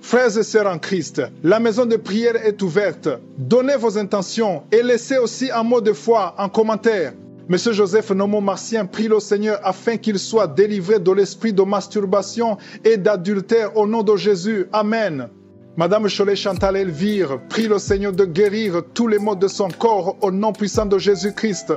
Frères et sœurs en Christ, la maison de prière est ouverte. Donnez vos intentions et laissez aussi un mot de foi en commentaire. Monsieur Joseph Nomo-Martien prie le Seigneur afin qu'il soit délivré de l'esprit de masturbation et d'adultère au nom de Jésus. Amen. Madame Cholet Chantal Elvire prie le Seigneur de guérir tous les maux de son corps au nom puissant de Jésus-Christ.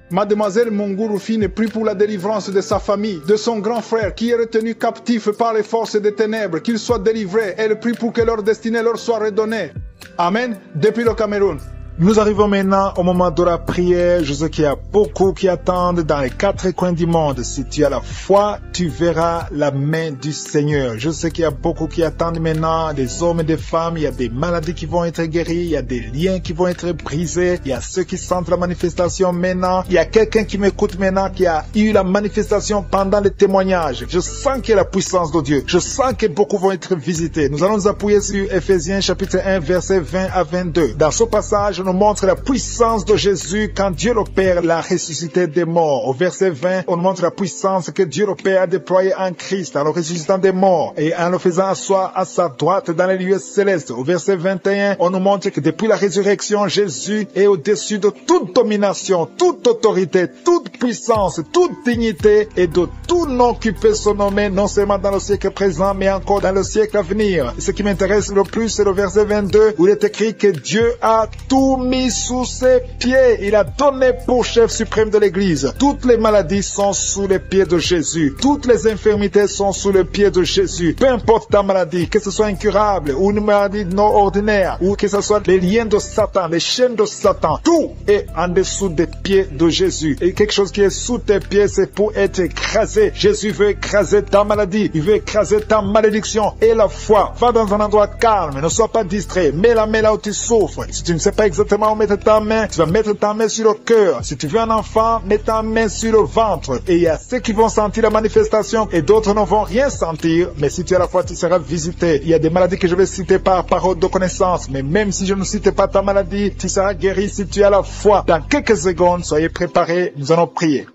Mademoiselle Mungurufine prie pour la délivrance de sa famille, de son grand frère qui est retenu captif par les forces des ténèbres, qu'il soit délivré. Elle prie pour que leur destinée leur soit redonnée. Amen. Depuis le Cameroun. Nous arrivons maintenant au moment de la prière. Je sais qu'il y a beaucoup qui attendent dans les 4 coins du monde. Si tu as la foi, tu verras la main du Seigneur. Je sais qu'il y a beaucoup qui attendent maintenant, des hommes et des femmes. Il y a des maladies qui vont être guéries. Il y a des liens qui vont être brisés. Il y a ceux qui sentent la manifestation maintenant. Il y a quelqu'un qui m'écoute maintenant qui a eu la manifestation pendant les témoignages. Je sens qu'il y a la puissance de Dieu. Je sens que beaucoup vont être visités. Nous allons nous appuyer sur Ephésiens chapitre 1 verset 20 à 22. Dans ce passage, nous montre la puissance de Jésus quand Dieu le Père l'a ressuscité des morts. Au verset 20, on montre la puissance que Dieu le Père a déployée en Christ, en le ressuscitant des morts et en le faisant asseoir à sa droite dans les lieux célestes. Au verset 21, on nous montre que depuis la résurrection, Jésus est au-dessus de toute domination, toute autorité, toute puissance, toute dignité et de tout nom qui peut se nommer, non seulement dans le siècle présent, mais encore dans le siècle à venir. Et ce qui m'intéresse le plus, c'est le verset 22, où il est écrit que Dieu a tout mis sous ses pieds. Il a donné pour chef suprême de l'Église. Toutes les maladies sont sous les pieds de Jésus. Toutes les infirmités sont sous les pieds de Jésus. Peu importe ta maladie, que ce soit incurable ou une maladie non ordinaire, ou que ce soit les liens de Satan, les chaînes de Satan, tout est en dessous des pieds de Jésus. Et quelque chose qui est sous tes pieds, c'est pour être écrasé. Jésus veut écraser ta maladie. Il veut écraser ta malédiction. Et la foi, va dans un endroit calme. Ne sois pas distrait. Mets la main là où tu souffres. Si tu ne sais pas exactement où mettre ta main, tu vas mettre ta main sur le cœur. Si tu veux un enfant, mets ta main sur le ventre. Et il y a ceux qui vont sentir la manifestation et d'autres ne vont rien sentir. Mais si tu as la foi, tu seras visité. Il y a des maladies que je vais citer par parole de connaissance. Mais même si je ne cite pas ta maladie, tu seras guéri si tu as la foi. Dans quelques secondes, soyez préparés. Nous allons prier.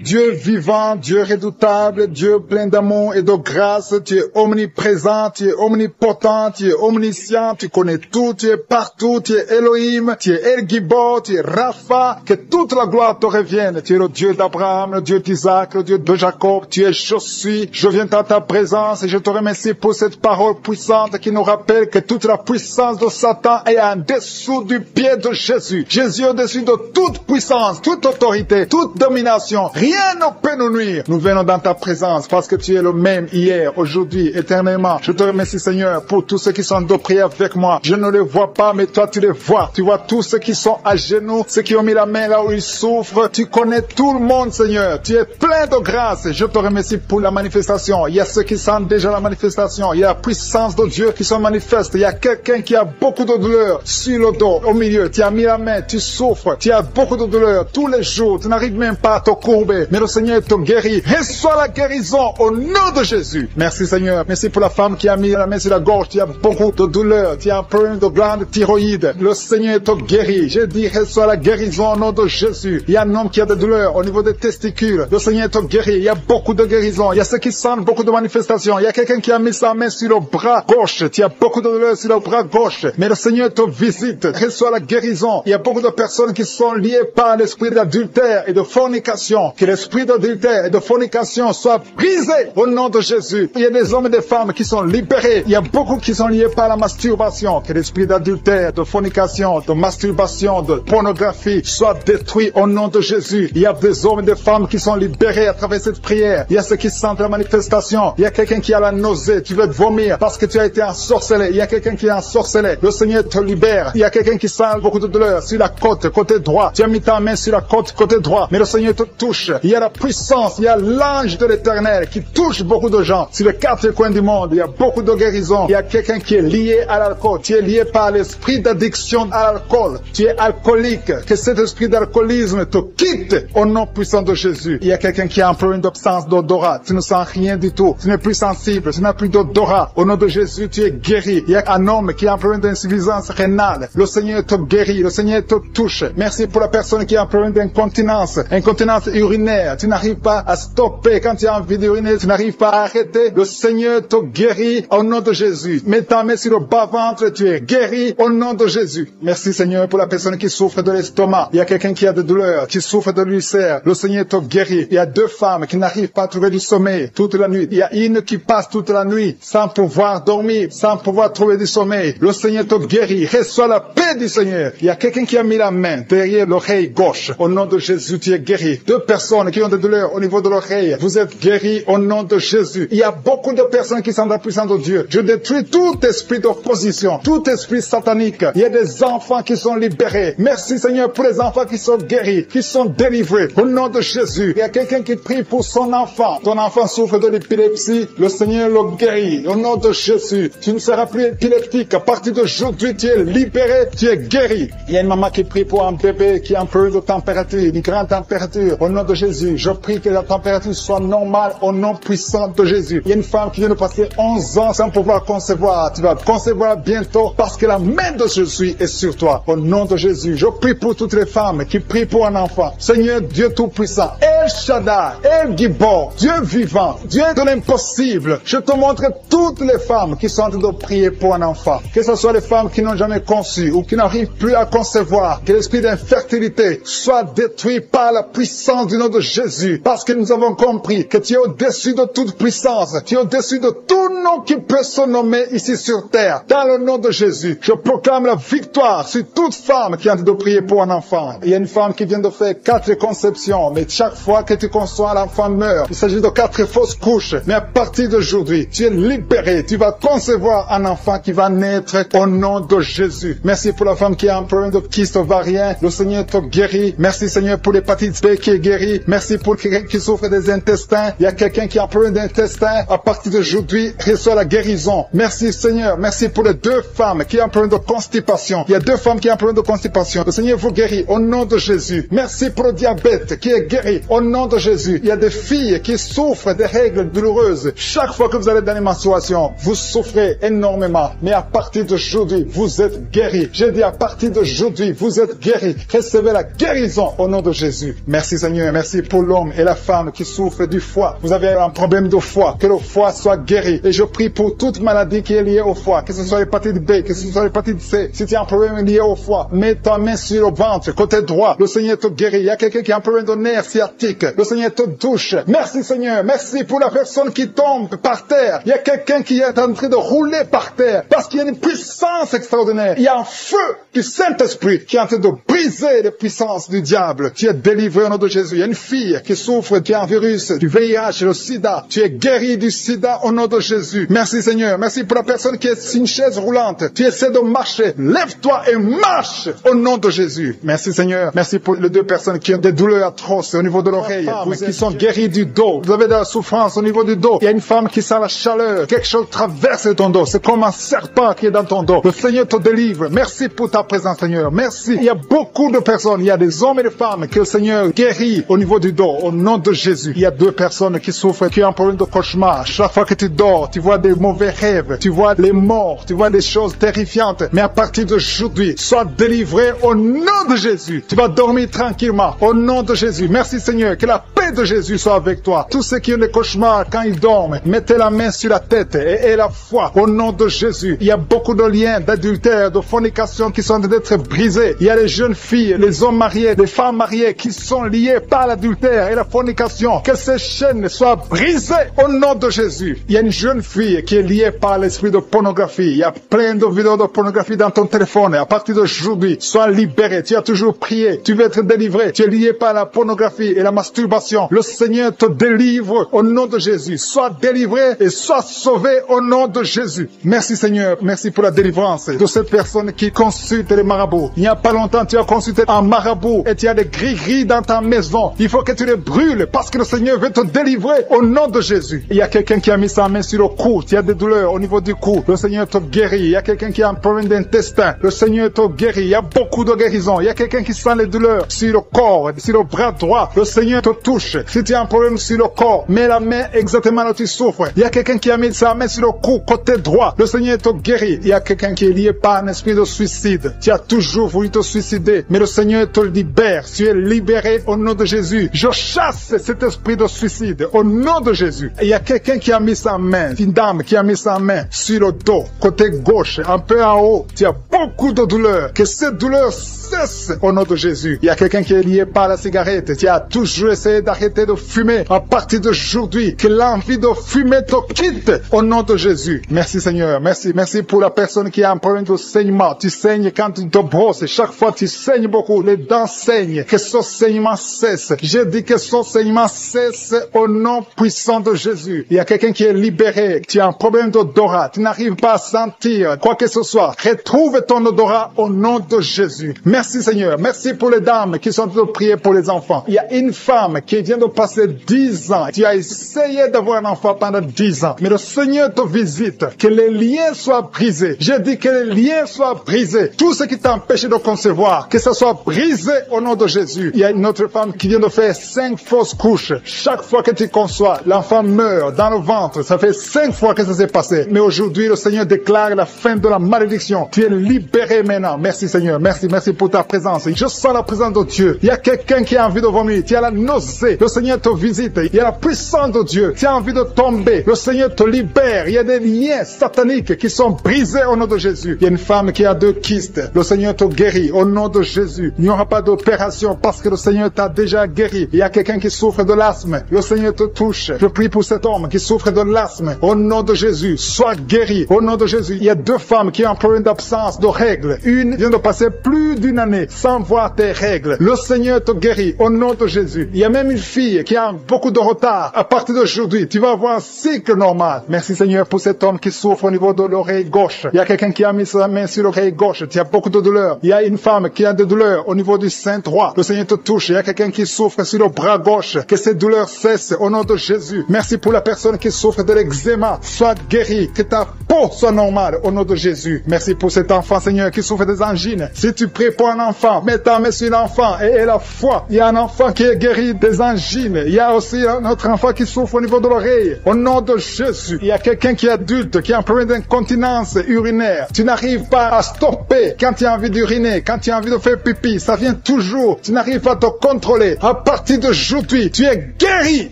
Dieu vivant, Dieu redoutable, Dieu plein d'amour et de grâce, tu es omniprésent, tu es omnipotent, tu es omniscient, tu connais tout, tu es partout, tu es Elohim, tu es El Gibor, tu es Rapha, que toute la gloire te revienne. Tu es le Dieu d'Abraham, le Dieu d'Isaac, le Dieu de Jacob, tu es je suis. Je viens dans ta présence et je te remercie pour cette parole puissante qui nous rappelle que toute la puissance de Satan est en dessous du pied de Jésus. Jésus est au-dessus de toute puissance, toute autorité, toute domination. Rien ne peut nous nuire. Nous venons dans ta présence parce que tu es le même hier, aujourd'hui, éternellement. Je te remercie, Seigneur, pour tous ceux qui sont de prier avec moi. Je ne les vois pas, mais toi, tu les vois. Tu vois tous ceux qui sont à genoux, ceux qui ont mis la main là où ils souffrent. Tu connais tout le monde, Seigneur. Tu es plein de grâce. Je te remercie pour la manifestation. Il y a ceux qui sentent déjà la manifestation. Il y a la puissance de Dieu qui se manifeste. Il y a quelqu'un qui a beaucoup de douleur sur le dos, au milieu. Tu as mis la main, tu souffres. Tu as beaucoup de douleur tous les jours. Tu n'arrives même pas à te courber. Mais le Seigneur te guérit. Reçois la guérison au nom de Jésus. Merci Seigneur. Merci pour la femme qui a mis la main sur la gorge. Tu as beaucoup de douleur. Tu as un problème de glande thyroïde. Le Seigneur te guérit. J'ai dit reçois la guérison au nom de Jésus. Il y a un homme qui a des douleurs au niveau des testicules. Le Seigneur te guérit. Il y a beaucoup de guérisons. Il y a ceux qui sentent beaucoup de manifestations. Il y a quelqu'un qui a mis sa main sur le bras gauche. Tu as beaucoup de douleur sur le bras gauche. Mais le Seigneur te visite. Reçois la guérison. Il y a beaucoup de personnes qui sont liées par l'esprit d'adultère et de fornication. Que l'esprit d'adultère et de fornication soit brisé au nom de Jésus. Il y a des hommes et des femmes qui sont libérés. Il y a beaucoup qui sont liés par la masturbation. Que l'esprit d'adultère, de fornication, de masturbation, de pornographie soit détruit au nom de Jésus. Il y a des hommes et des femmes qui sont libérés à travers cette prière. Il y a ceux qui sentent la manifestation. Il y a quelqu'un qui a la nausée. Tu veux te vomir parce que tu as été ensorcelé. Il y a quelqu'un qui est ensorcelé. Le Seigneur te libère. Il y a quelqu'un qui sent beaucoup de douleur sur la côte, côté droit. Tu as mis ta main sur la côte, côté droit. Mais le Seigneur te touche. Il y a la puissance, il y a l'ange de l'Éternel qui touche beaucoup de gens. Sur les 4 coins du monde, il y a beaucoup de guérisons. Il y a quelqu'un qui est lié à l'alcool. Tu es lié par l'esprit d'addiction à l'alcool. Tu es alcoolique. Que cet esprit d'alcoolisme te quitte au nom puissant de Jésus. Il y a quelqu'un qui a un problème d'absence d'odorat. Tu ne sens rien du tout. Tu n'es plus sensible. Tu n'as plus d'odorat. Au nom de Jésus, tu es guéri. Il y a un homme qui a un problème d'insuffisance rénale. Le Seigneur te guérit. Le Seigneur te touche. Merci pour la personne qui a un problème d'incontinence. Incontinence urinaire. urinaires, tu n'arrives pas à stopper. Quand tu as envie d'uriner, tu n'arrives pas à arrêter. Le Seigneur te guérit au nom de Jésus. Mets ta main sur le bas-ventre, tu es guéri au nom de Jésus. Merci Seigneur pour la personne qui souffre de l'estomac. Il y a quelqu'un qui a des douleurs, qui souffre de l'ulcère. Le Seigneur te guérit. Il y a 2 femmes qui n'arrivent pas à trouver du sommeil toute la nuit. Il y a une qui passe toute la nuit sans pouvoir dormir, sans pouvoir trouver du sommeil. Le Seigneur te guérit. Reçois la paix du Seigneur. Il y a quelqu'un qui a mis la main derrière l'oreille gauche. Au nom de Jésus, tu es guéri. 2 personnes qui ont des douleurs au niveau de l'oreille. Vous êtes guéris au nom de Jésus. Il y a beaucoup de personnes qui sont dans la puissance de Dieu. Je détruis tout esprit d'opposition, tout esprit satanique. Il y a des enfants qui sont libérés. Merci Seigneur pour les enfants qui sont guéris, qui sont délivrés. Au nom de Jésus. Il y a quelqu'un qui prie pour son enfant. Ton enfant souffre de l'épilepsie. Le Seigneur le guérit. Au nom de Jésus. Tu ne seras plus épileptique. À partir d'aujourd'hui, tu es libéré, tu es guéri. Il y a une maman qui prie pour un bébé qui a un peu de température, une grande température. Au nom de Jésus, je prie que la température soit normale au nom puissant de Jésus. Il y a une femme qui vient de passer 11 ans sans pouvoir concevoir. Tu vas concevoir bientôt parce que la main de Jésus est sur toi. Au nom de Jésus, je prie pour toutes les femmes qui prient pour un enfant. Seigneur Dieu Tout-Puissant, El Shaddai, El Gibor, Dieu vivant, Dieu de l'impossible. Je te montre toutes les femmes qui sont en train de prier pour un enfant. Que ce soit les femmes qui n'ont jamais conçu ou qui n'arrivent plus à concevoir. Que l'esprit d'infertilité soit détruit par la puissance du nom de Jésus. Parce que nous avons compris que tu es au-dessus de toute puissance. Tu es au-dessus de tout nom qui peut se nommer ici sur terre. Dans le nom de Jésus, je proclame la victoire sur toute femme qui est en train de prier pour un enfant. Il y a une femme qui vient de faire 4 conceptions, mais chaque fois que tu conçois, l'enfant meurt. Il s'agit de 4 fausses couches. Mais à partir d'aujourd'hui, tu es libéré. Tu vas concevoir un enfant qui va naître au nom de Jésus. Merci pour la femme qui a un problème de kyste ovarien. Le Seigneur te guérit. Merci Seigneur pour l'hépatite B qui est guérie. Merci pour quelqu'un qui souffre des intestins. Il y a quelqu'un qui a un problème d'intestin. À partir d'aujourd'hui, reçoit la guérison. Merci Seigneur. Merci pour les 2 femmes qui ont un problème de constipation. Il y a 2 femmes qui ont un problème de constipation. Le Seigneur vous guérit au nom de Jésus. Merci pour le diabète qui est guéri au nom de Jésus. Il y a des filles qui souffrent des règles douloureuses. Chaque fois que vous allez dans les menstruations, vous souffrez énormément. Mais à partir d'aujourd'hui, vous êtes guéris. J'ai dit à partir d'aujourd'hui, vous êtes guéris. Recevez la guérison au nom de Jésus. Merci Seigneur. Merci pour l'homme et la femme qui souffrent du foie. Vous avez un problème de foie. Que le foie soit guéri. Et je prie pour toute maladie qui est liée au foie. Que ce soit l'hépatite B, que ce soit l'hépatite C. Si tu as un problème lié au foie, mets ta main sur le ventre, côté droit. Le Seigneur te guérit. Il y a quelqu'un qui a un problème de nerf sciatique. Le Seigneur te touche. Merci Seigneur. Merci pour la personne qui tombe par terre. Il y a quelqu'un qui est en train de rouler par terre. Parce qu'il y a une puissance extraordinaire. Il y a un feu du Saint-Esprit qui est en train de briser les puissances du diable. Tu es délivré au nom de Jésus. Il y a une fille qui souffre, qui a un virus, du VIH, le sida. Tu es guéri du sida au nom de Jésus. Merci Seigneur. Merci pour la personne qui est sur une chaise roulante. Tu essaies de marcher. Lève-toi et marche au nom de Jésus. Merci Seigneur. Merci pour les 2 personnes qui ont des douleurs atroces au niveau de l'oreille, qui sont guéries du dos. Vous avez de la souffrance au niveau du dos. Il y a une femme qui sent la chaleur. Quelque chose traverse ton dos. C'est comme un serpent qui est dans ton dos. Le Seigneur te délivre. Merci pour ta présence Seigneur. Merci. Il y a beaucoup de personnes. Il y a des hommes et des femmes que le Seigneur guérit au niveau du dos. Au nom de Jésus. Il y a 2 personnes qui souffrent, qui ont un problème de cauchemar. Chaque fois que tu dors, tu vois des mauvais rêves. Tu vois les morts. Tu vois des choses terrifiantes. Mais à partir d'aujourd'hui, sois délivré au nom de Jésus. Tu vas dormir tranquillement. Au nom de Jésus. Merci Seigneur. Que la paix de Jésus soit avec toi. Tous ceux qui ont des cauchemars quand ils dorment, mettez la main sur la tête et la foi. Au nom de Jésus. Il y a beaucoup de liens d'adultère, de fornication qui sont en train d'être brisés. Il y a les jeunes filles, les hommes mariés, les femmes mariées qui sont liés par l'adultère et la fornication. Que ces chaînes soient brisées au nom de Jésus. Il y a une jeune fille qui est liée par l'esprit de pornographie. Il y a plein de vidéos de pornographie dans ton téléphone. Et à partir d'aujourd'hui, sois libéré. Tu as toujours prié. Tu veux être délivré. Tu es lié par la pornographie et la masturbation. Le Seigneur te délivre au nom de Jésus. Sois délivré et sois sauvé au nom de Jésus. Merci Seigneur. Merci pour la délivrance de cette personne qui consulte les marabouts. Il n'y a pas longtemps, tu as consulté un marabout et tu as des gris-gris dans ta maison. Il faut que tu les brûles parce que le Seigneur veut te délivrer au nom de Jésus. Il y a quelqu'un qui a mis sa main sur le cou. Tu as des douleurs au niveau du cou. Le Seigneur te guérit. Il y a quelqu'un qui a un problème d'intestin. Le Seigneur te guérit. Il y a beaucoup de guérisons. Il y a quelqu'un qui sent les douleurs sur le corps, sur le bras droit. Le Seigneur te touche. touche. Si tu as un problème sur le corps, mets la main exactement là où tu souffres. Il y a quelqu'un qui a mis sa main sur le cou, côté droit. Le Seigneur te guérit. Il y a quelqu'un qui est lié par un esprit de suicide. Tu as toujours voulu te suicider, mais le Seigneur te libère. Tu es libéré au nom de Jésus. Je chasse cet esprit de suicide au nom de Jésus. Il y a quelqu'un qui a mis sa main, une dame qui a mis sa main sur le dos, côté gauche, un peu en haut. Tu as beaucoup de douleur. Que cette douleur cesse au nom de Jésus. Il y a quelqu'un qui est lié par la cigarette. Tu as toujours essayé d'arrêter de fumer. À partir d'aujourd'hui, que l'envie de fumer te quitte au nom de Jésus. Merci Seigneur. Merci. Merci pour la personne qui a un problème de saignement. Tu saignes quand tu te brosses. Chaque fois tu saignes beaucoup. Les dents saignent. Que ce saignement cesse. Je dis que ce saignement cesse au nom puissant de Jésus. Il y a quelqu'un qui est libéré. Tu as un problème d'odorat. Tu n'arrives pas à sentir quoi que ce soit. Retrouve ton odorat au nom de Jésus. Merci Seigneur. Merci pour les dames qui sont en train de prier pour les enfants. Il y a une femme qui vient de passer 10 ans. Tu as essayé d'avoir un enfant pendant 10 ans. Mais le Seigneur te visite. Que les liens soient brisés. Je dis que les liens soient brisés. Tout ce qui t'empêche de concevoir, que ça soit brisé au nom de Jésus. Il y a une autre femme qui vient de faire 5 fausses couches. Chaque fois que tu conçois, l'enfant meurt dans le ventre. Ça fait 5 fois que ça s'est passé. Mais aujourd'hui, le Seigneur déclare la fin de la malédiction. Tu es libéré maintenant. Merci Seigneur. Merci pour ta présence. Je sens la présence de Dieu. Il y a quelqu'un qui a envie de vomir. Tu as la nausée. Le Seigneur te visite. Il y a la puissance de Dieu. Tu as envie de tomber. Le Seigneur te libère. Il y a des liens sataniques qui sont brisés au nom de Jésus. Il y a une femme qui a 2 kystes. Le Seigneur te guérit au nom de Jésus. Il n'y aura pas d'opération parce que le Seigneur t'a déjà guéri. Il y a quelqu'un qui souffre de l'asthme. Le Seigneur te touche. Je prie pour cet homme qui souffre de l'asthme. Au nom de Jésus, sois guéri. Au nom de Jésus. Il y a 2 femmes qui ont un problème d'absence de règles. Une vient de passer plus d'une année sans voir tes règles. Le Seigneur te guérit au nom de Jésus. Il y a même une fille qui a beaucoup de retard. À partir d'aujourd'hui, tu vas avoir un cycle normal. Merci Seigneur pour cet homme qui souffre au niveau de l'oreille gauche. Il y a quelqu'un qui a mis sa main sur l'oreille gauche. Tu as beaucoup de douleurs. Il y a une femme qui a des douleurs au niveau du sein droit. Le Seigneur te touche. Il y a quelqu'un qui souffre sur le bras gauche. Que ces douleurs cessent au nom de Jésus. Merci pour la personne qui souffre de l'eczéma. Sois guéri. Que ta peau soit normale au nom de Jésus. Merci pour cet enfant Seigneur qui souffre des angines. Si tu pries pour un enfant, mets ta main sur l'enfant et la foi. Il y a un enfant qui est guéri des angines. Il y a aussi un autre enfant qui souffre au niveau de l'oreille. Au nom de Jésus. Il y a quelqu'un qui est adulte, qui a un problème d'incontinence urinaire. Tu n'arrives pas à stopper quand tu as envie d'uriner, quand tu as envie de faire pipi. Ça vient toujours. Tu n'arrives pas à te contrôler. À partir d'aujourd'hui, tu es guéri.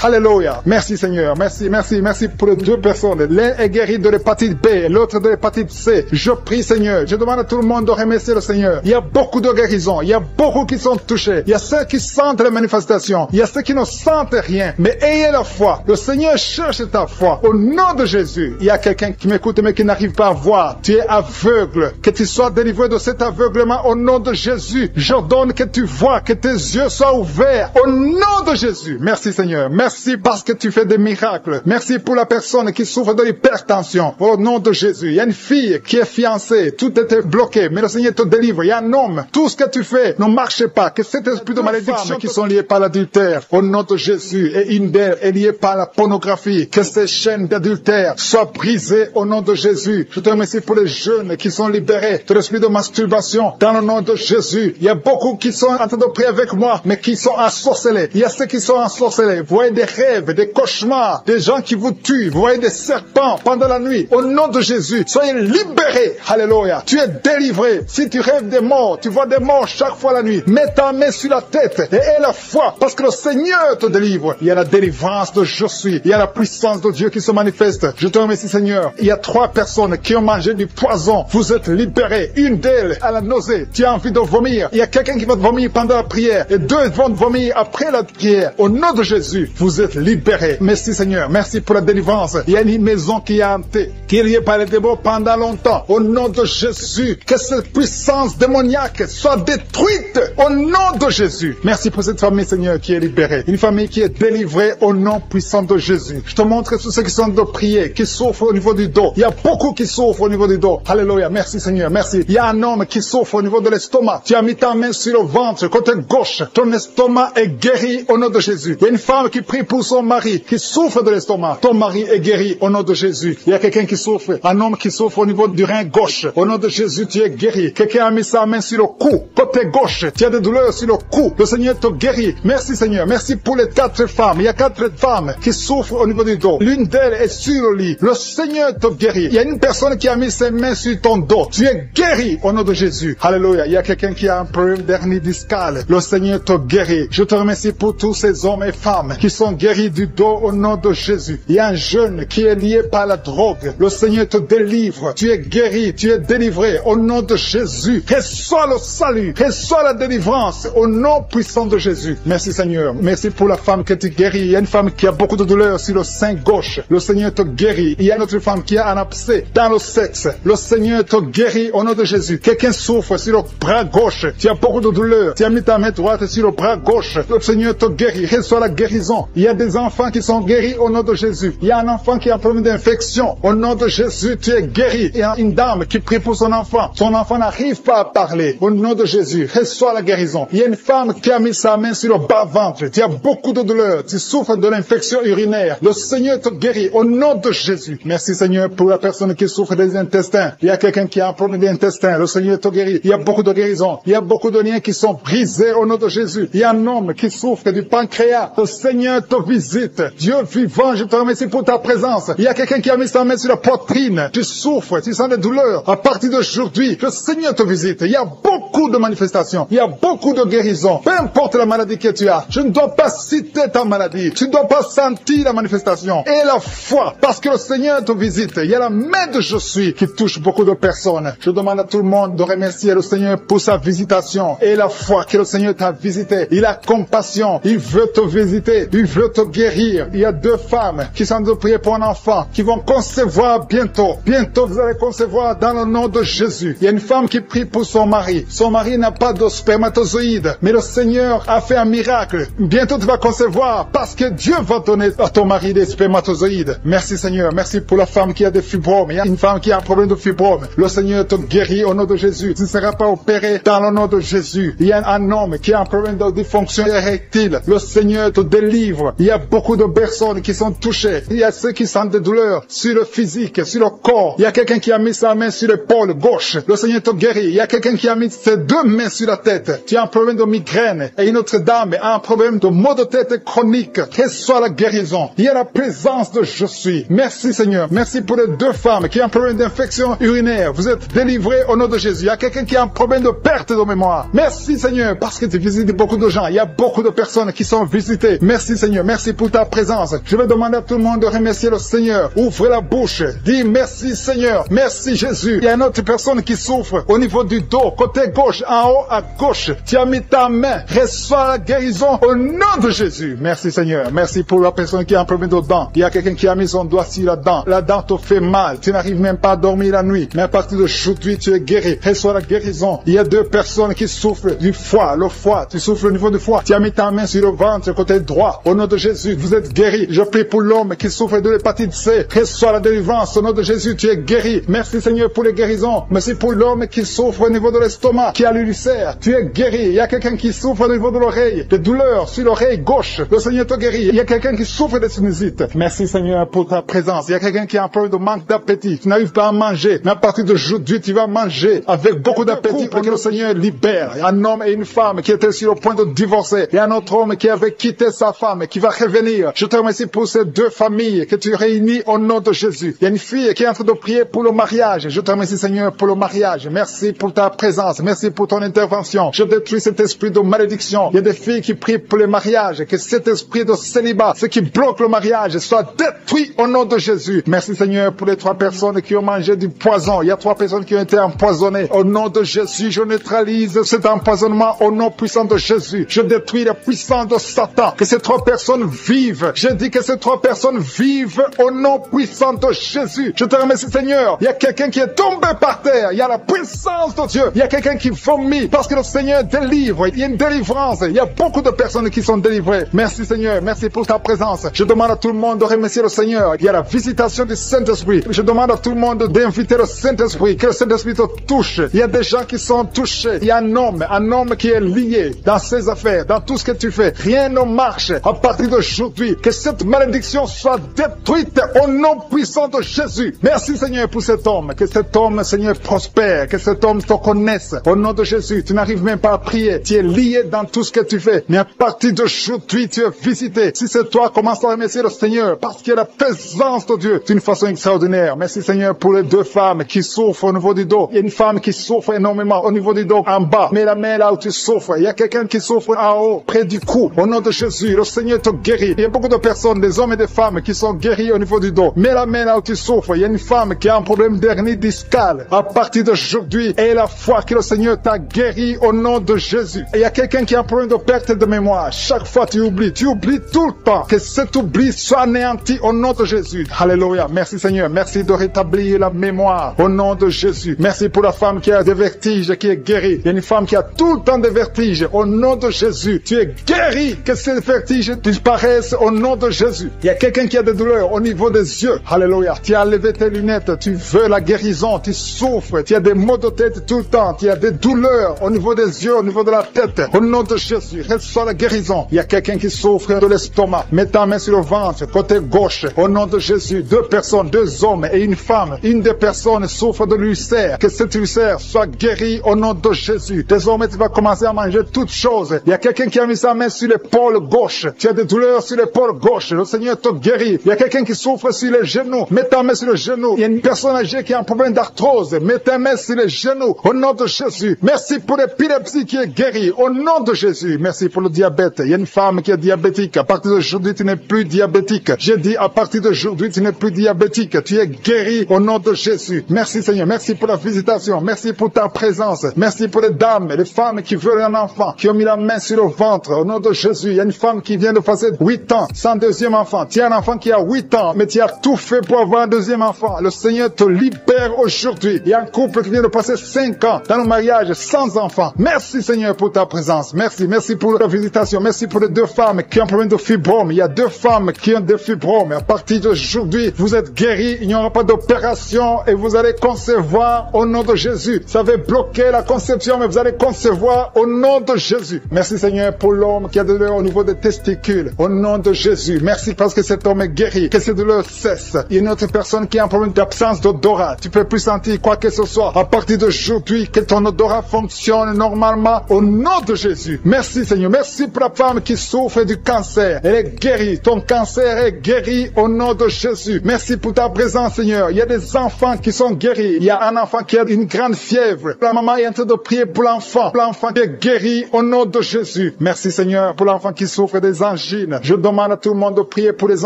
Alléluia. Merci Seigneur. Merci pour les 2 personnes. L'un est guéri de l'hépatite B, l'autre de l'hépatite C. Je prie Seigneur. Je demande à tout le monde de remercier le Seigneur. Il y a beaucoup de guérisons. Il y a beaucoup qui sont touchés. Il y a ceux qui sentent les manifestations. Il y a ceux qui ne sentent rien. Mais ayez la foi. Le Seigneur cherche ta foi. Au nom de Jésus. Il y a quelqu'un qui m'écoute mais qui n'arrive pas à voir. Tu es aveugle. Que tu sois délivré de cet aveuglement au nom de Jésus. J'ordonne que tu vois, que tes yeux soient ouverts. Au nom de Jésus. Merci Seigneur. Merci parce que tu fais des miracles. Merci pour la personne qui souffre de l'hypertension. Au nom de Jésus. Il y a une fille qui est fiancée. Tout était bloqué. Mais le Seigneur te délivre. Il y a un homme. Tout ce que tu fais ne marche pas. Que cet esprit de malédiction qui sont liés par l'adultère. Au nom de Jésus. Et une d'elles est liée par la pornographie. Que ces chaînes d'adultère soient brisées au nom de Jésus. Je te remercie pour les jeunes qui sont libérés de l'esprit de masturbation. Dans le nom de Jésus. Il y a beaucoup qui sont en train de prier avec moi. Mais qui sont ensorcelés. Il y a ceux qui sont ensorcelés. Vous voyez des rêves, des cauchemars, des gens qui vous tuent, vous voyez des serpents pendant la nuit. Au nom de Jésus, soyez libérés. Alléluia. Tu es délivré. Si tu rêves des morts, tu vois des morts chaque fois la nuit. Mets ta main sur la tête et aie la foi parce que le Seigneur te délivre. Il y a la délivrance de Je suis. Il y a la puissance de Dieu qui se manifeste. Je te remercie Seigneur. Il y a 3 personnes qui ont mangé du poison. Vous êtes libérés. Une d'elles a la nausée. Tu as envie de vomir. Il y a quelqu'un qui va te vomir pendant la prière et 2 vont te vomir après la prière. Au nom de Jésus, vous êtes libérés. Merci Seigneur. Merci pour la délivrance. Il y a une maison qui est hantée, qui est liée par les démons pendant longtemps. Au nom de Jésus, que cette puissance démoniaque soit détruite au nom de Jésus. Merci pour cette famille Seigneur qui est libérée. Une famille qui est délivrée au nom puissant de Jésus. Je te montre tous ceux qui sont de prier, qui souffrent au niveau du dos. Il y a beaucoup qui souffrent au niveau du dos. Alléluia. Merci Seigneur. Merci. Il y a un homme qui souffre au niveau de l'estomac. Tu as mis ta main sur le ventre, côté gauche. Ton estomac est guéri au nom de Jésus. Il y a une femme qui prie pour son mari qui souffre de l'estomac. Ton mari est guéri au nom de Jésus. Il y a quelqu'un qui souffre, un homme qui souffre au niveau du rein gauche. Au nom de Jésus, tu es guéri. Quelqu'un a mis sa main sur le cou, côté gauche. Tu as des douleurs sur le cou. Le Seigneur te guérit. Merci Seigneur. Merci pour les 4 femmes. Il y a 4 femmes qui souffrent au niveau du dos. L'une d'elles est sur le lit. Le Seigneur te guérit. Il y a une personne qui a mis ses mains sur ton dos. Tu es guéri au nom de Jésus. Alléluia. Il y a quelqu'un qui a un problème d'hernie discale. Le Seigneur te guérit. Je te remercie pour tous ces hommes et femmes qui sont guéris du dos au nom de Jésus. Il y a un jeune qui est lié par la drogue. Le Seigneur te délivre. Tu es guéri. Tu es délivré au nom de Jésus. Reçois le salut. Reçois la délivrance au nom puissant de Jésus. Merci Seigneur. Merci pour la femme que tu guéris. Il y a une femme qui a beaucoup de douleurs sur le sein gauche. Le Seigneur te guérit. Il y a une autre femme qui a un abcès dans le sexe. Le Seigneur te guérit au nom de Jésus. Quelqu'un souffre sur le bras gauche. Tu as beaucoup de douleurs. Tu as mis ta main droite sur le bras gauche. Le Seigneur te guérit. Reçois la guérison. Il y a des enfants qui sont guéris au nom de Jésus. Il y a un enfant qui a un problème d'infection. Au nom de Jésus, tu es guéri. Il y a une dame qui prie pour son enfant. Son enfant n'arrive pas à parler. Au nom de Jésus, reçois la guérison. Il y a une femme qui a mis sa main sur le bas-ventre. Tu as beaucoup de douleurs. Tu souffres de l'infection urinaire. Le Seigneur te guérit au nom de Jésus. Merci Seigneur pour la personne qui souffre des intestins. Il y a quelqu'un qui a un problème d'intestin. Le Seigneur te guérit. Il y a beaucoup de guérisons. Il y a beaucoup de liens qui sont brisés au nom de Jésus. Il y a un homme qui souffre du pancréas. Le Seigneur te visite. Dieu vivant, je te remercie pour ta présence. Il y a quelqu'un qui a mis sa main sur la poitrine. Tu souffres, tu sens des douleurs. À partir d'aujourd'hui, le Seigneur te visite. Il y a beaucoup de manifestations. Il y a beaucoup de guérisons. Peu importe la maladie que tu as, je ne dois pas citer ta maladie. Tu ne dois pas sentir la manifestation. Et la foi, parce que le Seigneur te visite. Il y a la main de Je suis qui touche beaucoup de personnes. Je demande à tout le monde de remercier le Seigneur pour sa visitation. Et la foi que le Seigneur t'a visité. Il a compassion. Il veut te visiter. Il veut te guérir. Il y a 2 femmes qui sont en train de prier pour un enfant, qui vont concevoir bientôt. Bientôt, vous allez concevoir dans le nom de Jésus. Il y a une femme qui prie pour son mari. Son mari n'a pas de spermatozoïdes, mais le Seigneur a fait un miracle. Bientôt, tu vas concevoir parce que Dieu va donner à ton mari des spermatozoïdes. Merci Seigneur. Merci pour la femme qui a des fibromes. Il y a une femme qui a un problème de fibromes. Le Seigneur te guérit au nom de Jésus. Tu ne seras pas opéré dans le nom de Jésus. Il y a un homme qui a un problème de dysfonction érectile. Le Seigneur te délivre. Il y a beaucoup de personnes qui sont touchées. Il y a ceux qui sentent des douleurs sur le physique, sur le corps. Il y a quelqu'un qui a mis sa main sur l'épaule gauche. Le Seigneur te guérit. Il y a quelqu'un qui a mis ses 2 mains sur la tête. Tu as un problème de migraine. Et une autre dame a un problème de maux de tête chronique. Reçois la guérison. Il y a la présence de Je suis. Merci Seigneur. Merci pour les 2 femmes qui ont un problème d'infection urinaire. Vous êtes délivrés au nom de Jésus. Il y a quelqu'un qui a un problème de perte de mémoire. Merci Seigneur parce que tu visites beaucoup de gens. Il y a beaucoup de personnes qui sont visitées. Merci Seigneur. Merci pour ta présence. Je vais demander à tout le monde de remercier le Seigneur. Ouvrez la bouche. Dis merci Seigneur. Merci Jésus. Il y a une autre personne qui souffre au niveau du dos, côté gauche, en haut à gauche. Tu as mis ta main. Reçois la guérison au nom de Jésus. Merci Seigneur. Merci pour la personne qui a un problème de dents. Il y a quelqu'un qui a mis son doigt sur la dent. La dent te fait mal. Tu n'arrives même pas à dormir la nuit. Mais à partir d'aujourd'hui, tu es guéri. Reçois la guérison. Il y a 2 personnes qui souffrent du foie. Le foie. Tu souffres au niveau du foie. Tu as mis ta main sur le ventre, côté droit. Au nom de Jésus, vous êtes guéri. Je prie pour l'homme qui souffre de l'hépatite C. Reçois la délivrance. Au nom de Jésus, tu es guéri. Merci Seigneur pour les guérisons. Merci pour l'homme qui souffre au niveau de l'estomac, qui a l'ulcère. Tu es guéri. Il y a quelqu'un qui souffre au niveau de l'oreille, des douleurs sur l'oreille gauche. Le Seigneur te guérit. Il y a quelqu'un qui souffre de sinusite. Merci Seigneur pour ta présence. Il y a quelqu'un qui a un problème de manque d'appétit. Tu n'arrives pas à manger. Mais à partir d'aujourd'hui, tu vas manger avec beaucoup d'appétit pour que le Seigneur libère. Il y a un homme et une femme qui étaient sur le point de divorcer. Il y a un autre homme qui avait quitté sa femme, qui va revenir. Je te remercie pour ces 2 familles que tu réunis au nom de Jésus. Il y a une fille qui est en train de prier pour le mariage. Je te remercie Seigneur pour le mariage. Merci pour ta présence. Merci pour ton intervention. Je détruis cet esprit de malédiction. Il y a des filles qui prient pour le mariage. Que cet esprit de célibat, ce qui bloque le mariage, soit détruit au nom de Jésus. Merci Seigneur pour les 3 personnes qui ont mangé du poison. Il y a 3 personnes qui ont été empoisonnées. Au nom de Jésus, je neutralise cet empoisonnement au nom puissant de Jésus. Je détruis la puissance de Satan. Que ces 3 personnes vivent. Je dis que ces 3 personnes vivent au nom puissant de Jésus. Je te remercie Seigneur. Il y a quelqu'un qui est tombé par terre. Il y a la puissance de Dieu. Il y a quelqu'un qui vomit parce que le Seigneur délivre. Il y a une délivrance. Il y a beaucoup de personnes qui sont délivrées. Merci Seigneur. Merci pour ta présence. Je demande à tout le monde de remercier le Seigneur. Il y a la visitation du Saint-Esprit. Je demande à tout le monde d'inviter le Saint-Esprit. Que le Saint-Esprit te touche. Il y a des gens qui sont touchés. Il y a un homme qui est lié dans ses affaires, dans tout ce que tu fais. Rien ne marche à partir d'aujourd'hui, que cette malédiction soit détruite au nom puissant de Jésus. Merci Seigneur pour cet homme, que cet homme Seigneur prospère, que cet homme te connaisse. Au nom de Jésus, tu n'arrives même pas à prier, tu es lié dans tout ce que tu fais, mais à partir d'aujourd'hui, tu es visité. Si c'est toi, commence à remercier le Seigneur, parce qu'il y a la présence de Dieu d'une façon extraordinaire. Merci Seigneur pour les deux femmes qui souffrent au niveau du dos. Il y a une femme qui souffre énormément au niveau du dos en bas. Mets la main là où tu souffres. Il y a quelqu'un qui souffre en haut, près du cou. Au nom de Jésus, le Seigneur te guérit. Il y a beaucoup de personnes, des hommes et des femmes qui sont guéris au niveau du dos. Mets la main là où tu souffres. Il y a une femme qui a un problème d'hernie discale. À partir d'aujourd'hui, aie la foi que le Seigneur t'a guéri au nom de Jésus. Et il y a quelqu'un qui a un problème de perte de mémoire. Chaque fois tu oublies tout le temps. Que cet oubli soit anéanti au nom de Jésus. Alléluia. Merci Seigneur. Merci de rétablir la mémoire au nom de Jésus. Merci pour la femme qui a des vertiges, qui est guérie. Il y a une femme qui a tout le temps des vertiges. Au nom de Jésus, tu es guéri. Que ces vertiges disparaissent au nom de Jésus. Il y a quelqu'un qui a des douleurs au niveau des yeux. Alléluia. Tu as levé tes lunettes. Tu veux la guérison. Tu souffres. Tu as des maux de tête tout le temps. Tu as des douleurs au niveau des yeux, au niveau de la tête. Au nom de Jésus, reçois la guérison. Il y a quelqu'un qui souffre de l'estomac. Mets ta main sur le ventre, côté gauche. Au nom de Jésus, 2 personnes, 2 hommes et une femme. Une des personnes souffre de l'ulcère. Que cet ulcère soit guéri au nom de Jésus. Désormais, tu vas commencer à manger toutes choses. Il y a quelqu'un qui a mis sa main sur l'épaule gauche. Tu as des douleurs sur l'épaule gauche. Le Seigneur te guérit. Il y a quelqu'un qui souffre sur les genoux. Mets ta main sur le genou. Il y a une personne âgée qui a un problème d'arthrose. Mets ta main sur les genoux. Au nom de Jésus. Merci pour l'épilepsie qui est guérie. Au nom de Jésus. Merci pour le diabète. Il y a une femme qui est diabétique. À partir d'aujourd'hui, tu n'es plus diabétique. J'ai dit, à partir d'aujourd'hui, tu n'es plus diabétique. Tu es guéri au nom de Jésus. Merci Seigneur. Merci pour la visitation. Merci pour ta présence. Merci pour les dames et les femmes qui veulent un enfant, qui ont mis la main sur le ventre. Au nom de Jésus, il y a une femme qui vient de passer 8 ans sans deuxième enfant. Tu as un enfant qui a 8 ans, mais tu as tout fait pour avoir un deuxième enfant. Le Seigneur te libère aujourd'hui. Il y a un couple qui vient de passer 5 ans dans le mariage sans enfant. Merci Seigneur pour ta présence. Merci pour la visitation. Merci pour les 2 femmes qui ont un problème de fibrome. Il y a 2 femmes qui ont des fibromes. À partir d'aujourd'hui, vous êtes guéris. Il n'y aura pas d'opération et vous allez concevoir au nom de Jésus. Ça va bloquer la conception, mais vous allez concevoir au nom de Jésus. Merci Seigneur pour l'homme qui a des douleurs au niveau des testicules. Au nom de Jésus. Merci parce que cet homme est guéri. Que ces douleurs cessent. Il y a une autre personne qui a un problème d'absence d'odorat. Tu peux plus sentir quoi que ce soit. À partir d'aujourd'hui, que ton odorat fonctionne normalement au nom de Jésus. Merci Seigneur. Merci pour la femme qui souffre du cancer. Elle est guérie. Ton cancer est guéri au nom de Jésus. Merci pour ta présence Seigneur. Il y a des enfants qui sont guéris. Il y a un enfant qui a une grande fièvre. La maman est en train de prier pour l'enfant. L'enfant qui est guéri au nom de Jésus. Merci Seigneur pour l'enfant qui souffre des angines. Je demande à tout le monde de prier pour les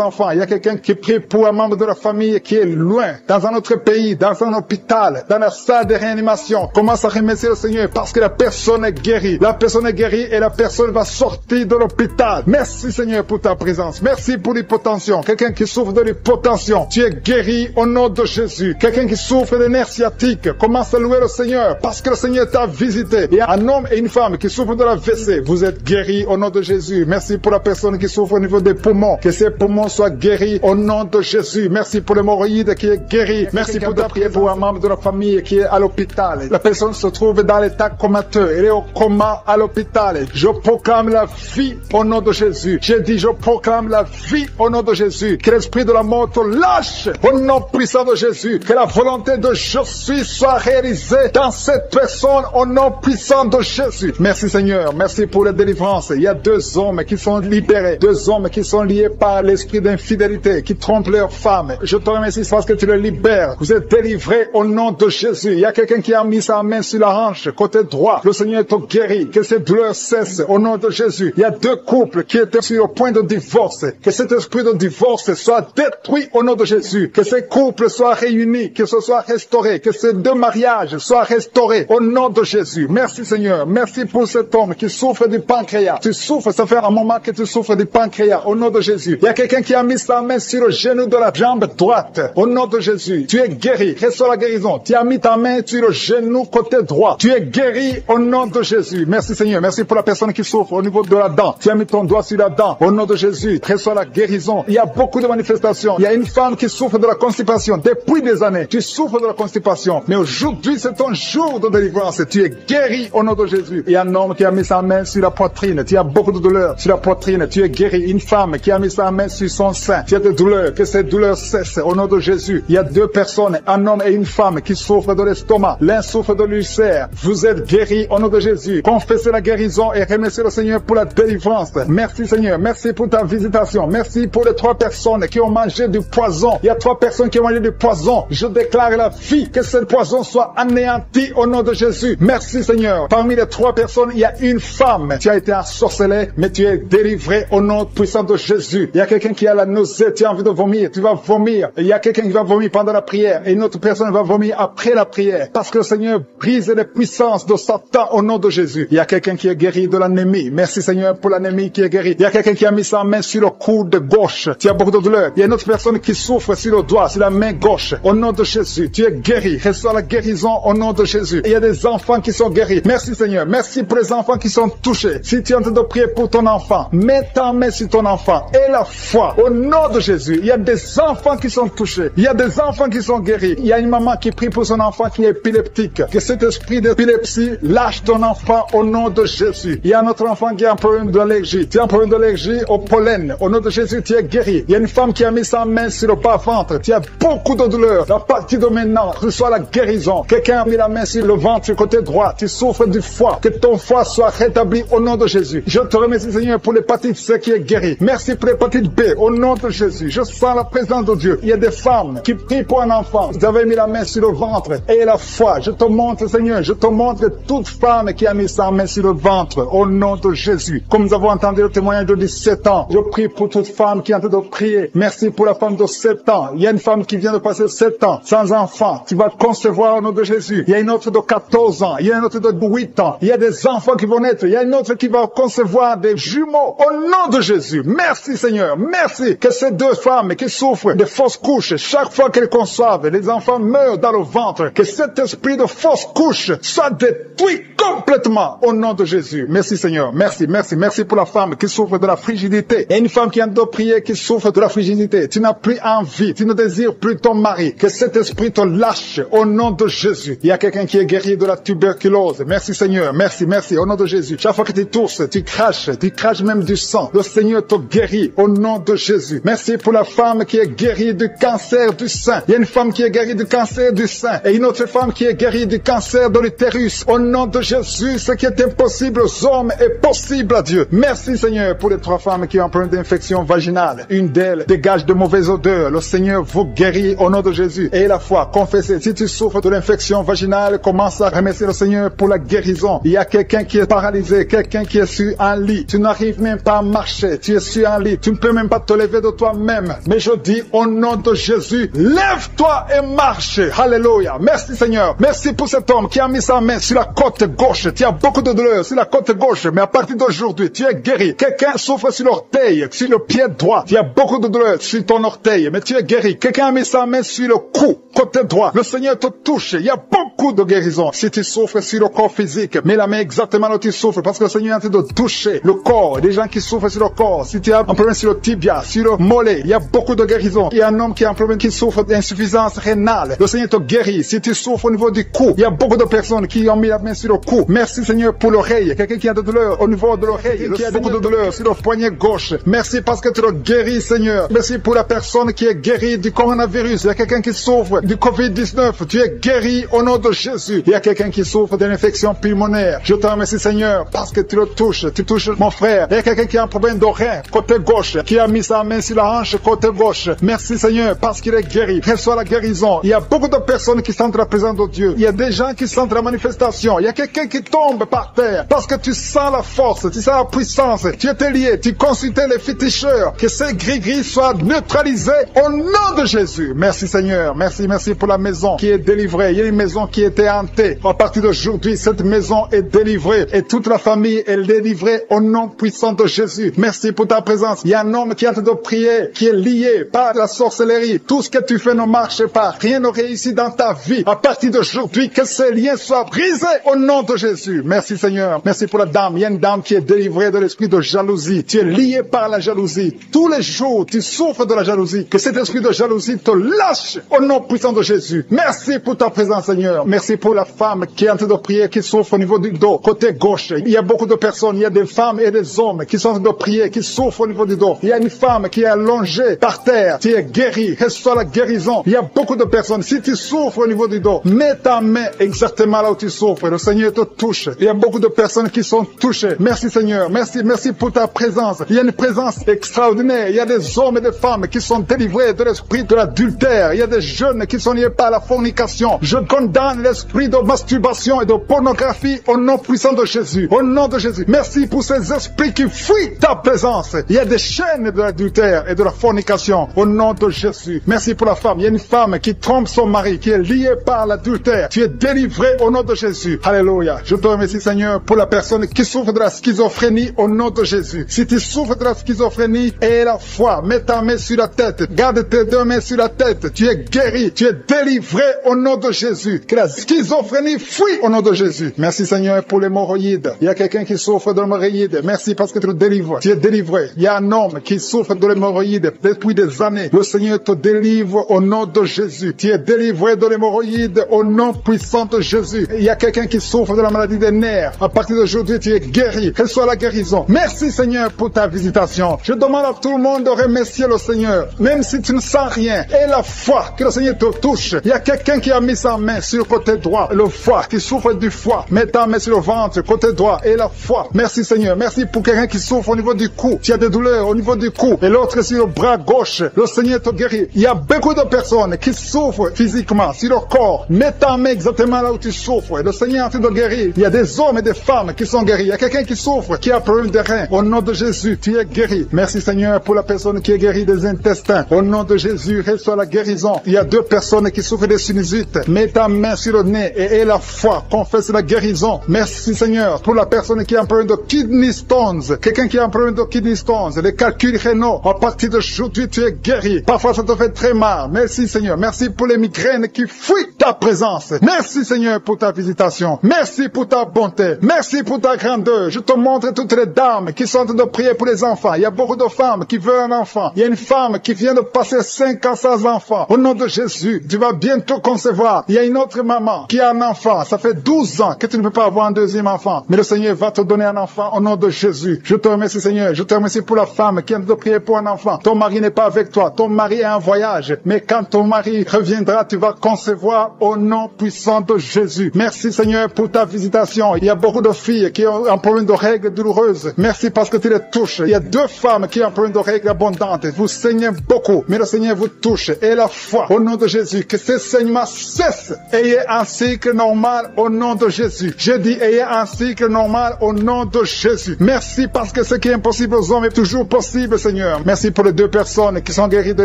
enfants. Il y a quelqu'un qui prie pour un membre de la famille qui est loin, dans un autre pays, dans un hôpital, dans la salle de réanimation. Commence à remercier le Seigneur parce que la personne est guérie. La personne est guérie et la personne va sortir de l'hôpital. Merci Seigneur pour ta présence. Merci pour l'hypotension. Quelqu'un qui souffre de l'hypotension, tu es guéri au nom de Jésus. Quelqu'un qui souffre des nerfs sciatiques, commence à louer le Seigneur parce que le Seigneur t'a visité. Il y a un homme et une femme qui souffrent de la WC. Vous êtes guéris au nom de Jésus. Merci pour la personne qui souffre au niveau des poumons. Que ses poumons soient guéris au nom de Jésus. Merci pour l'hémorroïde qui est guéri. Merci pour ta prière pour un membre de la famille qui est à l'hôpital. La personne se trouve dans l'état comateux. Elle est au coma à l'hôpital. Je proclame la vie au nom de Jésus. J'ai dit, je proclame la vie au nom de Jésus. Que l'esprit de la mort te lâche au nom puissant de Jésus. Que la volonté de je suis soit réalisée dans cette personne au nom puissant de Jésus. Merci Seigneur. Merci pour la délivrance. Il y a 2 hommes qui sont libérés. 2 hommes qui sont liés par l'esprit d'infidélité, qui trompent leurs femmes. Je te remercie parce que tu les libères. Vous êtes délivrés au nom de Jésus. Il y a quelqu'un qui a mis sa main sur la hanche, côté droit. Le Seigneur te guérit. Que ces douleurs cessent au nom de Jésus. Il y a 2 couples qui étaient sur le point de divorce. Que cet esprit de divorce soit détruit au nom de Jésus. Que ces couples soient réunis, que ce soit restauré, que ces 2 mariages soient restaurés au nom de Jésus. Merci Seigneur. Merci pour cet homme qui souffre du pancréas. Tu souffres, ça fait un moment que tu souffres du pancréas au nom de Jésus. Il y a quelqu'un qui a mis sa main sur le genou de la jambe droite au nom de Jésus. Tu es guéri. Reçois la guérison. Tu as mis ta main sur le genou côté droit. Tu es guéri au nom de Jésus. Merci Seigneur. Merci pour la personne qui souffre au niveau de la dent. Tu as mis ton doigt sur la dent au nom de Jésus. Reçois la guérison. Il y a beaucoup de manifestations. Il y a une femme qui souffre de la constipation depuis des années. Tu souffres de la constipation. Mais aujourd'hui, c'est ton jour de délivrance. Tu es guéri au nom de Jésus. Il y a un homme qui a mis sa main sur la poitrine. Tu as beaucoup de douleur sur la poitrine. Seigneur, tu es guéri. Une femme qui a mis sa main sur son sein, tu as des douleurs, que ces douleurs cessent au nom de Jésus. Il y a deux personnes, un homme et une femme qui souffrent de l'estomac. L'un souffre de l'ulcère. Vous êtes guéris au nom de Jésus. Confessez la guérison et remerciez le Seigneur pour la délivrance. Merci Seigneur, merci pour ta visitation. Merci pour les 3 personnes qui ont mangé du poison. Il y a 3 personnes qui ont mangé du poison. Je déclare la vie, que ce poison soit anéanti au nom de Jésus. Merci Seigneur. Parmi les 3 personnes, il y a une femme. Tu as été ensorcelé, mais tu es délivré au nom puissant de Jésus. Il y a quelqu'un qui a la nausée, tu as envie de vomir, tu vas vomir. Il y a quelqu'un qui va vomir pendant la prière et une autre personne va vomir après la prière. Parce que le Seigneur brise les puissances de Satan au nom de Jésus. Il y a quelqu'un qui est guéri de l'anémie. Merci Seigneur pour l'anémie qui est guérie. Il y a quelqu'un qui a mis sa main sur le coude gauche. Tu as beaucoup de douleur. Il y a une autre personne qui souffre sur le doigt, sur la main gauche. Au nom de Jésus, tu es guéri. Reçois la guérison au nom de Jésus. Et il y a des enfants qui sont guéris. Merci Seigneur. Merci pour les enfants qui sont touchés. Si tu es en train de prier pour ton enfant, mets ta main sur ton enfant et la foi au nom de Jésus. Il y a des enfants qui sont touchés. Il y a des enfants qui sont guéris. Il y a une maman qui prie pour son enfant qui est épileptique. Que cet esprit d'épilepsie lâche ton enfant au nom de Jésus. Il y a un autre enfant qui a un problème d'allergie. Tu as un problème d'allergie au pollen. Au nom de Jésus, tu es guéri. Il y a une femme qui a mis sa main sur le bas-ventre. Tu as beaucoup de douleur. À partir de maintenant, reçois la guérison. Quelqu'un a mis la main sur le ventre du côté droit. Tu souffres du foie. Que ton foie soit rétabli au nom de Jésus. Je te remercie Seigneur pour l'hépatite C qui est guérie. Merci pour l'hépatite B au nom de Jésus. Je sens la présence de Dieu. Il y a des femmes qui prient pour un enfant. Vous avez mis la main sur le ventre et la foi. Je te montre Seigneur, je te montre toute femme qui a mis sa main sur le ventre au nom de Jésus. Comme nous avons entendu le témoignage de 17 ans, je prie pour toute femme qui est en train de prier. Merci pour la femme de 7 ans. Il y a une femme qui vient de passer 7 ans sans enfant. Tu vas concevoir au nom de Jésus. Il y a une autre de 14 ans. Il y a une autre de 8 ans. Il y a des enfants qui vont naître. Il y a une autre qui va concevoir des jumeaux au nom de Jésus. Merci Seigneur. Merci que ces 2 femmes qui souffrent de fausses couches, chaque fois qu'elles conçoivent, les enfants meurent dans le ventre. Que cet esprit de fausse couche soit détruit complètement au nom de Jésus. Merci Seigneur. Merci, merci, merci pour la femme qui souffre de la frigidité. Il y a une femme qui a de prier qui souffre de la frigidité. Tu n'as plus envie, tu ne désires plus ton mari. Que cet esprit te lâche au nom de Jésus. Il y a quelqu'un qui est guéri de la tuberculose. Merci Seigneur. Merci, merci au nom de Jésus. Chaque fois que tu tousses, tu craches même du sang. Le Seigneur te guérit au nom de Jésus. Merci pour la femme qui est guérie du cancer du sein. Il y a une femme qui est guérie du cancer du sein et une autre femme qui est guérie du cancer de l'utérus. Au nom de Jésus, ce qui est impossible aux hommes est possible à Dieu. Merci Seigneur pour les 3 femmes qui ont un problème d'infection vaginale. Une d'elles dégage de mauvaises odeurs. Le Seigneur vous guérit au nom de Jésus. Et la foi, confessez. Si tu souffres de l'infection vaginale, commence à remercier le Seigneur pour la guérison. Il y a quelqu'un qui est paralysé, quelqu'un qui est sur un lit. Tu n'arrives même pas à marcher. Tu es sur un lit. Tu ne peux même pas te lever de toi-même. Mais je dis au nom de Jésus, lève-toi et marche. Alléluia. Merci Seigneur. Merci pour cet homme qui a mis sa main sur la côte gauche. Tu as beaucoup de douleur sur la côte gauche, mais à partir d'aujourd'hui, tu es guéri. Quelqu'un souffre sur l'orteil, sur le pied droit. Tu as beaucoup de douleur sur ton orteil, mais tu es guéri. Quelqu'un a mis sa main sur le cou, côté droit. Le Seigneur te touche. Il y a beaucoup de guérison. Si tu souffres sur le corps physique, mets la main exactement là où tu souffres, parce que le Seigneur est en train de toucher le corps. Des gens qui souffrent sur le corps. Si tu as un problème sur le tibia, sur le mollet, il y a beaucoup de guérison. Il y a un homme qui a un problème qui souffre d'insuffisance rénale. Le Seigneur te guérit. Si tu souffres au niveau du cou, il y a beaucoup de personnes qui ont mis la main sur le cou. Merci Seigneur pour l'oreille. Quelqu'un qui a de douleur au niveau de l'oreille, qui a beaucoup de douleur sur le poignet gauche. Merci parce que tu le guéris Seigneur. Merci pour la personne qui est guérie du coronavirus. Il y a quelqu'un qui souffre du Covid-19. Tu es guéri au nom de Jésus. Il y a quelqu'un qui souffre d'une infection pulmonaire. Je te remercie Seigneur parce que tu le touches. Tu touches mon frère. Il y a quelqu'un qui a un problème d'oreille côté gauche, qui a mis sa main sur la hanche côté gauche. Merci Seigneur parce qu'il est guéri. Reçois la guérison. Il y a beaucoup de personnes qui sentent la présence de Dieu. Il y a des gens qui sentent la manifestation. Il y a quelqu'un qui tombe par terre parce que tu sens la force, tu sens la puissance. Tu étais lié, tu consultais les féticheurs. Que ces gris-gris soient neutralisés au nom de Jésus. Merci Seigneur. Merci, merci pour la maison qui est délivrée. Il y a une maison qui était hantée. À partir d'aujourd'hui, cette maison est délivrée et toute la famille est délivrée au nom puissant de Jésus. Merci pour ta présence. Il y a un homme qui est en train de prier, qui est lié par la sorcellerie. Tout ce que tu fais ne marche pas. Rien ne réussit dans ta vie. À partir d'aujourd'hui, que ces liens soient brisés au nom de Jésus. Merci Seigneur. Merci pour la dame. Il y a une dame qui est délivrée de l'esprit de jalousie. Tu es lié par la jalousie. Tous les jours, tu souffres de la jalousie. Que cet esprit de jalousie te lâche au nom puissant de Jésus. Merci pour ta présence Seigneur. Merci pour la femme qui est en train de prier, qui souffre au niveau du dos, côté gauche. Il y a beaucoup de personnes, il y a des femmes et des hommes qui sont en train de prier, qui souffrent au niveau du dos. Il y a une femme qui est allongée par terre, qui est guérie, reçoit la guérison. Il y a beaucoup de personnes. Si tu souffres au niveau du dos, mets ta main exactement là où tu souffres. Le Seigneur te touche. Il y a beaucoup de personnes qui sont touchées. Merci Seigneur. Merci pour ta présence. Il y a une présence extraordinaire. Il y a des hommes et des femmes qui sont délivrés de l'esprit de l'adultère. Il y a des jeunes qui sont liés par la fornication. Je condamne l'esprit de masturbation et de pornographie au nom puissant de Jésus. Au nom de Jésus. Merci pour ces esprits qui fuient ta présence. Il y a des chaînes de l'adultère et de la fornication. Au nom de Jésus. Merci pour la femme. Il y a une femme qui trompe son mari, qui est liée par l'adultère. Tu es délivré au nom de Jésus. Alléluia. Je te remercie Seigneur pour la personne qui souffre de la schizophrénie au nom de Jésus. Si tu souffres de la schizophrénie, aie la foi. Mets ta main sur la tête. Garde tes deux mains sur la tête. Tu es guéri. Tu es délivré au nom de Jésus. Que la schizophrénie fuit au nom de Jésus. Merci Seigneur pour l'hémorroïde. Il y a quelqu'un qui souffre de l'hémorroïde. Merci parce que tu le délivres. Tu es délivré. Il y a un homme qui souffre de l'hémorroïde depuis des années. Le Seigneur te délivre au nom de Jésus. Tu es délivré de l'hémorroïde au nom puissant de Jésus. Il y a quelqu'un qui souffre de la maladie des nerfs. À partir d'aujourd'hui, tu es guéri. Reçois la guérison. Merci Seigneur pour ta visitation. Je demande à tout le monde de remercier le Seigneur. Même si tu ne sens rien, aie la foi que le Seigneur te touche. Il y a quelqu'un qui a mis sa main sur le côté droit, le foie, qui souffre du foie. Mets ta main sur le ventre, côté droit, et la foi. Merci Seigneur. Merci pour quelqu'un qui souffre au niveau du cou. Tu as des douleurs au niveau du cou. Et l'autre sur le bras gauche. Le Seigneur te guérit. Il y a beaucoup de personnes qui souffrent physiquement sur le corps. Mets ta main exactement là où tu souffres. Le Seigneur est en train de guérir. Il y a des hommes et des femmes qui sont guéris. Il y a quelqu'un qui souffre, qui a un problème de rein. Au nom de Jésus, tu es guéri. Merci Seigneur pour la personne qui est guérie des intestins. Au nom de Jésus, reçois la guérison. Il y a deux personnes qui souffrent des sinusites. Mets ta main sur le nez et aie la foi. Confesse la guérison. Merci Seigneur pour la personne qui a un problème de kidney stones. Quelqu'un qui a un problème de kidney stones. Les calculs rénaux. À partir d'aujourd'hui, tu es guéri. Parfois, ça te fait très mal. Merci Seigneur. Merci pour les migraines qui fuient ta présence. Merci Seigneur pour ta visitation. Merci pour ta bonté. Merci pour ta grandeur. Je te montre toutes les dames qui sont en train de prier pour les enfants. Il y a beaucoup de femmes qui veulent un enfant. Il y a une femme qui vient de passer 5 ans sans enfant. Au nom de Jésus, tu vas bientôt concevoir. Il y a une autre maman qui a un enfant. Ça fait 12 ans que tu ne peux pas avoir un deuxième enfant. Mais le Seigneur va te donner un enfant au nom de Jésus. Je te remercie Seigneur. Je te remercie pour la femme qui est en train de prier pour un enfant. Ton mari n'est pas avec toi. Ton mari est en voyage. Mais quand ton mari reviendra, tu vas concevoir au nom puissant de Jésus. Merci Seigneur pour ta visitation. Il y a beaucoup de filles qui ont un problème de règles douloureuses. Merci parce que tu les touches. Il y a 2 femmes qui ont un problème de règles abondantes. Vous saignez beaucoup, mais le Seigneur vous touche. Et la foi au nom de Jésus, que ces saignements cessent. Ayez un cycle normal au nom de Jésus. Je dis ayez un cycle normal au nom de Jésus. Merci parce que ce qui est impossible aux hommes est toujours possible, Seigneur. Merci pour les 2 personnes qui sont guéries de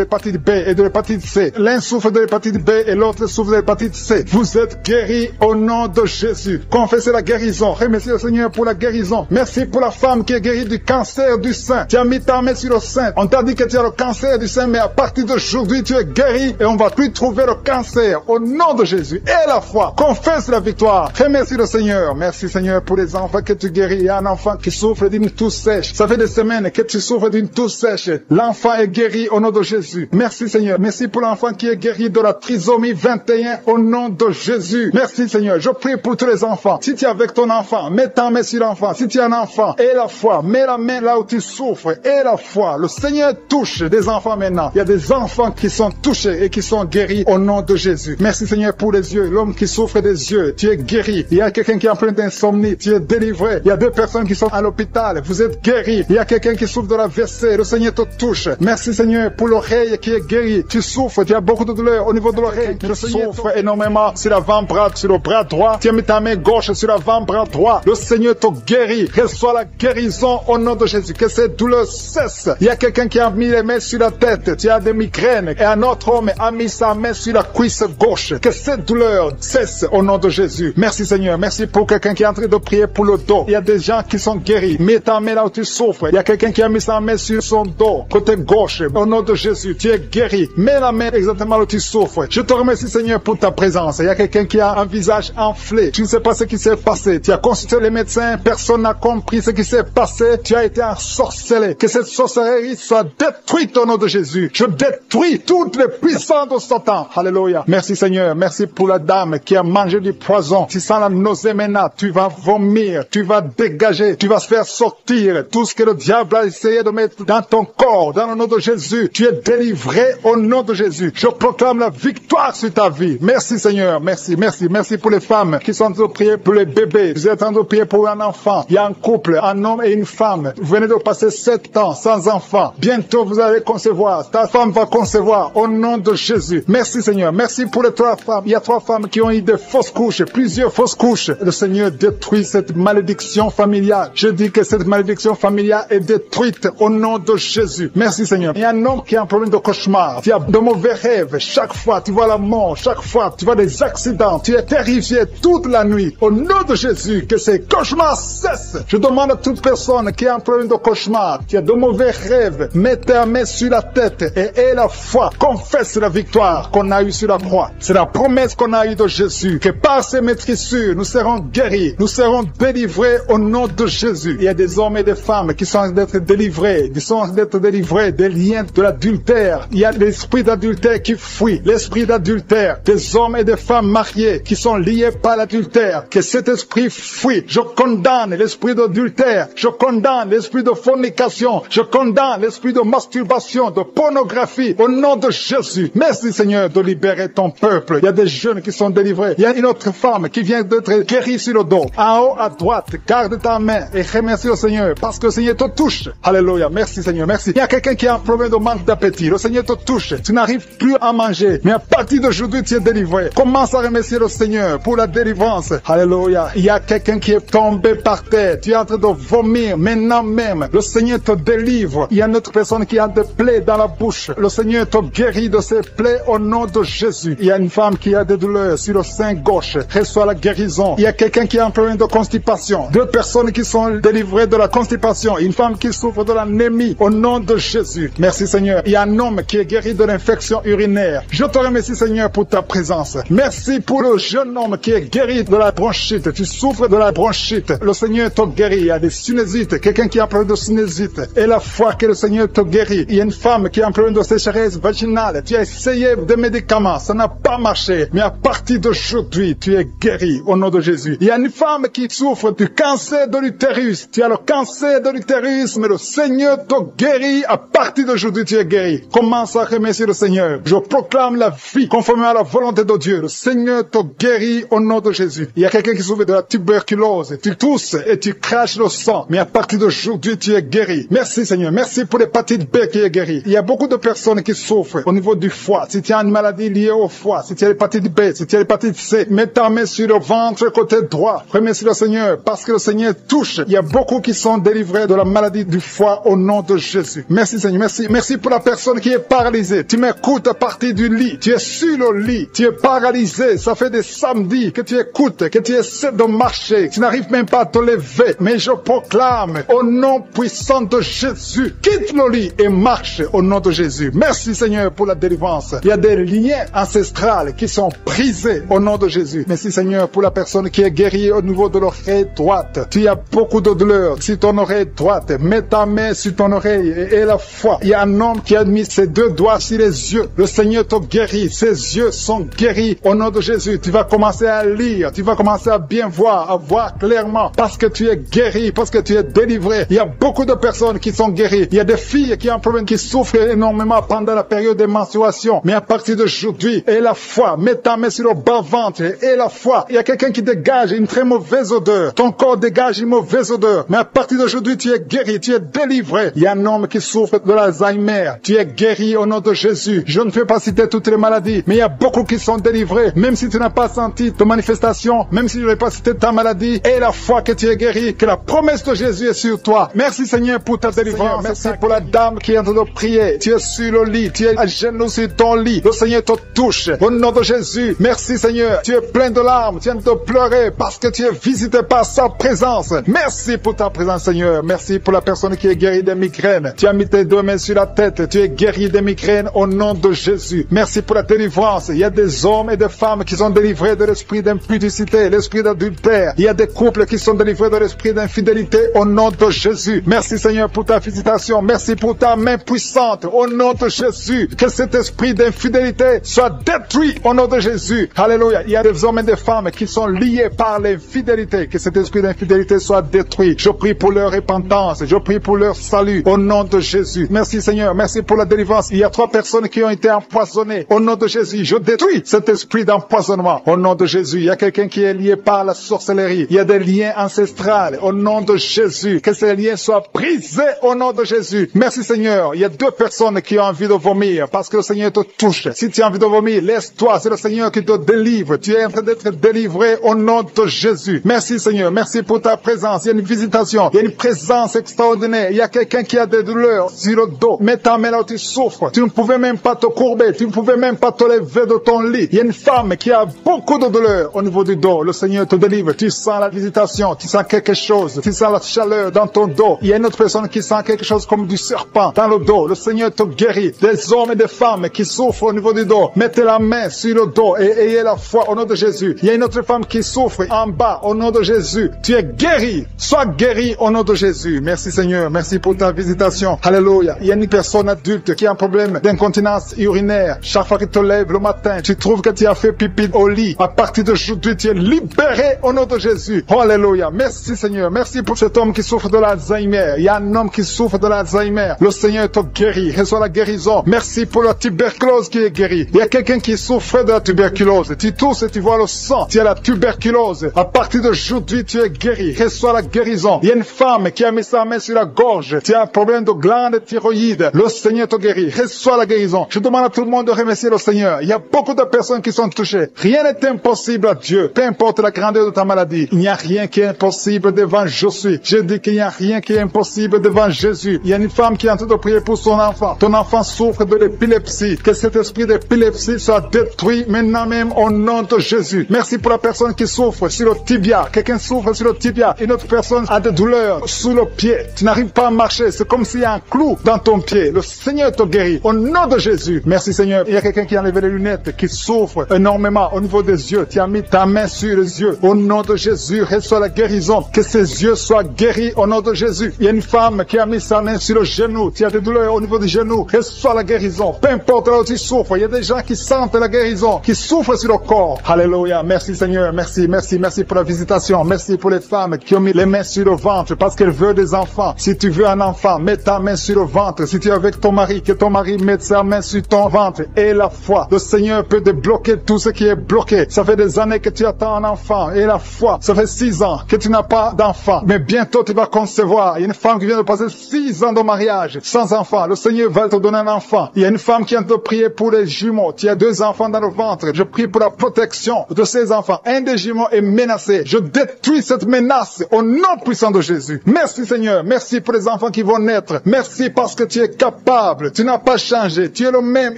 l'hépatite B et de l'hépatite C. L'un souffre de l'hépatite B et l'autre souffre de l'hépatite C. Vous êtes guéris au nom de Jésus. Confessez la guérison. Remerciez le Seigneur pour la guérison. Merci pour la femme qui est guérie du cancer du sein. Tu as mis ta main sur le sein. On t'a dit que tu as le cancer du sein, mais à partir d'aujourd'hui, tu es guéri et on va plus trouver le cancer. Au nom de Jésus. Et la foi. Confesse la victoire. Remercie le Seigneur. Merci Seigneur pour les enfants que tu guéris. Il y a un enfant qui souffre d'une toux sèche. Ça fait des semaines que tu souffres d'une toux sèche. L'enfant est guéri au nom de Jésus. Merci Seigneur. Merci pour l'enfant qui est guéri de la trisomie 21 au nom de Jésus. Merci Seigneur. Je prie pour tous les enfants. Si tu es avec ton enfant, mets ta main sur l'enfant. Si tu es un enfant, aie la foi. Mets la main là où tu souffres. Aie la foi. Le Seigneur touche des enfants maintenant. Il y a des enfants qui sont touchés et qui sont guéris au nom de Jésus. Merci Seigneur pour les yeux. L'homme qui souffre des yeux, tu es guéri. Il y a quelqu'un qui est en plein d'insomnie, tu es délivré. Il y a 2 personnes qui sont à l'hôpital, vous êtes guéris. Il y a quelqu'un qui souffre de la WC, le Seigneur te touche. Merci Seigneur pour l'oreille qui est guérie. Tu souffres, tu as beaucoup de douleur au niveau de l'oreille. Le Seigneur souffre énormément sur l'avant-bras, sur le bras droit. Tu as mis ta main gauche sur l'avant-bras droit. Le Seigneur te guérit. Reçois la guérison au nom de Jésus. Que cette douleur cesse. Il y a quelqu'un qui a mis les mains sur la tête. Tu as des migraines. Et un autre homme a mis sa main sur la cuisse gauche. Que cette douleur cesse au nom de Jésus. Merci Seigneur. Merci pour quelqu'un qui est en train de prier pour le dos. Il y a des gens qui sont guéris. Mets ta main là où tu souffres. Il y a quelqu'un qui a mis sa main sur son dos, côté gauche. Au nom de Jésus, tu es guéri. Mets la main exactement là où tu souffres. Je te remercie Seigneur pour ta présence. Il y a quelqu'un qui a un visage enflé. Tu ne sais pas ce qui s'est passé. Tu as consulté les médecins. Personne n'a compris ce qui s'est passé. Tu as été ensorcelé. Que cette sorcellerie soit détruite au nom de Jésus. Je détruis toutes les puissances de Satan. Alléluia. Merci Seigneur. Merci pour la dame dame qui a mangé du poison, tu sens la nausée maintenant, tu vas vomir, tu vas dégager, tu vas se faire sortir tout ce que le diable a essayé de mettre dans ton corps, dans le nom de Jésus. Tu es délivré au nom de Jésus. Je proclame la victoire sur ta vie. Merci Seigneur, merci, merci, merci pour les femmes qui sont en train de prier pour les bébés. Vous êtes en train de prier pour un enfant. Il y a un couple, un homme et une femme. Vous venez de passer 7 ans sans enfant. Bientôt vous allez concevoir. Ta femme va concevoir au nom de Jésus. Merci Seigneur, merci pour les 3 femmes. Il y a 3 femmes qui ont eu des fausses couches, plusieurs fausses couches. Le Seigneur détruit cette malédiction familiale. Je dis que cette malédiction familiale est détruite au nom de Jésus. Merci Seigneur. Il y a un homme qui a un problème de cauchemar. Tu as de mauvais rêves. Chaque fois tu vois la mort. Chaque fois tu vois des accidents. Tu es terrifié toute la nuit. Au nom de Jésus, que ces cauchemars cessent. Je demande à toute personne qui a un problème de cauchemar, qui a de mauvais rêves, mets ta main sur la tête et aie la foi. Confesse la victoire qu'on a eue sur la croix. C'est la promesse qu'on a eue de Jésus, que par ces maîtrissures, nous serons guéris. Nous serons délivrés au nom de Jésus. Il y a des hommes et des femmes qui sont en train d'être délivrés. Ils sont en train d'être délivrés des liens de l'adultère. Il y a l'esprit d'adultère qui fuit. L'esprit d'adultère. Des hommes et des femmes mariés qui sont liés par l'adultère. Que cet esprit fuit. Je condamne l'esprit d'adultère. Je condamne l'esprit de fornication. Je condamne l'esprit de masturbation, de pornographie. Au nom de Jésus. Merci Seigneur de libérer ton peuple. Il y a des jeunes qui sont délivrés. Il y a une autre femme qui vient d'être guérie sur le dos. En haut à droite, garde ta main et remercie le Seigneur parce que le Seigneur te touche. Alléluia. Merci Seigneur. Merci. Il y a quelqu'un qui a un problème de manque d'appétit. Le Seigneur te touche. Tu n'arrives plus à manger. Mais à partir d'aujourd'hui, tu es délivré. Commence à remercier le Seigneur pour la délivrance. Alléluia. Il y a quelqu'un qui est tombé par terre. Tu es en train de vomir maintenant même. Le Seigneur te délivre. Il y a une autre personne qui a des plaies dans la bouche. Le Seigneur te guérit de ces plaies au nom de Jésus. Il y a une femme qui a des douleurs sur le sein gauche. Reçoit la guérison. Il y a quelqu'un qui a un problème de constipation. 2 personnes qui sont délivrées de la constipation. Une femme qui souffre de l'anémie au nom de Jésus. Merci Seigneur. Il y a un homme qui est guéri de l'infection urinaire. Je te remercie Seigneur pour ta présence. Merci pour le jeune homme qui est guéri de la bronchite. Tu souffres de la bronchite. Le Seigneur te guérit. Il y a des sinusites. Quelqu'un qui a un problème de sinusite. Et la foi que le Seigneur te guérit. Il y a une femme qui a un problème de sécheresse vaginale. Tu as essayé des médicaments. Ça n'a pas marché. Mais à partir d'aujourd'hui, tu es guéri au nom de Jésus. Il y a une femme qui souffre du cancer de l'utérus. Tu as le cancer de l'utérus, mais le Seigneur te guérit. À partir d'aujourd'hui, tu es guéri. Commence à remercier le Seigneur. Je proclame la vie conformément à la volonté de Dieu. Le Seigneur te guérit au nom de Jésus. Il y a quelqu'un qui souffre de la tuberculose. Tu tousses et tu craches le sang. Mais à partir d'aujourd'hui, tu es guéri. Merci Seigneur. Merci pour l'hépatite B qui est guérie. Il y a beaucoup de personnes qui souffrent au niveau du foie. Si tu as une maladie liée au foie, si tu as l'hépatite B, si tu as l'hépatite C, mets ta main sur le ventre côté droit. Remercie le Seigneur parce que le Seigneur touche. Il y a beaucoup qui sont délivrés de la maladie du foie au nom de Jésus. Merci Seigneur. Merci. Merci pour la personne qui est paralysée. Tu m'écoutes à partir du lit. Tu es sur le lit. Tu es paralysé. Ça fait des samedis que tu écoutes, que tu essaies de marcher. Tu n'arrives même pas à te lever. Mais je proclame au nom puissant de Jésus, quitte le lit et marche au nom de Jésus. Merci Seigneur pour la délivrance. Il y a des liens ancestrales qui sont brisés au nom de Jésus. Merci Seigneur pour la personne qui est guérie au niveau de l'oreille droite. Tu as beaucoup de douleur sur ton oreille droite. Mets ta main sur ton oreille et la foi. Il y a un homme qui a mis ses 2 doigts sur les yeux. Le Seigneur te guérit. Ses yeux sont guéris au nom de Jésus. Tu vas commencer à lire. Tu vas commencer à bien voir, à voir clairement parce que tu es guéri, parce que tu es délivré. Il y a beaucoup de personnes qui sont guéries. Il y a des filles qui ont un problème, qui souffrent énormément pendant la période de menstruation. Mais à partir d'aujourd'hui, et la foi, mets ta main sur le bas-ventre et la foi. Il y a quelqu'un qui dégage une très mauvaise odeur. Ton corps dégage une mauvaise odeur. Mais à partir d'aujourd'hui, tu es guéri, tu es délivré. Il y a un homme qui souffre de l'Alzheimer. Tu es guéri au nom de Jésus. Je ne peux pas citer toutes les maladies, mais il y a beaucoup qui sont délivrés. Même si tu n'as pas senti de manifestation, même si je n'ai pas cité ta maladie, et la foi que tu es guéri, que la promesse de Jésus est sur toi. Merci Seigneur pour ta délivrance. Merci pour la dame qui est en train de prier. Tu es sur le lit, tu es à genoux sur ton lit. Le Seigneur te touche. Au nom de Jésus, merci Seigneur. Tu es plein de larmes, tu viens de pleurer parce que tu es visité par sa présence. Merci pour ta présence Seigneur. Merci pour la personne qui est guérie des migraines. Tu as mis tes 2 mains sur la tête. Tu es guéri des migraines au nom de Jésus. Merci pour la délivrance. Il y a des hommes et des femmes qui sont délivrés de l'esprit d'impudicité, l'esprit d'adultère. Il y a des couples qui sont délivrés de l'esprit d'infidélité au nom de Jésus. Merci Seigneur pour ta visitation. Merci pour ta main puissante au nom de Jésus. Que cet esprit d'infidélité soit détruit au nom de Jésus. Jésus. Alléluia. Il y a des hommes et des femmes qui sont liés par l'infidélité. Que cet esprit d'infidélité soit détruit. Je prie pour leur repentance. Je prie pour leur salut. Au nom de Jésus. Merci Seigneur. Merci pour la délivrance. Il y a 3 personnes qui ont été empoisonnées. Au nom de Jésus, je détruis cet esprit d'empoisonnement. Au nom de Jésus. Il y a quelqu'un qui est lié par la sorcellerie. Il y a des liens ancestrales. Au nom de Jésus. Que ces liens soient brisés au nom de Jésus. Merci Seigneur. Il y a 2 personnes qui ont envie de vomir parce que le Seigneur te touche. Si tu as envie de vomir, laisse-toi. C'est le Seigneur qui te délivre. Tu es en train d'être délivré au nom de Jésus. Merci Seigneur. Merci pour ta présence. Il y a une visitation. Il y a une présence extraordinaire. Il y a quelqu'un qui a des douleurs sur le dos. Mets ta main là où tu souffres. Tu ne pouvais même pas te courber. Tu ne pouvais même pas te lever de ton lit. Il y a une femme qui a beaucoup de douleurs au niveau du dos. Le Seigneur te délivre. Tu sens la visitation. Tu sens quelque chose. Tu sens la chaleur dans ton dos. Il y a une autre personne qui sent quelque chose comme du serpent dans le dos. Le Seigneur te guérit. Des hommes et des femmes qui souffrent au niveau du dos. Mettez la main sur le dos et ayez la foi au nom de Jésus. Il y a une autre femme qui souffre en bas au nom de Jésus. Tu es guéri. Sois guéri au nom de Jésus. Merci Seigneur. Merci pour ta visitation. Alléluia. Il y a une personne adulte qui a un problème d'incontinence urinaire. Chaque fois que tu te lèves le matin, tu trouves que tu as fait pipi au lit. À partir d'aujourd'hui, tu es libéré au nom de Jésus. Oh, alléluia. Merci Seigneur. Merci pour cet homme qui souffre de l'Alzheimer. Il y a un homme qui souffre de l'Alzheimer. Le Seigneur te guérit. Reçois la guérison. Merci pour la tuberculose qui est guérie. Il y a quelqu'un qui souffre de la tuberculose. Tu tousses et tu vois le sang. Tu as la tuberculose. À partir d'aujourd'hui, tu es guéri. Reçois la guérison. Il y a une femme qui a mis sa main sur la gorge. Tu as un problème de glande thyroïde. Le Seigneur te guérit. Reçois la guérison. Je demande à tout le monde de remercier le Seigneur. Il y a beaucoup de personnes qui sont touchées. Rien n'est impossible à Dieu. Peu importe la grandeur de ta maladie. Il n'y a rien qui est impossible devant je suis. Je dis qu'il n'y a rien qui est impossible devant Jésus. Il y a une femme qui est en train de prier pour son enfant. Ton enfant souffre de l'épilepsie. Que cet esprit d'épilepsie soit détruit maintenant même au nom de Jésus. Merci pour la personne qui souffre sur le tibia. Quelqu'un souffre sur le tibia. Une autre personne a des douleurs sous le pied. Tu n'arrives pas à marcher. C'est comme s'il y a un clou dans ton pied. Le Seigneur te guérit au nom de Jésus. Merci Seigneur. Il y a quelqu'un qui a enlevé les lunettes, qui souffre énormément au niveau des yeux. Tu as mis ta main sur les yeux. Au nom de Jésus, reçois la guérison. Que ses yeux soient guéris au nom de Jésus. Il y a une femme qui a mis sa main sur le genou. Tu as des douleurs au niveau du genou. Reçois la guérison. Peu importe là où tu souffres. Il y a des gens qui sentent la guérison, qui souffrent sur le corps. Alléluia. Merci Seigneur. Merci, merci, merci pour la visitation. Merci pour les femmes qui ont mis les mains sur le ventre parce qu'elles veulent des enfants. Si tu veux un enfant, mets ta main sur le ventre. Si tu es avec ton mari, que ton mari mette sa main sur ton ventre. Et la foi. Le Seigneur peut débloquer tout ce qui est bloqué. Ça fait des années que tu attends un enfant. Et la foi. Ça fait 6 ans que tu n'as pas d'enfant. Mais bientôt tu vas concevoir. Il y a une femme qui vient de passer 6 ans de mariage sans enfant. Le Seigneur va te donner un enfant. Il y a une femme qui vient de prier pour les jumeaux. Tu as 2 enfants dans le ventre. Je prie pour la protection de ces enfants. Un des jumeaux est menacé. Je détruis cette menace au nom puissant de Jésus. Merci Seigneur. Merci pour les enfants qui vont naître. Merci parce que tu es capable. Tu n'as pas changé. Tu es le même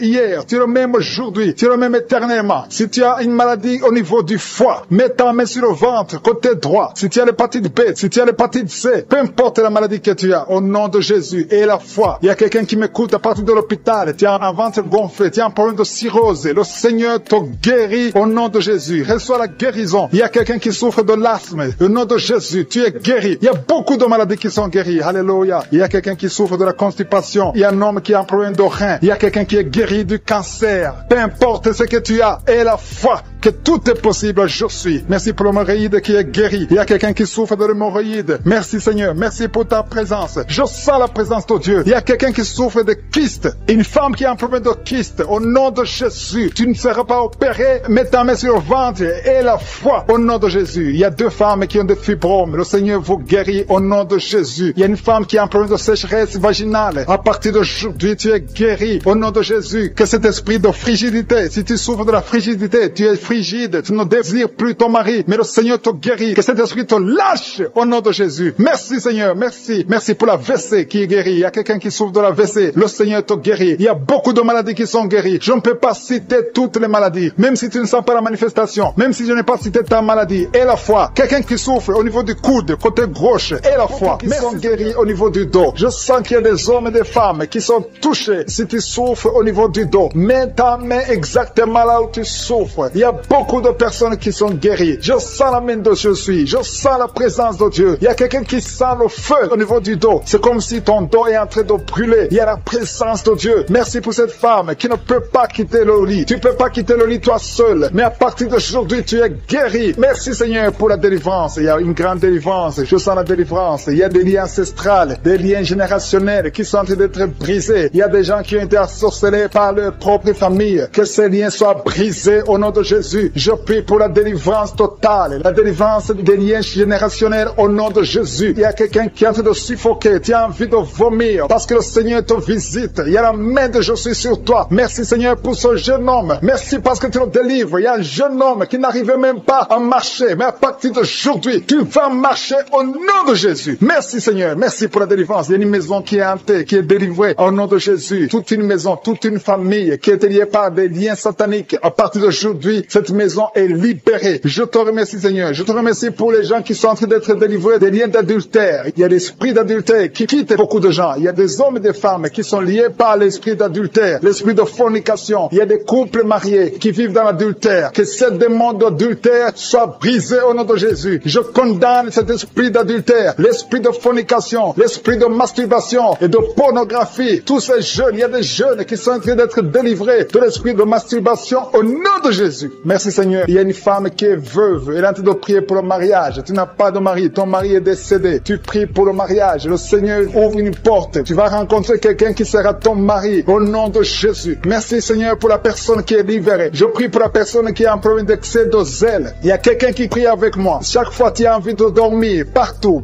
hier. Tu es le même aujourd'hui. Tu es le même éternellement. Si tu as une maladie au niveau du foie, mets ta main sur le ventre, côté droit. Si tu as l'hépatite B, si tu as l'hépatite C, peu importe la maladie que tu as, au nom de Jésus et la foi. Il y a quelqu'un qui m'écoute à partir de l'hôpital. Tu as un ventre gonflé. Tu as un problème de cirrhose. Le Seigneur te guérit au nom de Jésus. Reçois la guérison. Il y a quelqu'un qui souffre de l'asthme. Au nom de Jésus, tu es guéri. Il y a beaucoup de maladies qui sont guéries. Alléluia. Il y a quelqu'un qui souffre de la constipation. Il y a un homme qui a un problème de rein. Il y a quelqu'un qui est guéri du cancer. Peu importe ce que tu as et la foi que tout est possible, je suis. Merci pour l'hémorroïde qui est guéri. Il y a quelqu'un qui souffre de l'hémorroïde. Merci Seigneur. Merci pour ta présence. Je sens la présence de Dieu. Il y a quelqu'un qui souffre de kyste. Une femme qui a un problème de kyste. Au nom de Jésus, tu ne seras pas opéré. Mets ta main sur le ventre et la foi. Au nom de Jésus. Il y a 2 femmes qui ont des fibromes. Le Seigneur vous guérit au nom de Jésus. Il y a une femme qui a un problème de sécheresse vaginale. À partir d'aujourd'hui, tu es guéri au nom de Jésus. Que cet esprit de frigidité, si tu souffres de la frigidité, tu es frigide, tu ne désires plus ton mari, mais le Seigneur te guérit. Que cet esprit te lâche au nom de Jésus. Merci Seigneur, merci. Merci pour la WC qui est guérie. Il y a quelqu'un qui souffre de la WC. Le Seigneur te guérit. Il y a beaucoup de maladies qui sont guéries. Je ne peux pas citer toutes les maladies. Même si tu ne sens pas la manifestation, même si je n'ai pas cité ta maladie, et la foi. Quelqu'un qui souffre au niveau du coude, côté gauche, et la foi. Qui sont guéris au niveau du dos. Je sens qu'il y a des hommes et des femmes qui sont touchés. Si tu souffres au niveau du dos, mets ta main exactement là où tu souffres. Il y a beaucoup de personnes qui sont guéries. Je sens la main de Jésus. Je sens la présence de Dieu. Il y a quelqu'un qui sent le feu au niveau du dos. C'est comme si ton dos est en train de brûler. Il y a la présence de Dieu. Merci pour cette femme qui ne peut pas quitter le lit. Tu ne peux pas quitter le lit toi seul. Mais à partir d'aujourd'hui, tu es guéri. Merci Seigneur pour la délivrance. Il y a une grande délivrance. Je sens la délivrance. Il y a des liens ancestrales, des liens générationnels qui sont en train d'être brisés. Il y a des gens qui ont été ensorcelés par leur propre famille. Que ces liens soient brisés au nom de Jésus. Je prie pour la délivrance totale, la délivrance des liens générationnels au nom de Jésus. Il y a quelqu'un qui est en train de suffoquer, tu as envie de vomir parce que le Seigneur te visite. Il y a la main de Jésus sur toi. Merci Seigneur pour ce jeune homme. Merci parce que tu le délivres. Il y a un jeune homme qui n'arrivait même pas à marcher, mais à partir d'aujourd'hui, tu vas marcher au nom de Jésus. Merci Seigneur. Merci pour la délivrance. Il y a une maison qui est hantée, qui est délivrée au nom de Jésus. Toute une maison, toute une famille qui est liée par des liens sataniques. À partir d'aujourd'hui, cette maison est libérée. Je te remercie Seigneur. Je te remercie pour les gens qui sont en train d'être délivrés des liens d'adultère. Il y a l'esprit d'adultère qui quitte beaucoup de gens. Il y a des hommes et des femmes qui sont liés par l'esprit d'adultère, l'esprit de fornication. Il y a des couples mariés qui vivent dans l'adultère. Que ce démon d'adultère soit brisé au nom de Jésus. Je condamne cet esprit d'adultère, l'esprit de fornication, l'esprit de masturbation et de pornographie. Tous ces jeunes, il y a des jeunes qui sont en train d'être délivrés de l'esprit de masturbation au nom de Jésus. Merci Seigneur. Il y a une femme qui est veuve. Elle est en train de prier pour le mariage. Tu n'as pas de mari. Ton mari est décédé. Tu pries pour le mariage. Le Seigneur ouvre une porte. Tu vas rencontrer quelqu'un qui sera ton mari au nom de Jésus. Merci Seigneur pour la personne qui est libérée. Je prie pour la personne qui a un problème d'excès de zèle. Il y a quelqu'un qui prie avec moi. Chaque fois tu as envie de dormir, partout,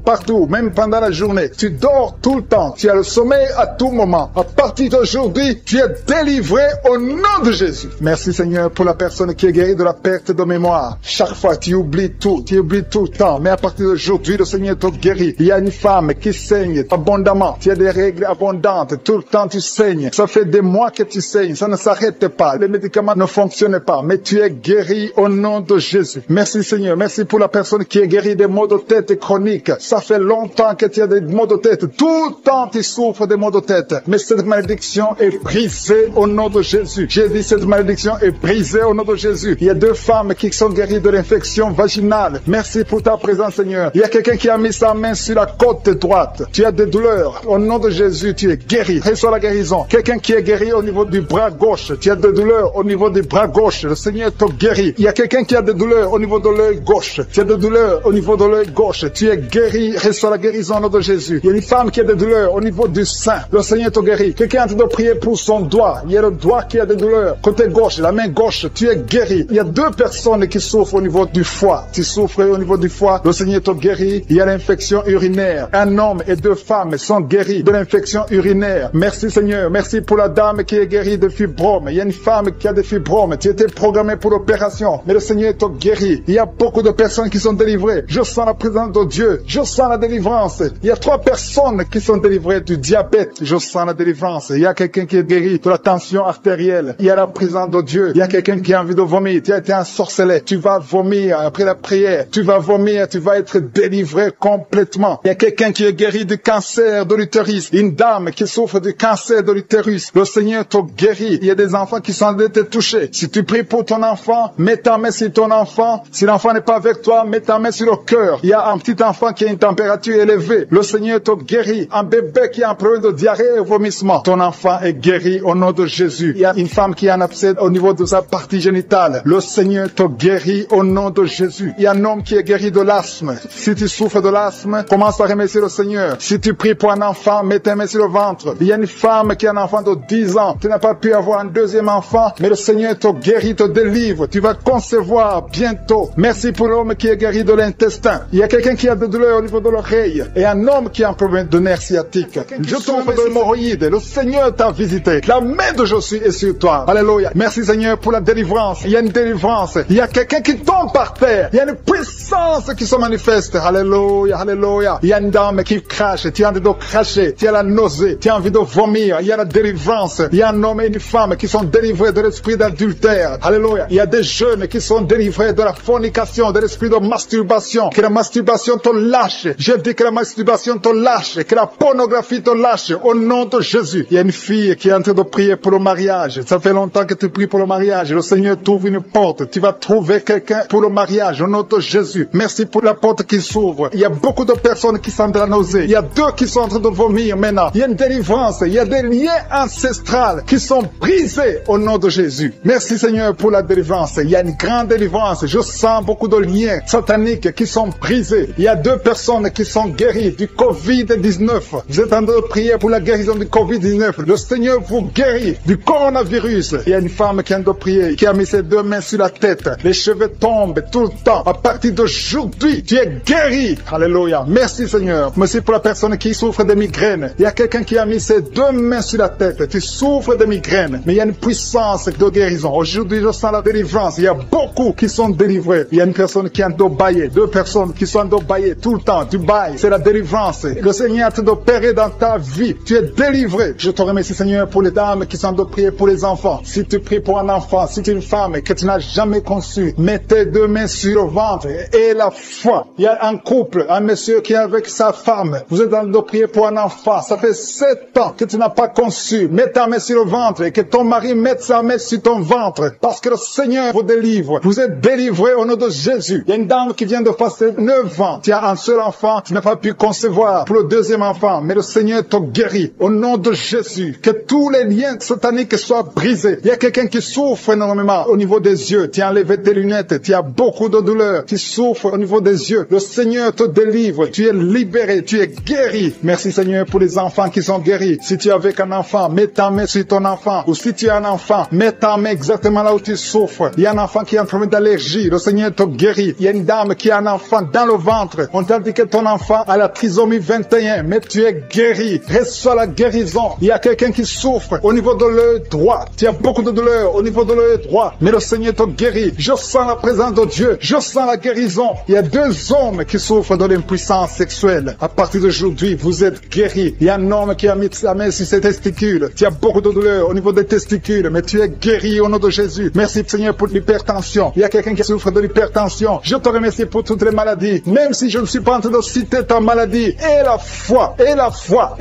même pendant la journée. Tu dors tout le temps. Tu as le sommeil à tout moment. À partir d'aujourd'hui, tu es délivré au nom de Jésus. Merci Seigneur pour la personne qui est guérie de la perte de mémoire. Chaque fois tu oublies tout le temps. Mais à partir d'aujourd'hui, le Seigneur te guérit. Il y a une femme qui saigne abondamment. Tu as des règles abondantes. Tout le temps tu saignes. Ça fait des mois que tu saignes. Ça ne s'arrête pas. Les médicaments ne fonctionnent pas. Mais tu es guéri au nom de Jésus. Merci Seigneur. Merci pour la personne qui est guérie des maux de tête chroniques. Ça fait longtemps que tu as des maux de tête. Tout le temps tu souffres des maux de tête. Mais cette malédiction est brisée au nom de Jésus. J'ai dit cette malédiction est brisée au nom de Jésus. Il y a 2 femmes qui sont guéries de l'infection vaginale. Merci pour ta présence Seigneur. Il y a quelqu'un qui a mis sa main sur la côte droite. Tu as des douleurs. Au nom de Jésus, tu es guéri. Reçois la guérison. Quelqu'un qui est guéri au niveau du bras gauche. Tu as des douleurs au niveau du bras gauche. Le Seigneur te guérit. Il y a quelqu'un qui a des douleurs au niveau de l'œil gauche. Tu as des douleurs au niveau de l'œil gauche. Tu es guéri. Reçois la guérison au nom de Jésus. Il y a une femme qui a des douleurs au niveau du sein. Le Seigneur te guérit. Quelqu'un est en train de prier pour son doigt. Il y a le doigt qui a des douleurs. Côté gauche, la main gauche, tu es guéri. Il y a 2 personnes qui souffrent au niveau du foie. Tu souffres au niveau du foie. Le Seigneur te guérit. Il y a l'infection urinaire. Un homme et 2 femmes sont guéris de l'infection urinaire. Merci Seigneur. Merci pour la dame qui est guérie de fibromes. Il y a une femme qui a des fibromes. Tu étais programmé pour l'opération. Mais le Seigneur te guérit. Il y a beaucoup de personnes qui sont délivrées. Je sens la présence de Dieu. Je sens la délivrance. Il y a 3 personnes qui sont délivrées du diabète. Je sens la délivrance. Il y a quelqu'un qui est guéri de la tension artérielle. Il y a la présence de Dieu. Il y a quelqu'un qui a envie de vomir. Tu as été ensorcelé. Tu vas vomir après la prière. Tu vas vomir. Tu vas être délivré complètement. Il y a quelqu'un qui est guéri du cancer de l'utérus. Une dame qui souffre du cancer de l'utérus. Le Seigneur te guérit. Il y a des enfants qui sont en train de te toucher. Si tu pries pour ton enfant, mets ta main sur ton enfant. Si l'enfant n'est pas avec toi, mets ta main sur le cœur. Il y a un petit enfant qui a une température élevée. Le Seigneur te guérit. Un bébé qui a un problème de diarrhée et vomissement. Ton enfant est guéri au nom de Jésus. Il y a une femme qui a un abcès au niveau de sa partie génitale. Le Seigneur te guérit au nom de Jésus. Il y a un homme qui est guéri de l'asthme. Si tu souffres de l'asthme, commence à remercier le Seigneur. Si tu pries pour un enfant, mets ta main sur le ventre. Il y a une femme qui a un enfant de 10 ans. Tu n'as pas pu avoir un 2e enfant, mais le Seigneur te guérit, te délivre. Tu vas concevoir bientôt. Merci pour l'homme qui est guéri de l'intestin. Il y a quelqu'un qui a des douleurs au niveau de l'oreille et un homme qui a un problème de nerf sciatique. Je tombe de l'hémorroïde. Le Seigneur t'a visité. La main de Jésus est sur toi. Alléluia. Merci Seigneur pour la délivrance. Il y a une délivrance. Il y a quelqu'un qui tombe par terre. Il y a une puissance qui se manifeste. Alléluia. Alléluia. Il y a une dame qui crache. Tu as envie de cracher. Tu as la nausée. Tu as envie de vomir. Il y a la délivrance. Il y a un homme et une femme qui sont délivrés de l'esprit d'adultère. Alléluia. Il y a des jeunes qui sont délivrés de la fornication, de l'esprit de masturbation. Que la masturbation te lâche. Je dis que la masturbation te lâche. Que la pornographie te lâche. Au nom de Jésus. Il y a une fille qui est en train de prier pour le mariage. Ça fait longtemps que tu pries pour le mariage. Le Seigneur t'ouvre une porte. Tu vas trouver quelqu'un pour le mariage. Au nom de Jésus. Merci pour la porte qui s'ouvre. Il y a beaucoup de personnes qui sont de la nausée. Il y a 2 qui sont en train de vomir maintenant. Il y a une délivrance. Il y a des liens ancestrales qui sont brisés au nom de Jésus. Merci Seigneur. Seigneur, pour la délivrance. Il y a une grande délivrance. Je sens beaucoup de liens sataniques qui sont brisés. Il y a 2 personnes qui sont guéries du Covid-19. Vous êtes en train de prier pour la guérison du Covid-19. Le Seigneur vous guérit du coronavirus. Il y a une femme qui est en train de prier, qui a mis ses 2 mains sur la tête. Les cheveux tombent tout le temps. À partir d'aujourd'hui, tu es guéri. Alléluia. Merci Seigneur. Merci pour la personne qui souffre de migraines. Il y a quelqu'un qui a mis ses 2 mains sur la tête. Tu souffres de migraines, mais il y a une puissance de guérison. Aujourd'hui, je sens la délivrance. Il y a beaucoup qui sont délivrés. Il y a une personne qui est en train de bailler. 2 personnes qui sont en train de bailler tout le temps. Tu bailles. C'est la délivrance. Le Seigneur est en train d'opérer dans ta vie. Tu es délivré. Je te remercie Seigneur pour les dames qui sont en train de prier pour les enfants. Si tu pries pour un enfant, si tu es une femme que tu n'as jamais conçue, mets tes 2 mains sur le ventre et la foi. Il y a un couple, un monsieur qui est avec sa femme. Vous êtes en train de prier pour un enfant. Ça fait 7 ans que tu n'as pas conçu. Mets ta main sur le ventre et que ton mari mette sa main sur ton ventre. Parce que le Seigneur vous délivre. Vous êtes délivré au nom de Jésus. Il y a une dame qui vient de passer 9 ans. Tu as un seul enfant. Tu n'as pas pu concevoir pour le 2e enfant. Mais le Seigneur te guérit. Au nom de Jésus. Que tous les liens sataniques soient brisés. Il y a quelqu'un qui souffre énormément au niveau des yeux. Tu as enlevé tes lunettes. Tu as beaucoup de douleur. Tu souffres au niveau des yeux. Le Seigneur te délivre. Tu es libéré. Tu es guéri. Merci Seigneur pour les enfants qui sont guéris. Si tu es avec un enfant, mets ta main sur ton enfant. Ou si tu es un enfant, mets ta main exactement là où tu souffres. Il y a un enfant qui a un problème d'allergie. Le Seigneur te guérit. Il y a une dame qui a un enfant dans le ventre. On t'a dit que ton enfant a la trisomie 21. Mais tu es guéri. Reçois la guérison. Il y a quelqu'un qui souffre au niveau de l'œil droit. Tu as beaucoup de douleur au niveau de l'œil droit. Mais le Seigneur te guérit. Je sens la présence de Dieu. Je sens la guérison. Il y a 2 hommes qui souffrent de l'impuissance sexuelle. À partir d'aujourd'hui, vous êtes guéris. Il y a un homme qui a mis sa main sur ses testicules. Tu as beaucoup de douleur au niveau des testicules, mais tu es guéri au nom de Jésus. Merci Seigneur pour l'hypertension. Il y a quelqu'un qui souffre de l'hypertension. Je te remercie pour toutes les maladies. Même si je ne suis pas en train de citer ta maladie, et la foi, et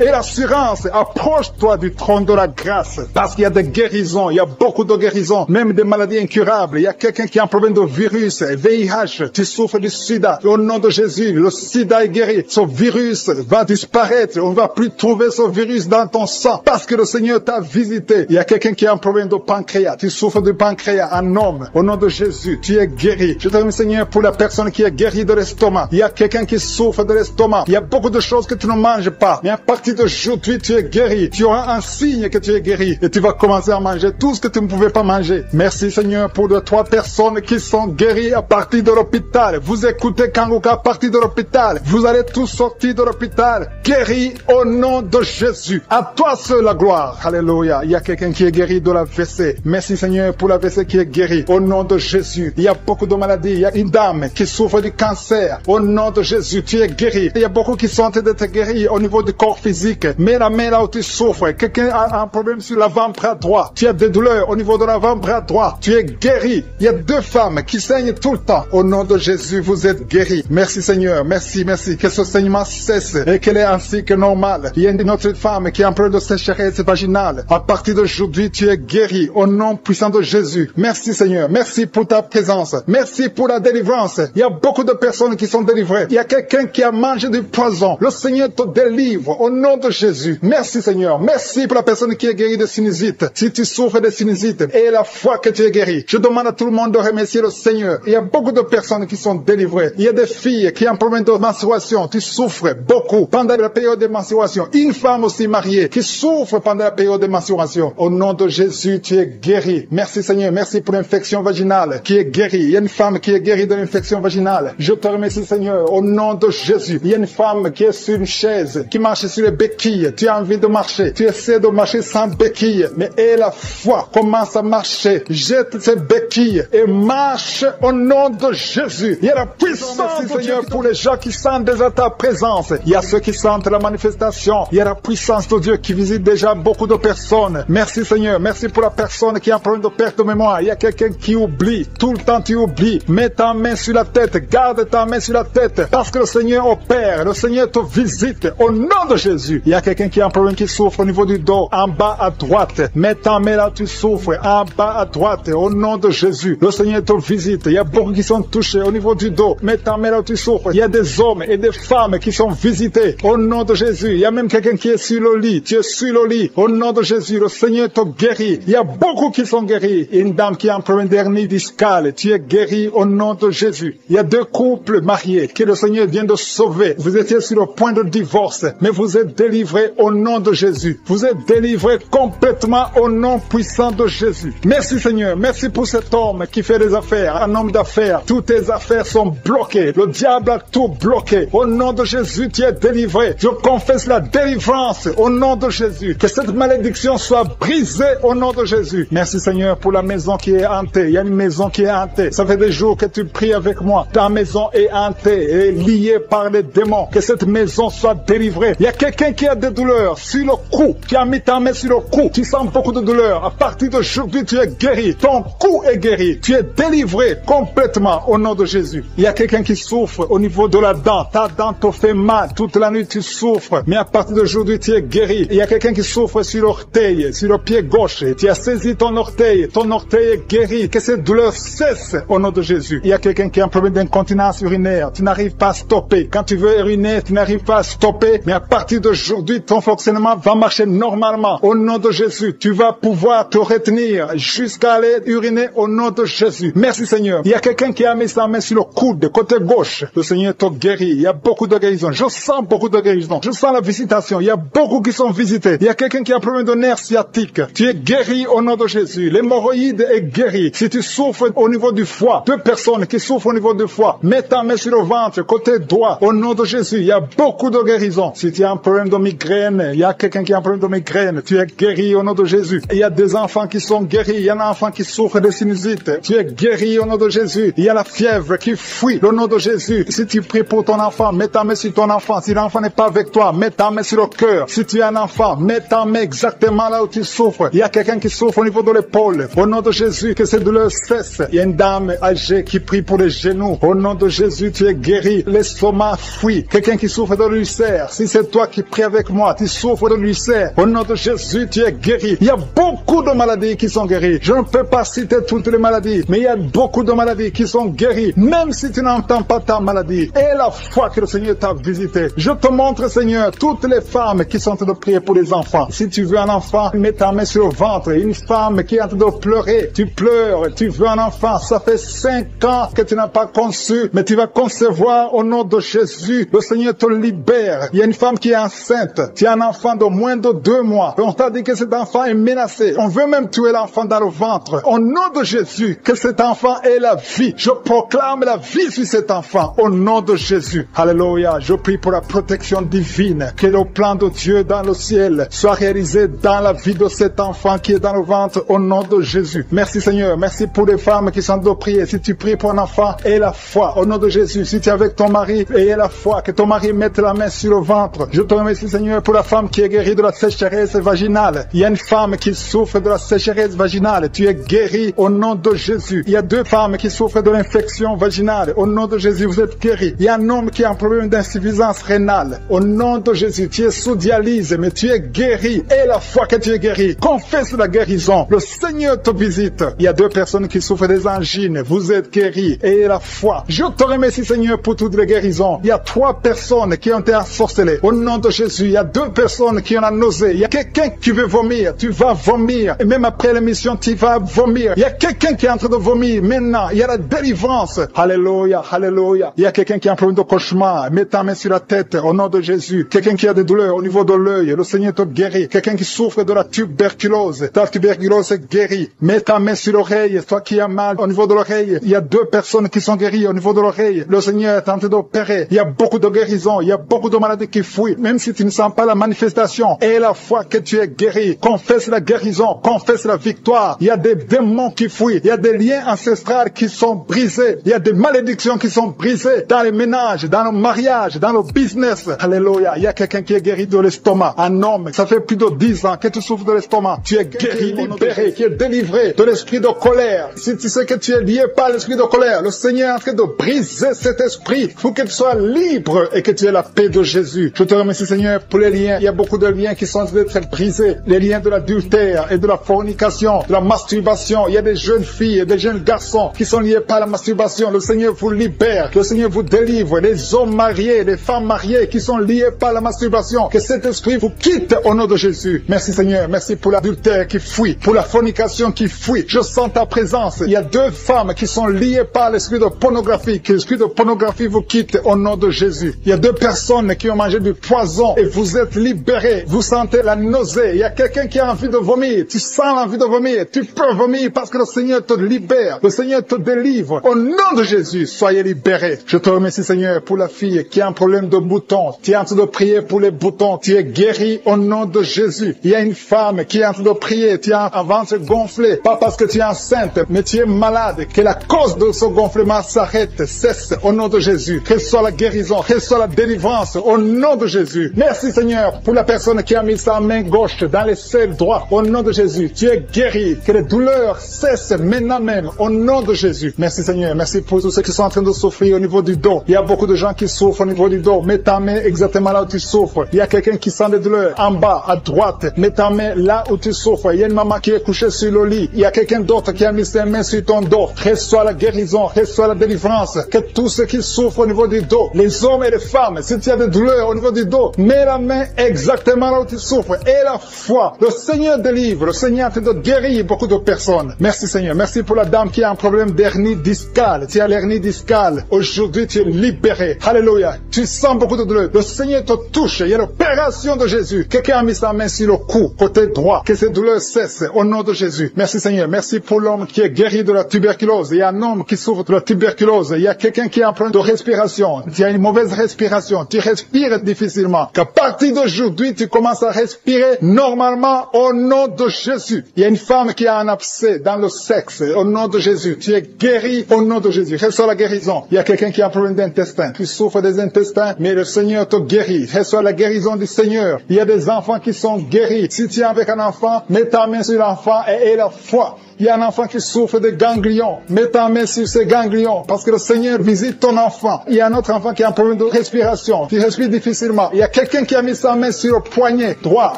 l'assurance, approche-toi du trône de la grâce. Parce qu'il y a des guérisons. Il y a beaucoup de guérisons. Même des maladies incurables. Il y a quelqu'un qui a un problème de virus, VIH. Tu souffres du sida. Au nom de Jésus, le sida est guéri. Ce virus va disparaître. On ne va plus trouver ce virus dans ton sang. Parce que le Seigneur t'a visité. Il y a quelqu'un qui a un problème de pancréas. Tu souffres du pancréas. Un homme. Au nom de Jésus, tu es guéri. Je te remercie Seigneur pour la personne qui est guérie de l'estomac. Il y a quelqu'un qui souffre de l'estomac. Il y a beaucoup de choses que tu ne manges pas. Mais à partir d'aujourd'hui, tu es guéri. Tu auras un signe que tu es guéri. Et tu vas commencer à manger tout ce que tu ne pouvais pas manger. Merci Seigneur pour les 3 personnes qui sont guéries à partir de l'hôpital. Vous écoutez Kanguka à partir de l'hôpital. Vous allez tous sortir de l'hôpital guéris au nom de Jésus. À toi seul la gloire. Alléluia. Il y a quelqu'un qui est guéri de la WC. Merci Seigneur pour la WC qui est guéri. Au nom de Jésus. Il y a beaucoup de maladies. Il y a une dame qui souffre du cancer. Au nom de Jésus, tu es guéri. Il y a beaucoup qui sont en train d'être guéris au niveau du corps physique. Mets la main là où tu souffres. Quelqu'un a un problème sur l'avant-bras droit. Tu as des douleurs au niveau de l'avant-bras droit. Tu es guéri. Il y a 2 femmes qui saignent tout le temps. Au nom de Jésus, vous êtes guéris. Merci Seigneur. Merci. Que ce saignement cesse et qu'elle est ainsi que normal. Il y a une autre femme qui a un problème de sécheresse vaginale. À partir d'aujourd'hui, tu es guéri au nom puissant de Jésus. Merci Seigneur. Merci pour ta présence. Merci pour la délivrance. Il y a beaucoup de personnes qui sont délivrées. Il y a quelqu'un qui a mangé du poison. Le Seigneur te délivre au nom de Jésus. Merci Seigneur. Merci pour la personne qui est guérie de sinusite. Si tu souffres de sinusite et la foi que tu es guéri, je demande à tout le monde de remercier le Seigneur. Il y a beaucoup de personnes qui sont délivrées. Il y a des filles qui ont un problème de menstruation. Tu souffres beaucoup pendant la période de menstruation. Une femme aussi mariée qui souffre pendant la période de menstruation. Au nom de Jésus, tu es guéri. Merci Seigneur. Merci pour l'infection vaginale qui est guérie. Il y a une femme qui est guérie de l'infection vaginale. Je te remercie Seigneur. Au nom de Jésus. Il y a une femme qui est sur une chaise, qui marche sur les béquilles. Tu as envie de marcher. Tu essaies de marcher sans béquilles. Mais et la foi commence à marcher. Jette ces béquilles et marche au nom de Jésus. Il y a la puissance, merci Seigneur, pour les gens qui sentent déjà ta présence. Il y a ceux qui sentent la manifestation. Il y a la puissance de Dieu qui visite déjà beaucoup de personnes. Merci Seigneur. Merci pour la personne qui a un problème de perte de mémoire. Il y a quelqu'un qui oublie. Tout le temps tu oublies. Mets ta main sur la tête. Garde ta main sur la tête. Parce que le Seigneur opère. Le Seigneur te visite. Au nom de Jésus. Il y a quelqu'un qui a un problème qui souffre au niveau du dos. En bas à droite. Mets ta main là tu souffres. En bas à droite. Au nom de Jésus. Le Seigneur te visite. Il y a beaucoup qui sont touchés au niveau du dos. Mets ta main là tu souffres. Il y a des hommes et des femmes qui sont visités. Au nom de Jésus. Il y a même quelqu'un qui est sur le lit. Tu es sur le lit. Au nom de Jésus. Le Seigneur te guérit. Il y a beaucoup qui sont guéris. guéri. Une dame qui a un problème d'hernie discale, tu es guéri au nom de Jésus. Il y a 2 couples mariés que le Seigneur vient de sauver. Vous étiez sur le point de divorce, mais vous êtes délivrés au nom de Jésus. Vous êtes délivrés complètement au nom puissant de Jésus. Merci Seigneur, merci pour cet homme qui fait des affaires, un homme d'affaires. Toutes tes affaires sont bloquées. Le diable a tout bloqué. Au nom de Jésus, tu es délivré. Je confesse la délivrance au nom de Jésus. Que cette malédiction soit brisée au nom de Jésus. Merci Seigneur pour la maison qui est hantée. Il y a une maison qui est hantée. Ça fait des jours que tu pries avec moi. Ta maison est hantée et liée par les démons. Que cette maison soit délivrée. Il y a quelqu'un qui a des douleurs sur le cou. Tu as mis ta main sur le cou. Tu sens beaucoup de douleurs. À partir d'aujourd'hui, tu es guéri. Ton cou est guéri. Tu es délivré complètement au nom de Jésus. Il y a quelqu'un qui souffre au niveau de la dent. Ta dent te fait mal. Toute la nuit, tu souffres. Mais à partir d'aujourd'hui, tu es guéri. Il y a quelqu'un qui souffre sur l'orteil, sur le pied gauche. Tu as saisi ton orteil. Ton orteil est guéri. Que cette douleur cesse au nom de Jésus. Il y a quelqu'un qui a un problème d'incontinence urinaire. Tu n'arrives pas à stopper. Quand tu veux uriner, tu n'arrives pas à stopper. Mais à partir d'aujourd'hui, ton fonctionnement va marcher normalement. Au nom de Jésus, tu vas pouvoir te retenir jusqu'à aller uriner au nom de Jésus. Merci Seigneur. Il y a quelqu'un qui a mis sa main sur le coude, côté gauche. Le Seigneur te guérit. Il y a beaucoup de guérisons. Je sens beaucoup de guérisons. Je sens la visitation. Il y a beaucoup qui sont visités. Il y a quelqu'un qui a un problème de nerf sciatique. Tu es guéri au nom de Jésus. L'hémorroïde est guéri. Si tu souffres au niveau du foie, 2 personnes qui souffrent au niveau du foie, mets ta main sur le ventre, côté droit. Au nom de Jésus, il y a beaucoup de guérisons. Si tu as un problème de migraine, il y a quelqu'un qui a un problème de migraine. Tu es guéri au nom de Jésus. Il y a des enfants qui sont guéris. Il y a un enfant qui souffre de sinusite. Tu es guéri au nom de Jésus. Il y a la fièvre qui fuit au nom de Jésus. Si tu pries pour ton enfant, mets ta main sur ton enfant. Si l'enfant n'est pas avec toi, mets ta main sur le cœur. Si tu es un enfant, mets ta main exactement là où tu souffres. Il y a quelqu'un qui souffre au niveau de l'épaule. Au nom de Jésus, que cette douleur cesse. Il y a une dame âgée qui prie pour les genoux. Au nom de Jésus, tu es guéri. L'estomac fuit. Quelqu'un qui souffre de l'ulcère. Si c'est toi qui pries avec moi, tu souffres de l'ulcère. Au nom de Jésus, tu es guéri. Il y a beaucoup de maladies qui sont guéries. Je ne peux pas citer toutes les maladies, mais il y a beaucoup de maladies qui sont guéries. Même si tu n'entends pas ta maladie. Et la foi que le Seigneur t'a visité. Je te montre, Seigneur, toutes les femmes qui sont en train de prier pour les enfants. Si tu veux un enfant, mets ta main sur le ventre. Une femme qui est en train de pleurer, tu pleures, tu veux un enfant. Ça fait 5 ans que tu n'as pas conçu, mais tu vas concevoir au nom de Jésus. Le Seigneur te libère. Il y a une femme qui est enceinte. Tu as un enfant de moins de 2 mois. On t'a dit que cet enfant est menacé. On veut même tuer l'enfant dans le ventre. Au nom de Jésus, que cet enfant ait la vie. Je proclame la vie sur cet enfant. Au nom de Jésus. Alléluia. Je prie pour la protection divine. Que le plan de Dieu dans le ciel soit réalisé dans la vie de cet enfant qui est dans le ventre. Au nom de Jésus. Merci Seigneur. Merci pour les femmes qui sont de prier. Si tu pries pour un enfant, aie la foi. Au nom de Jésus. Si tu es avec ton mari, aie la foi. Que ton mari mette la main sur le ventre. Je te remercie Seigneur pour la femme qui est guérie de la sécheresse vaginale. Il y a une femme qui souffre de la sécheresse vaginale. Tu es guéri au nom de Jésus. Il y a 2 femmes qui souffrent de l'infection vaginale. Au nom de Jésus, vous êtes guéris. Il y a un homme qui a un problème d'insuffisance rénale. Au nom de Jésus, tu es sous dialyse, mais tu es guéri. Et la foi que tu es guéri, confesse la guérison. Le Seigneur te visite. Il y a 2 personnes qui souffrent des angines. Vous êtes guéris. Et la foi. Je te remercie Seigneur pour toutes les guérisons. Il y a 3 personnes qui ont été ensorcelées. Au nom de Jésus, il y a 2 personnes qui ont la nausée. Il y a quelqu'un qui veut vomir. Tu vas vomir. Et même après l'émission, tu vas vomir. Il y a quelqu'un qui est en train de vomir. Maintenant, il y a la délivrance. Alléluia, alléluia. Il y a quelqu'un qui a un problème de cauchemar. Mets ta main sur la tête au nom de Jésus. Quelqu'un qui a des douleurs au niveau de l'œil. Le Seigneur te guérit. Quelqu'un qui souffre de la tuberculose. Ta tuberculose est guérie. Mets ta main sur l'oreille. Toi qui as mal au niveau de l'oreille. Il y a 2 personnes qui sont guéries au niveau de l'oreille. Le Seigneur est en train d'opérer. Il y a beaucoup de guérisons. Il y a beaucoup de maladies qui fuient. Même si tu ne sens pas la manifestation. Et la foi que tu es guéri. Confesse la guérison. Confesse la victoire. Il y a des démons qui fuient. Il y a des liens ancestraux qui sont brisés. Il y a des malédictions qui sont brisées dans les ménages, dans le mariage, dans le business. Alléluia. Il y a quelqu'un qui est guéri de l'estomac. Un homme, ça fait plus de 10 ans que tu souffres de l'estomac. Tu es guéri, libéré, qui est délivré de l'esprit de colère. Si tu sais que tu es lié par l'esprit de colère, le Seigneur est en train de briser cet esprit pour que tu sois libre et que tu aies la paix de Jésus. Je te remercie Seigneur pour les liens. Il y a beaucoup de liens qui sont en train d'être brisés. Les liens de l'adultère et de la fornication, de la masturbation. Il y a des jeunes filles et des jeunes garçons qui sont liés par la masturbation. Le Seigneur vous libère. Le Seigneur vous délivre. Les hommes mariés, les femmes mariées qui sont liés par la masturbation. Que cet esprit vous quitte au nom de Jésus. Merci Seigneur. Merci pour l'adultère qui fuit. Pour la fornication personnes qui fuient. Je sens ta présence. Il y a 2 femmes qui sont liées par l'esprit de pornographie. Que l'esprit de pornographie vous quitte au nom de Jésus. Il y a 2 personnes qui ont mangé du poison et vous êtes libérés. Vous sentez la nausée. Il y a quelqu'un qui a envie de vomir. Tu sens l'envie de vomir. Tu peux vomir parce que le Seigneur te libère. Le Seigneur te délivre. Au nom de Jésus, soyez libérés. Je te remercie, Seigneur, pour la fille qui a un problème de boutons. Tu es en train de prier pour les boutons. Tu es guéri au nom de Jésus. Il y a une femme qui est en train de prier. Tu as un ventre gonflé. Pas parce que tu es enceinte, mais tu es malade. Que la cause de ce gonflement s'arrête, cesse au nom de Jésus. Reçois la guérison, reçois la délivrance au nom de Jésus. Merci, Seigneur, pour la personne qui a mis sa main gauche dans les selles droits. Au nom de Jésus, tu es guéri. Que les douleurs cessent maintenant même au nom de Jésus. Merci, Seigneur. Merci pour tous ceux qui sont en train de souffrir au niveau du dos. Il y a beaucoup de gens qui souffrent au niveau du dos. Mets ta main exactement là où tu souffres. Il y a quelqu'un qui sent des douleurs en bas, à droite. Mets ta main là où tu souffres. Il y a une maman qui est couchée sur le lit. Il y a quelqu'un d'autre qui a mis ses mains sur ton dos. Reçois la guérison, reçois la délivrance. Que tous ceux qui souffrent au niveau du dos, les hommes et les femmes, si tu as des douleurs au niveau du dos, mets la main exactement là où tu souffres. Et la foi, le Seigneur délivre. Le Seigneur te de guérir beaucoup de personnes. Merci, Seigneur. Merci pour la dame qui a un problème d'hernie discale. Tu as l'hernie discale. Aujourd'hui, tu es libéré. Alléluia. Tu sens beaucoup de douleur. Le Seigneur te touche. Il y a l'opération de Jésus. Quelqu'un a mis sa main sur le cou, côté droit. Que ces douleurs cessent au nom de Jésus. Merci, Seigneur. Merci pour l'homme qui est guéri de la tuberculose. Il y a un homme qui souffre de la tuberculose. Il y a quelqu'un qui a un problème de respiration. Tu as une mauvaise respiration. Tu respires difficilement. Qu'à partir d'aujourd'hui, tu commences à respirer normalement au nom de Jésus. Il y a une femme qui a un abcès dans le sexe au nom de Jésus. Tu es guéri au nom de Jésus. Reçois la guérison. Il y a quelqu'un qui a un problème d'intestin. Tu souffres des intestins, mais le Seigneur te guérit. Reçois la guérison du Seigneur. Il y a des enfants qui sont guéris. Si tu es avec un enfant, mets ta main sur l'enfant et aie la foi. Il y a un enfant qui souffre de ganglions. Mets ta main sur ces ganglions parce que le Seigneur visite ton enfant. Il y a un autre enfant qui a un problème de respiration. Tu respires difficilement. Il y a quelqu'un qui a mis sa main sur le poignet droit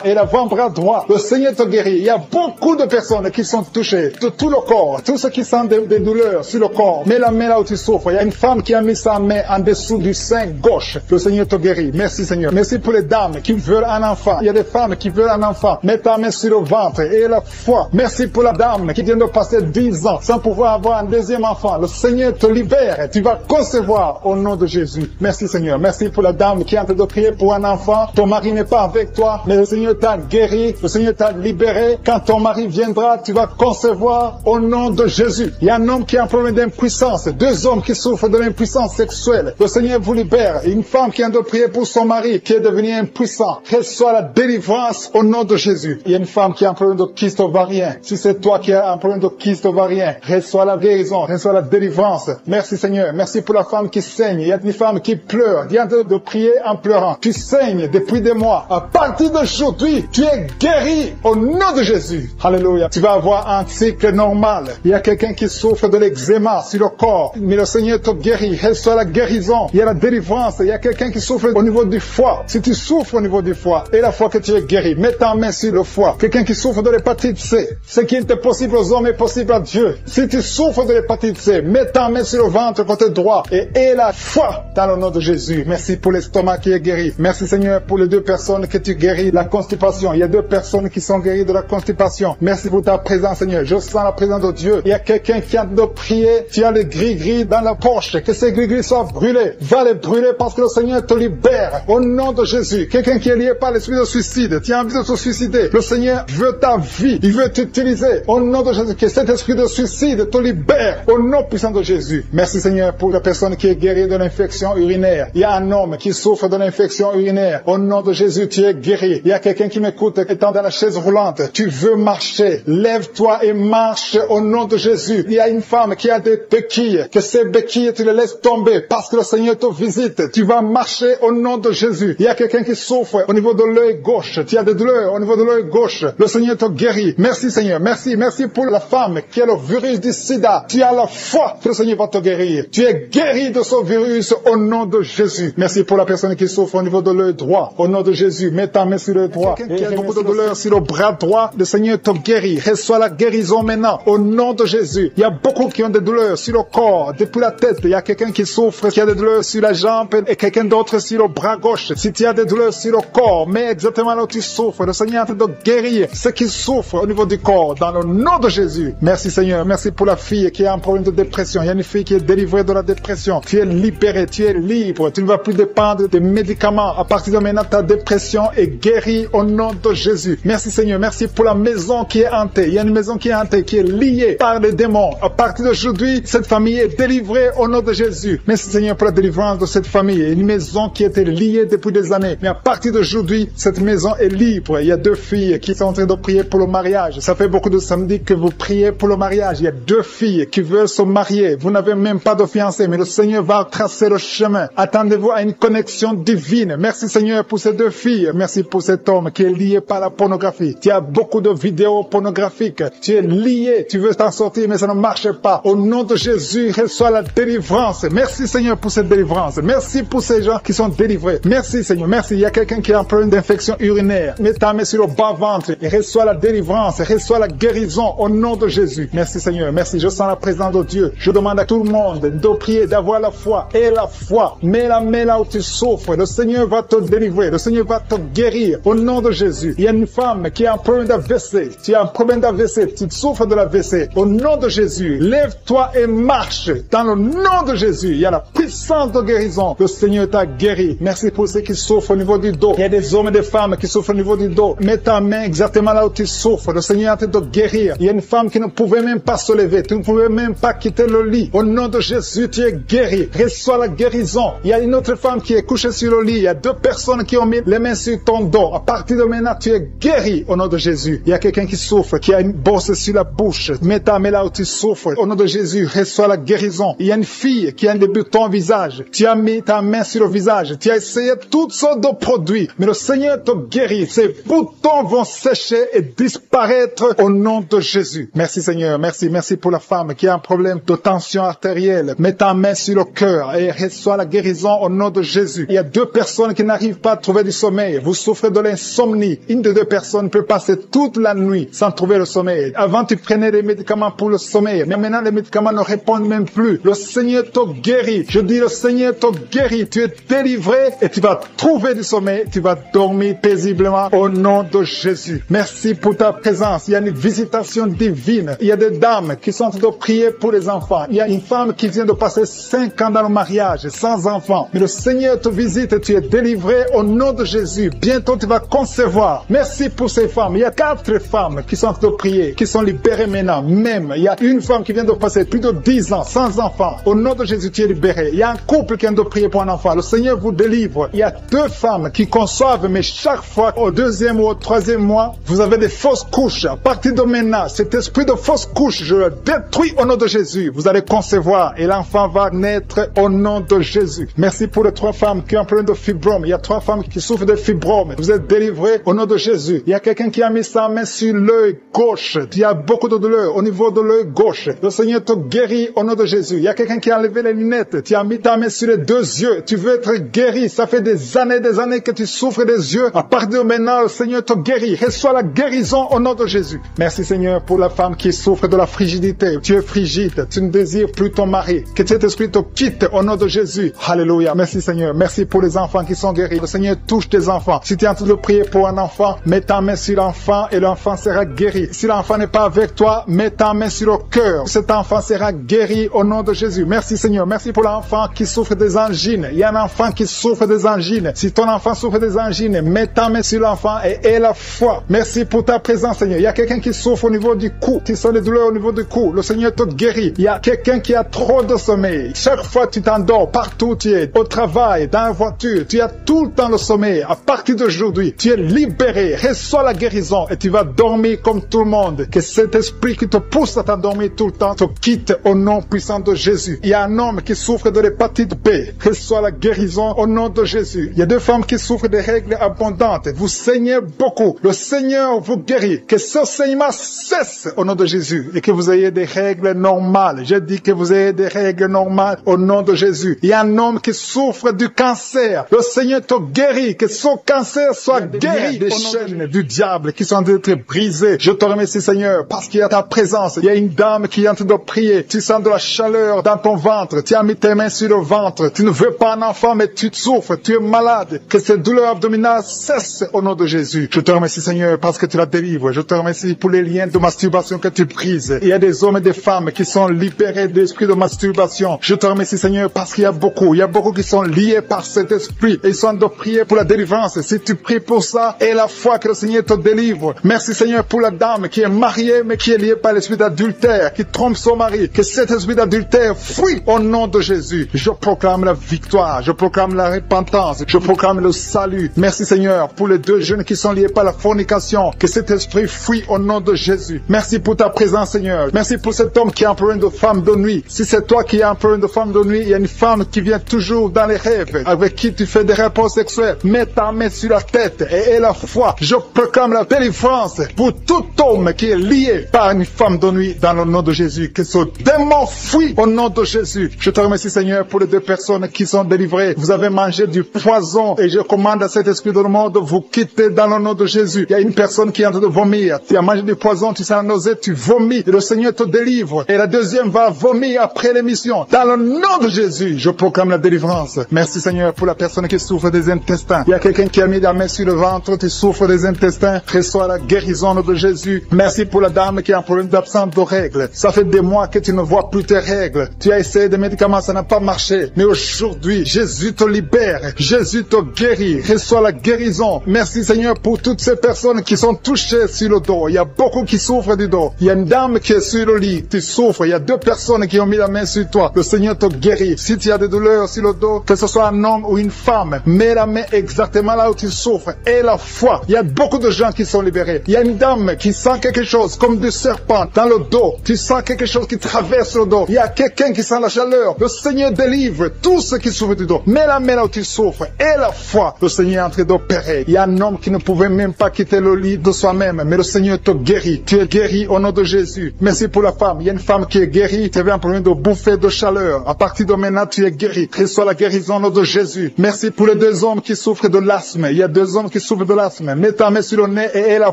et l'avant-bras droit. Le Seigneur te guérit. Il y a beaucoup de personnes qui sont touchées de tout le corps. Tous ceux qui sentent des douleurs sur le corps. Mets la main là où tu souffres. Il y a une femme qui a mis sa main en dessous du sein gauche. Le Seigneur te guérit. Merci, Seigneur. Merci pour les dames qui veulent un enfant. Il y a des femmes qui veulent un enfant. Mets ta main sur le ventre et la foi. Merci pour la dame qui vient de passer 10 ans sans pouvoir avoir un deuxième enfant. Le Seigneur te libère. Tu vas concevoir au nom de Jésus. Merci, Seigneur. Merci pour la dame qui est en train de prier pour un enfant. Ton mari n'est pas avec toi, mais le Seigneur t'a guéri. Le Seigneur t'a libéré. Quand ton mari viendra, tu vas concevoir au nom de Jésus. Il y a un homme qui a un problème d'impuissance. 2 hommes qui souffrent de l'impuissance sexuelle. Le Seigneur vous libère. Une femme qui a de prier pour son mari qui est devenu impuissant. Reçois la délivrance au nom de Jésus. Il y a une femme qui a un problème de kyste ovarien. Si c'est toi qui as un problème de kyste ovarien, reçois la guérison, reçois la délivrance. Merci, Seigneur. Merci pour la femme qui saigne. Il y a une femme qui pleure. Viens de prier en pleurant. Tu saignes depuis des mois. À partir d'aujourd'hui, tu es guéri au nom de Jésus. Alléluia. Tu vas avoir un cycle normal. Il y a quelqu'un qui souffre de l'eczéma sur le corps, mais le Seigneur te guérit. Reçois la guérison. Il y a la délivrance. Il y a quelqu'un qui souffre au niveau du foie. Si tu souffres au niveau du foie, et la fois que tu es guéri, mets ta main sur le foie. Quelqu'un qui souffre de l'hépatite C. Ce qui est impossible aux hommes est possible à Dieu. Si tu souffres de l'hépatite C, mets ta main sur le ventre côté droit et aie la foi dans le nom de Jésus. Merci pour l'estomac qui est guéri. Merci, Seigneur, pour les 2 personnes que tu guéris la constipation. Il y a 2 personnes qui sont guéries de la constipation. Merci pour ta présence, Seigneur. Je sens la présence de Dieu. Il y a quelqu'un qui a de prier. Tu as le gris-gris dans la poche. Que ces gris-gris soient brûlés. Va les brûler parce que le Seigneur te libère. Au nom de Jésus. Quelqu'un qui est lié par l'esprit de suicide. Tu as envie de te suicider. Le Seigneur veut ta vie. Il veut t'utiliser. Au nom de Jésus. Que cet esprit de suicide te libère. Au nom puissant de Jésus. Merci, Seigneur, pour la personne qui est guérie de l'infection urinaire. Il y a un homme qui souffre de l'infection urinaire. Au nom de Jésus, tu es guéri. Il y a quelqu'un qui m'écoute étant dans la chaise roulante. Tu veux marcher. Lève-toi et marche au nom de Jésus. Il y a une femme qui a des béquilles. Que ces béquilles, tu les laisses tomber parce que le Seigneur te visite. Tu vas marcher au nom de Jésus. Il y a quelqu'un qui souffre au niveau de l'œil gauche. Tu as des douleurs au niveau de l'œil gauche. Le Seigneur te guérit. Merci, Seigneur. Merci. Merci pour la femme qui a le virus du sida. Tu as la foi que le Seigneur va te guérir. Tu es guéri de ce virus au nom de Jésus. Merci pour la personne qui souffre au niveau de l'œil droit. Au nom de Jésus, mets ta main sur l'œil droit. Quelqu'un qui a beaucoup de douleur sur le bras droit, le Seigneur te guérit. Reçois la guérison maintenant. Au nom de Jésus. Il y a beaucoup qui ont des douleurs sur le corps, depuis la tête. Il y a quelqu'un qui souffre, qui a des douleurs sur la jambe et quelqu'un d'autre sur le bras gauche. Si tu as des douleurs sur le corps, mets exactement là où tu souffres. Le Seigneur est en train de guérir ceux qui souffrent au niveau du corps. Dans le nom de Jésus. Merci Seigneur, merci pour la fille qui a un problème de dépression. Il y a une fille qui est délivrée de la dépression. Tu es libéré, tu es libre. Tu ne vas plus dépendre des médicaments. À partir de maintenant, ta dépression est guérie au nom de Jésus. Merci Seigneur, merci pour la maison qui est hantée. Il y a une maison qui est hantée, qui est liée par les démons. À partir d'aujourd'hui, cette famille est délivrée au nom de Jésus. Merci Seigneur pour la délivrance de cette famille. Une maison qui était liée depuis des années. Mais à partir d'aujourd'hui, cette maison est libre. Il y a 2 filles qui sont en train de prier pour le mariage. Ça fait beaucoup de samedis que vous priez pour le mariage. Il y a 2 filles qui veulent se marier. Vous n'avez même pas de fiancé, mais le Seigneur va tracer le chemin. Attendez-vous à une connexion divine. Merci Seigneur pour ces 2 filles. Merci pour cet homme qui est lié par la pornographie. Tu as beaucoup de vidéos pornographiques. Tu es lié. Tu veux t'en sortir, mais ça ne marche pas. Au nom de Jésus, reçois la délivrance. Merci Seigneur pour cette délivrance. Merci pour ces gens qui sont délivrés. Merci Seigneur. Merci. Il y a quelqu'un qui a un problème d'infection urinaire. Mets ta main sur le bas-ventre et reçois la délivrance. Reçois la guérison au nom de Jésus. Merci Seigneur. Merci. Je sens la présence de Dieu. Je demande à tout le monde de prier, d'avoir la foi. Et la foi. Mets la main là où tu souffres. Le Seigneur va te délivrer. Le Seigneur va te guérir au nom de Jésus. Il y a une femme qui a un problème d'AVC. Tu as un problème d'AVC. Tu souffres de l'AVC. Au nom de Jésus, lève-toi et marche. Dans le nom de Jésus, il y a la puissance de guérison. Le Seigneur t'a guéri. Merci pour ceux qui souffrent au niveau du dos. Il y a des hommes et des femmes qui souffrent au niveau du dos. Mets ta main exactement là où tu souffres. Le Seigneur est en train de guérir. Il y a une femme qui ne pouvait même pas se lever. Tu ne pouvais même pas quitter le lit. Au nom de Jésus, tu es guéri. Reçois la guérison. Il y a une autre femme qui est couchée sur le lit. Il y a 2 personnes qui ont mis les mains sur ton dos. À partir de maintenant, tu es guéri au nom de Jésus. Il y a quelqu'un qui souffre, qui a une bosse sur la bouche. Mets ta main là où tu souffres. Au nom de Jésus, reçois la guérison. Il y a une fille qui a un débutant au visage. Tu as mis ta main sur le visage. Tu as essayé toutes sortes de produits. Mais le Seigneur te guérit. Ces boutons vont sécher et disparaître au nom de Jésus. Merci Seigneur. Merci. Merci pour la femme qui a un problème de tension artérielle. Mets ta main sur le cœur et reçois la guérison au nom de Jésus. Il y a 2 personnes qui n'arrivent pas à trouver du sommeil. Vous souffrez de l'insomnie. Une des 2 personnes peut passer toute la nuit sans trouver le sommeil. Avant, tu prenais des médicaments pour le sommeil. Mais maintenant, les médicaments ne répondent même plus. Le Seigneur te guérit. Je dis, le Seigneur te guérit. Tu es délivré et tu vas trouver du sommeil. Tu vas dormir paisiblement au nom de Jésus. Merci pour ta présence. Il y a une visitation divine. Il y a des dames qui sont en train de prier pour les enfants. Il y a une femme qui vient de passer 5 ans dans le mariage sans enfant. Mais le Seigneur te visite et tu es délivré au nom de Jésus. Bientôt, tu vas concevoir. Merci pour ces femmes. Il y a 4 femmes qui sont en train de prier, qui sont libérées maintenant. Même, il y a une femme qui vient de passer plus de 10 ans sans enfant. Au nom de Jésus, tu es libéré. Il y a un couple qui vient de prier pour un enfant. Le Seigneur vous délivre. Il y a 2 femmes qui conçoivent, mais chaque fois, au 2e ou au 3e mois, vous avez des fausses couches. À partir de maintenant, cet esprit de fausses couches, je le détruis au nom de Jésus. Vous allez concevoir et l'enfant va naître au nom de Jésus. Merci pour les 3 femmes qui ont un problème de fibrome. Il y a 3 femmes qui souffrent de fibrome. Vous êtes délivrés au nom de Jésus. Il y a quelqu'un qui a mis sa main sur l'œil gauche. Il y a beaucoup de douleur au niveau de l'œil gauche. Le Seigneur te guérit au nom de Jésus. Il y a quelqu'un qui a enlevé les lunettes. Tu as mis ta main sur les 2 yeux. Tu veux être guéri. Ça fait des années que tu souffres des yeux. À partir de maintenant, le Seigneur te guérit. Reçois la guérison au nom de Jésus. Merci Seigneur pour la femme qui souffre de la frigidité. Tu es frigide. Tu ne désires plus ton mari. Que cet esprit te quitte au nom de Jésus. Alléluia. Merci Seigneur. Merci pour les enfants qui sont guéris. Le Seigneur touche tes enfants. Si tu es en train de prier pour un enfant, mets ta main sur l'enfant et l'enfant sera guéri. Si l'enfant n'est pas avec toi, mets ta main sur le cœur. Cet enfant sera guéri au nom de Jésus. Merci Seigneur. Merci pour l'enfant qui souffre des angines. Il y a un enfant qui souffre des angines. Si ton enfant souffre des angines, mets ta main sur l'enfant et aie la foi. Merci pour ta présence Seigneur. Il y a quelqu'un qui souffre au niveau du cou. Tu sens des douleurs au niveau du cou. Le Seigneur te guérit. Il y a quelqu'un qui a trop de sommeil. Chaque fois tu t'endors, partout où tu es, au travail, dans la voiture, tu as tout le temps le sommeil. À partir d'aujourd'hui, tu es libéré. Reçois la guérison et tu vas dormir comme tout le monde. Que cet esprit qui te pousse à t'endormir tout le temps te quitte au nom puissant de Jésus. Il y a un homme qui souffre de l'hépatite B. Reçois la guérison au nom de Jésus. Il y a 2 femmes qui souffrent de règles abondantes. Vous saignez beaucoup. Le Seigneur vous guérit. Que ce saignement cesse au nom de Jésus et que vous ayez des règles normales. Je dis que vous ayez des règles normales au nom de Jésus. Il y a un homme qui souffre du cancer. Le Seigneur te guérit. Que son cancer soit guéri. Des chaînes du diable qui sont en train d'être brisées. Je te remercie Seigneur parce qu'il y a ta présence. Il y a une dame qui est en train de prier. Tu sens de la chaleur dans ton ventre. Tu as mis tes mains sur le ventre. Tu ne veux pas un enfant mais tu souffres. Tu es malade. Que cette douleur abdominale cesse au nom de Jésus. Je te remercie Seigneur parce que tu la délivres. Je te remercie pour les liens de masturbation. masturbation que tu brises. Il y a des hommes et des femmes qui sont libérés de l'esprit de masturbation. Je te remercie, Seigneur, parce qu'il y a beaucoup qui sont liés par cet esprit et ils sont de prier pour la délivrance. Si tu pries pour ça, et la foi que le Seigneur te délivre. Merci, Seigneur, pour la dame qui est mariée mais qui est liée par l'esprit d'adultère, qui trompe son mari. Que cet esprit d'adultère fuit au nom de Jésus. Je proclame la victoire, je proclame la repentance, je proclame le salut. Merci, Seigneur, pour les deux jeunes qui sont liés par la fornication. Que cet esprit fuit au nom de Jésus. Merci pour ta présence, Seigneur. Merci pour cet homme qui a un problème de femme de nuit. Si c'est toi qui as un problème de femme de nuit, il y a une femme qui vient toujours dans les rêves, avec qui tu fais des rapports sexuels. Mets ta main sur la tête et aie la foi. Je proclame la délivrance pour tout homme qui est lié par une femme de nuit dans le nom de Jésus. Que ce démon fuit au nom de Jésus. Je te remercie, Seigneur, pour les deux personnes qui sont délivrées. Vous avez mangé du poison et je commande à cet esprit de le monde de vous quitter dans le nom de Jésus. Il y a une personne qui est en train de vomir. Tu as mangé du poison, tu sens la nausée, tu vomis et le Seigneur te délivre. Et la deuxième va vomir après l'émission. Dans le nom de Jésus, je proclame la délivrance. Merci, Seigneur, pour la personne qui souffre des intestins. Il y a quelqu'un qui a mis la main sur le ventre, tu souffres des intestins. Reçois la guérison de Jésus. Merci pour la dame qui a un problème d'absence de règles. Ça fait des mois que tu ne vois plus tes règles. Tu as essayé des médicaments, ça n'a pas marché. Mais aujourd'hui, Jésus te libère. Jésus te guérit. Reçois la guérison. Merci, Seigneur, pour toutes ces personnes qui sont touchées sur le dos. Il y a beaucoup qui souffrent du dos. Il y a une dame qui est sur le lit. Tu souffres. Il y a deux personnes qui ont mis la main sur toi. Le Seigneur te guérit. Si tu as des douleurs sur le dos, que ce soit un homme ou une femme, mets la main exactement là où tu souffres. Et la foi. Il y a beaucoup de gens qui sont libérés. Il y a une dame qui sent quelque chose comme du serpent dans le dos. Tu sens quelque chose qui traverse le dos. Il y a quelqu'un qui sent la chaleur. Le Seigneur délivre tous ceux qui souffrent du dos. Mets la main là où tu souffres. Et la foi. Le Seigneur est en train d'opérer. Il y a un homme qui ne pouvait même pas quitter le lit de soi-même. Mais le Seigneur te guérit. Tu es guéri au nom de Jésus. Merci pour la femme. Il y a une femme qui est guérie. Tu avais un problème de bouffée de chaleur. À partir de maintenant, tu es guéri. Reçois la guérison au nom de Jésus. Merci pour les deux hommes qui souffrent de l'asthme. Il y a deux hommes qui souffrent de l'asthme. Mets ta main sur le nez et aie la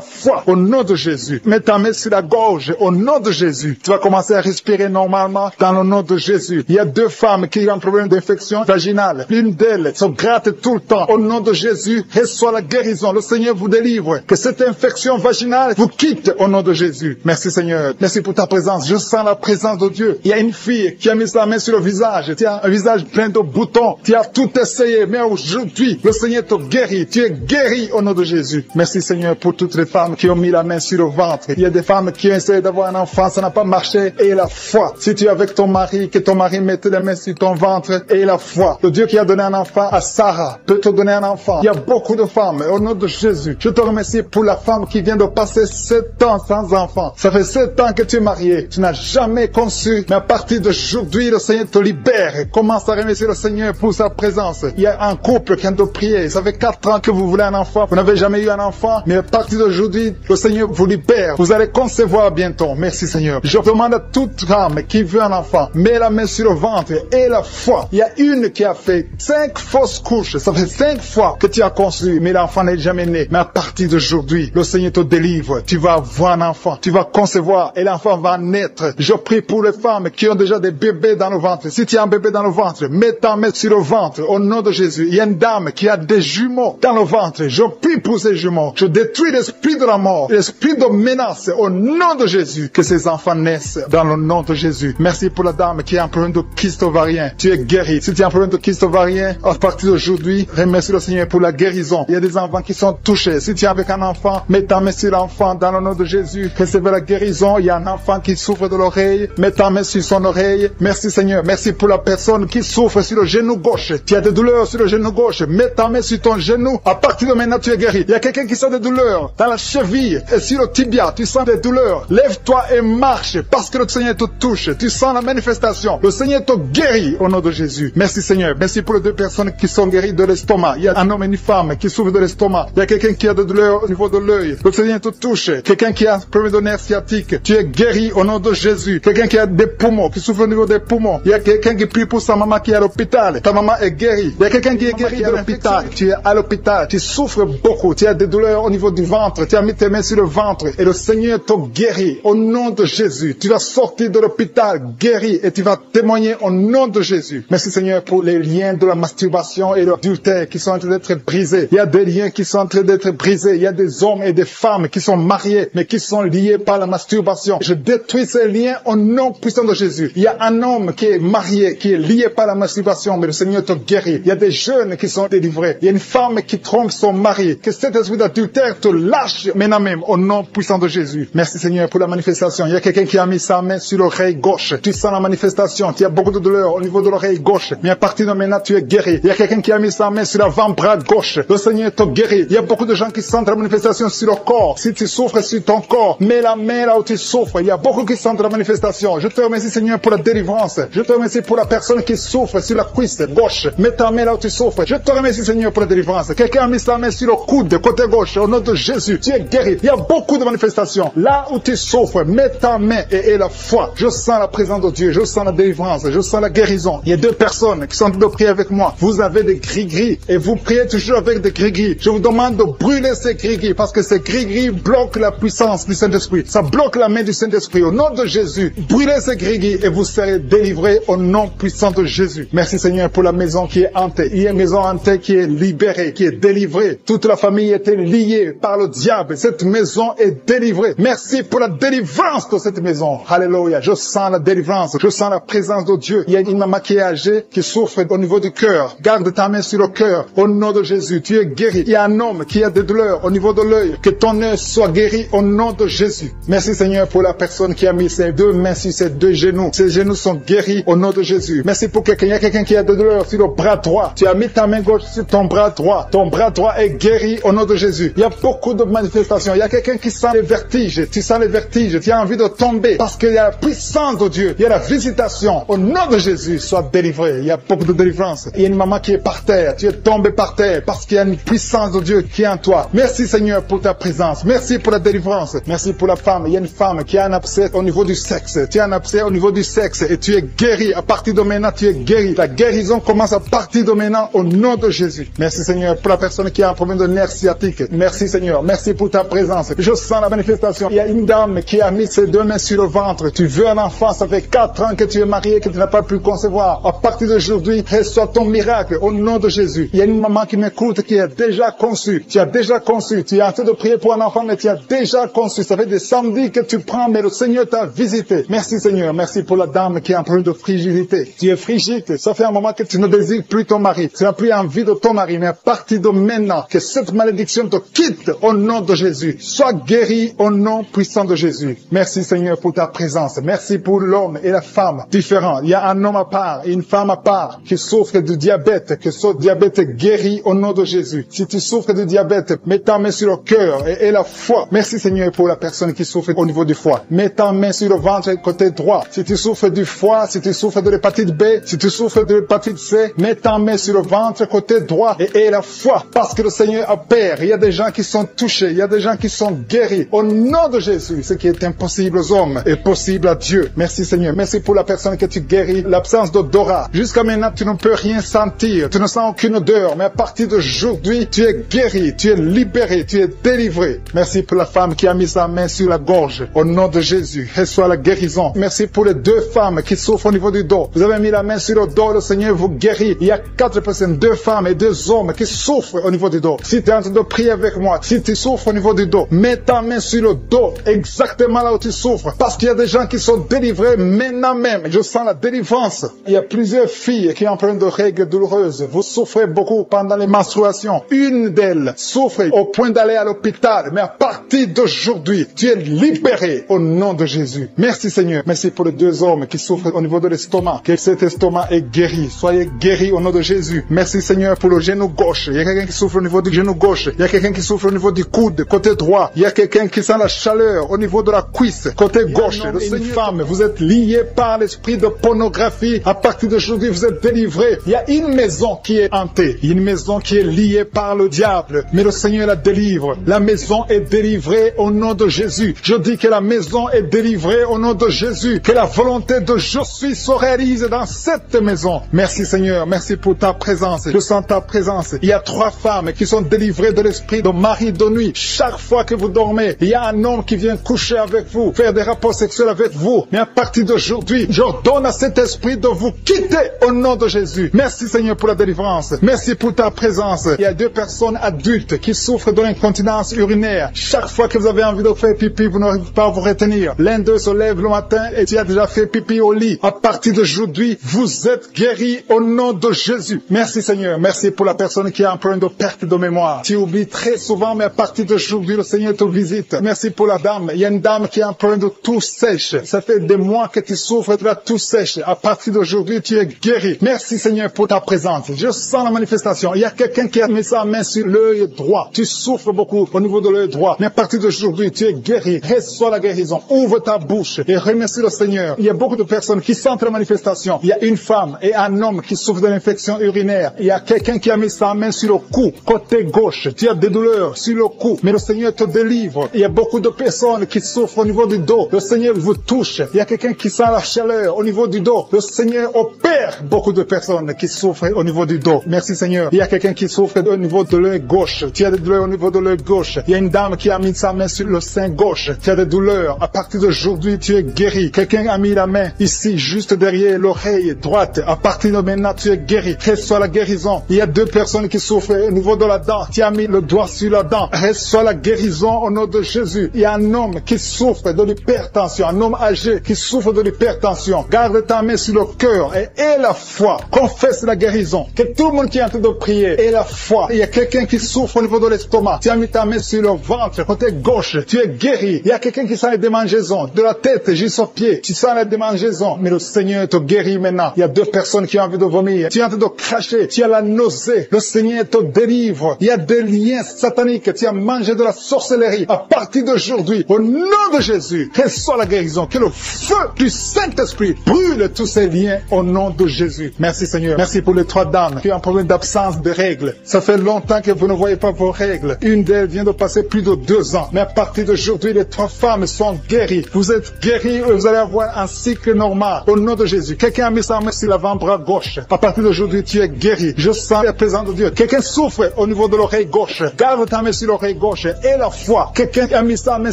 foi au nom de Jésus. Mets ta main sur la gorge au nom de Jésus. Tu vas commencer à respirer normalement dans le nom de Jésus. Il y a deux femmes qui ont un problème d'infection vaginale. L'une d'elles se gratte tout le temps. Au nom de Jésus, reçois la guérison. Le Seigneur vous délivre. Que cette infection vaginale vous quitte au nom de Jésus. Merci, Seigneur. Merci pour ta présence. Je sens la présence de Dieu. Il y a une fille qui a mis sa main sur le visage. Tu as un visage plein de boutons. Tu as tout essayé. Mais aujourd'hui, le Seigneur te guérit. Tu es guéri au nom de Jésus. Merci, Seigneur, pour toutes les femmes qui ont mis la main sur le ventre. Il y a des femmes qui ont essayé d'avoir un enfant. Ça n'a pas marché. Et la foi. Si tu es avec ton mari, que ton mari mette les mains sur ton ventre. Et la foi. Le Dieu qui a donné un enfant à Sarah peut te donner un enfant. Il y a beaucoup de femmes. Au nom de Jésus, je te remercie pour la femme qui vient de passer 7 ans sans enfant. Ça fait 7 ans que tu es marié. Tu n'as jamais conçu. Mais à partir d'aujourd'hui, le Seigneur te libère. Commence à remercier le Seigneur pour sa présence. Il y a un couple qui vient de prier. Ça fait 4 ans que vous voulez un enfant. Vous n'avez jamais eu un enfant. Mais à partir d'aujourd'hui, le Seigneur vous libère. Vous allez concevoir bientôt. Merci, Seigneur. Je demande à toute femme qui veut un enfant, mets la main sur le ventre et la foi. Il y a une qui a fait 5 fausses couches. Ça fait 5 fois que tu as conçu, mais l'enfant n'est jamais né. Mais à partir d'aujourd'hui, le Seigneur te délivre. Tu vas avoir un enfant. Tu vas concevoir et l'enfant va naître. Je prie pour les femmes qui ont déjà des bébés dans le ventre. Si tu as un bébé dans le ventre, mets ta main sur le ventre au nom de Jésus. Il y a une dame qui a des jumeaux dans le ventre. Je prie pour ces jumeaux. Je détruis l'esprit de la mort, l'esprit de menace au nom de Jésus. Que ces enfants naissent dans le nom de Jésus. Merci pour la dame qui a un problème de kyste ovarien. Tu es guéri. Si tu as un problème de kyste ovarien, à partir d'aujourd'hui, remercie le Seigneur pour la guérison. Il y a des enfants qui sont touchés. Si tu es avec un enfant, mets ta main sur l'enfant dans le nom de Jésus. Recevez la guérison. Il y a un enfant qui souffre de l'oreille. Mets ta main sur son oreille. Merci, Seigneur. Merci pour la personne qui souffre sur le genou gauche. Tu as des douleurs sur le genou gauche. Mets ta main sur ton genou. À partir de maintenant, tu es guéri. Il y a quelqu'un qui sent des douleurs dans la cheville et sur le tibia. Tu sens des douleurs. Lève-toi et marche parce que le Seigneur te touche. Tu sens la manifestation. Le Seigneur te guérit au nom de Jésus. Merci, Seigneur. Merci pour les deux personnes qui sont guéries de l'estomac. Il y a un homme et une femme qui souffrent de l'estomac. Il y a quelqu'un qui a des douleurs au niveau de l'œil. Le Seigneur te touche. Quelqu'un qui a un problème de nerf sciatique. Tu es guéri au nom de Jésus. Quelqu'un qui a des poumons, qui souffre au niveau des poumons. Il y a quelqu'un qui prie pour sa maman qui est à l'hôpital. Ta maman est guérie. Il y a quelqu'un qui est guéri de l'hôpital. Tu es à l'hôpital. Tu souffres beaucoup. Tu as des douleurs au niveau du ventre. Tu as mis tes mains sur le ventre. Et le Seigneur te guérit au nom de Jésus. Tu vas sortir de l'hôpital guéri et tu vas témoigner au nom de Jésus. Merci, Seigneur, pour les liens de la masturbation et de l'adultère qui sont en train d'être brisés. Il y a des liens qui sont en train d'être brisés. Il y a des hommes et des femmes qui sont mariés mais qui sont liés liés par la masturbation. Je détruis ces liens au nom puissant de Jésus. Il y a un homme qui est marié, qui est lié par la masturbation, mais le Seigneur te guérit. Il y a des jeunes qui sont délivrés. Il y a une femme qui trompe son mari. Que cet esprit d'adultère te lâche maintenant même au nom puissant de Jésus. Merci Seigneur pour la manifestation. Il y a quelqu'un qui a mis sa main sur l'oreille gauche. Tu sens la manifestation. Tu as beaucoup de douleur au niveau de l'oreille gauche. Mais à partir de maintenant, tu es guéri. Il y a quelqu'un qui a mis sa main sur l'avant-bras gauche. Le Seigneur te guérit. Il y a beaucoup de gens qui sentent la manifestation sur le corps. Si tu souffres sur ton corps, mets la main là où tu souffres. Il y a beaucoup qui sentent la manifestation. Je te remercie Seigneur pour la délivrance. Je te remercie pour la personne qui souffre sur la cuisse gauche. Mets ta main là où tu souffres. Je te remercie Seigneur pour la délivrance. Quelqu'un a mis sa main sur le coude, côté gauche. Au nom de Jésus, tu es guéri. Il y a beaucoup de manifestations. Là où tu souffres, mets ta main et la foi. Je sens la présence de Dieu. Je sens la délivrance. Je sens la guérison. Il y a deux personnes qui sont en train de prier avec moi. Vous avez des gris-gris et vous priez toujours avec des gris-gris. Je vous demande de brûler ces gris-gris parce que ces gris-gris bloquent la puissance du Saint-Esprit. Ça bloque la main du Saint-Esprit. Au nom de Jésus, brûlez ces gris-gris et vous serez délivrés au nom puissant de Jésus. Merci Seigneur pour la maison qui est hantée. Il y a une maison hantée qui est libérée, qui est délivrée. Toute la famille était liée par le diable. Cette maison est délivrée. Merci pour la délivrance de cette maison. Alléluia. Je sens la délivrance. Je sens la présence de Dieu. Il y a une maman qui est âgée, qui souffre au niveau du cœur. Garde ta main sur le cœur. Au nom de Jésus, tu es guéri. Il y a un homme qui a des douleurs au niveau de l'œil. Que ton œil soit guéri au nom de Jésus. Merci Seigneur pour la personne qui a mis ses deux mains sur ses deux genoux. Ses genoux sont guéris au nom de Jésus. Merci pour quelqu'un. Il y a quelqu'un qui a des douleurs sur le bras droit. Tu as mis ta main gauche sur ton bras droit. Ton bras droit est guéri au nom de Jésus. Il y a beaucoup de manifestations. Il y a quelqu'un qui sent les vertiges. Tu sens les vertiges. Tu as envie de tomber parce qu'il y a la puissance de Dieu. Il y a la visitation. Au nom de Jésus, sois délivré. Il y a beaucoup de délivrance. Il y a une maman qui est par terre. Tu es tombé par terre parce qu'il y a une puissance de Dieu qui est en toi. Merci Seigneur pour ta présence. Merci pour la délivrance. Merci pour la femme. Il y a une femme qui a un abcès au niveau du sexe. Tu as un abcès au niveau du sexe et tu es guéri. À partir de maintenant, tu es guéri. La guérison commence à partir de maintenant au nom de Jésus. Merci Seigneur pour la personne qui a un problème de nerf sciatique. Merci Seigneur. Merci pour ta présence. Je sens la manifestation. Il y a une dame qui a mis ses deux mains sur le ventre. Tu veux un enfant. Ça fait 4 ans que tu es marié, que tu n'as pas pu concevoir. À partir d'aujourd'hui, reçois ton miracle au nom de Jésus. Il y a une maman qui m'écoute qui a déjà conçu. Tu as déjà conçu. Tu es en train de prier pour un enfant, mais tu as déjà conçu. Ça fait des samedis que tu prends, mais le Seigneur t'a visité. Merci Seigneur. Merci pour la dame qui est en problème de frigidité. Tu es frigide. Ça fait un moment que tu ne désires plus ton mari. Tu n'as plus envie de ton mari. Mais à partir de maintenant, que cette malédiction te quitte au nom de Jésus. Sois guéri au nom puissant de Jésus. Merci Seigneur pour ta présence. Merci pour l'homme et la femme différents. Il y a un homme à part et une femme à part qui souffre du diabète. Que ce diabète est guéri au nom de Jésus. Si tu souffres du diabète, mets ta main sur le cœur et la foi. Merci Seigneur pour la personne qui souffre au niveau du foie. Mets ta main sur le ventre côté droit. Si tu souffres du foie, si tu souffres de l'hépatite B, si tu souffres de l'hépatite C, mets ta main sur le ventre côté droit et la foi. Parce que le Seigneur opère. Il y a des gens qui sont touchés. Il y a des gens qui sont guéris. Au nom de Jésus, ce qui est impossible aux hommes est possible à Dieu. Merci Seigneur. Merci pour la personne que tu guéris. L'absence d'odorat. Jusqu'à maintenant, tu ne peux rien sentir. Tu ne sens aucune odeur. Mais à partir d'aujourd'hui, tu es guéri. Tu es libéré. Tu es délivré. Merci pour la femme qui a mis sa main sur la gorge. Au nom de Jésus, reçois la guérison. Merci pour les deux femmes qui souffrent au niveau du dos. Vous avez mis la main sur le dos. Le Seigneur vous guérit. Il y a 4 personnes, 2 femmes et 2 hommes qui souffrent au niveau du dos. Si tu es en train de prier avec moi, si tu souffres au niveau du dos, mets ta main sur le dos, exactement là où tu souffres. Parce qu'il y a des gens qui sont délivrés maintenant même. Je sens la délivrance. Il y a plusieurs filles qui ont un problème de règles douloureuses. Vous souffrez beaucoup pendant les menstruations. Une d'elles souffre au point d'aller à l'hôpital. Mais à partir d'aujourd'hui, tu es libéré au nom de Jésus. Merci Seigneur. Merci pour les 2 hommes qui souffrent au niveau de l'estomac. Que cet estomac est guéri. Soyez guéris au nom de Jésus. Merci Seigneur pour le genou gauche. Il y a quelqu'un qui souffre au niveau du genou gauche. Il y a quelqu'un qui souffre au niveau du coude, côté droit. Il y a quelqu'un qui sent la chaleur au niveau de la cuisse, côté gauche. Une femme, vous êtes liés par l'esprit de pornographie. À partir d'aujourd'hui, vous êtes délivrés. Il y a une maison qui est hantée. Il y a une maison qui est liée par le diable. Mais le Seigneur la délivre. La maison est délivrée au nom de Jésus. Je dis que la maison est délivrée au nom de Jésus. Que la volonté de je suis se réalise dans cette maison. Merci Seigneur. Merci pour ta présence. Je sens ta présence. Il y a 3 femmes qui sont délivrées de l'esprit de mari de nuit. Chaque fois que vous dormez, il y a un homme qui vient coucher avec vous, faire des rapports sexuels avec vous. Mais à partir d'aujourd'hui, j'ordonne à cet esprit de vous quitter au nom de Jésus. Merci Seigneur pour la délivrance. Merci pour ta présence. Il y a 2 personnes adultes qui souffrent de l'incontinence urinaire. Chaque fois que vous avez envie de faire pipi, vous n'arrivez pas à vous retenir. L'un d'eux se lève le matin et tu as déjà fait pipi au lit. À partir d'aujourd'hui, vous êtes guéris au nom de Jésus. Merci Seigneur. Merci pour la personne qui a un problème de perte de mémoire. Tu oublies très souvent, mais à partir d'aujourd'hui, le Seigneur te visite. Merci pour la dame. Il y a une dame qui a un problème de toux sèche. Ça fait des mois que tu souffres de la toux sèche. À partir d'aujourd'hui, tu es guéri. Merci Seigneur pour ta présence. Je sens la manifestation. Il y a quelqu'un qui a mis sa main sur l'œil droit. Tu souffres beaucoup au niveau de l'œil droit. Mais à partir d'aujourd'hui, tu es guéri. Reçois la guérison. Ouvre ta bouche et remercie le Seigneur. Il y a beaucoup de personnes qui sentent la manifestation. Il y a une femme et un homme qui souffrent de l'infection urinaire. Il y a quelqu'un qui a mis sa main sur le cou, côté gauche. Tu as des douleurs sur le cou, mais le Seigneur te délivre. Il y a beaucoup de personnes qui souffrent au niveau du dos. Le Seigneur vous touche. Il y a quelqu'un qui sent la chaleur au niveau du dos. Le Seigneur opère beaucoup de personnes qui souffrent au niveau du dos. Merci Seigneur. Il y a quelqu'un qui souffre au niveau de l'œil gauche. Tu as des douleurs au niveau de l'œil gauche. Il y a une dame qui a mis sa main sur le sein gauche. Tu as des douleurs. À partir d'aujourd'hui, tu es guéri. Quelqu'un a mis la main ici, juste derrière l'oreille droite. À partir de maintenant, tu es guéri. Reçois la guérison. Il y a deux personnes qui souffrent au niveau de la dent. Tu as mis le doigt sur la dent. Reçois la guérison au nom de Jésus. Il y a un homme qui souffre de l'hypertension. Un homme âgé qui souffre de l'hypertension. Garde ta main sur le cœur et aie la foi. Confesse la guérison. Que tout le monde qui est en train de prier ait la foi. Il y a quelqu'un qui souffre au niveau de l'estomac. Tu as mis ta main sur le ventre, côté gauche. Tu es guéri. Il y a quelqu'un qui sent les démangeaisons. De la tête jusqu'aux pieds. Tu sens les démangeaisons. Mais le Seigneur te guérit maintenant. Il y a deux personnes qui ont envie de vomir. Tu es en train de cracher. Tu as la nausée. Le Seigneur te délivre. Il y a des liens sataniques. Tu as mangé de la sorcellerie. À partir d'aujourd'hui, au nom de Jésus, reçois la guérison. Que le feu du Saint-Esprit brûle tous ces liens au nom de Jésus. Merci Seigneur. Merci pour les trois dames qui ont un problème d'absence de règles. Ça fait longtemps que vous ne voyez pas vos règles. Une d'elles vient de passer plus de 2 ans. Mais à partir d'aujourd'hui, les trois femmes sont guéries. Vous êtes guéris et vous allez avoir un cycle normal. Au nom de Jésus. Quelqu'un a mis sa main sur l'avant-bras gauche. À partir d'aujourd'hui, tu es guéri. Je sens la présence de Dieu. Quelqu'un souffre au niveau de l'oreille gauche. Garde ta main sur l'oreille gauche et la foi. Quelqu'un a mis sa main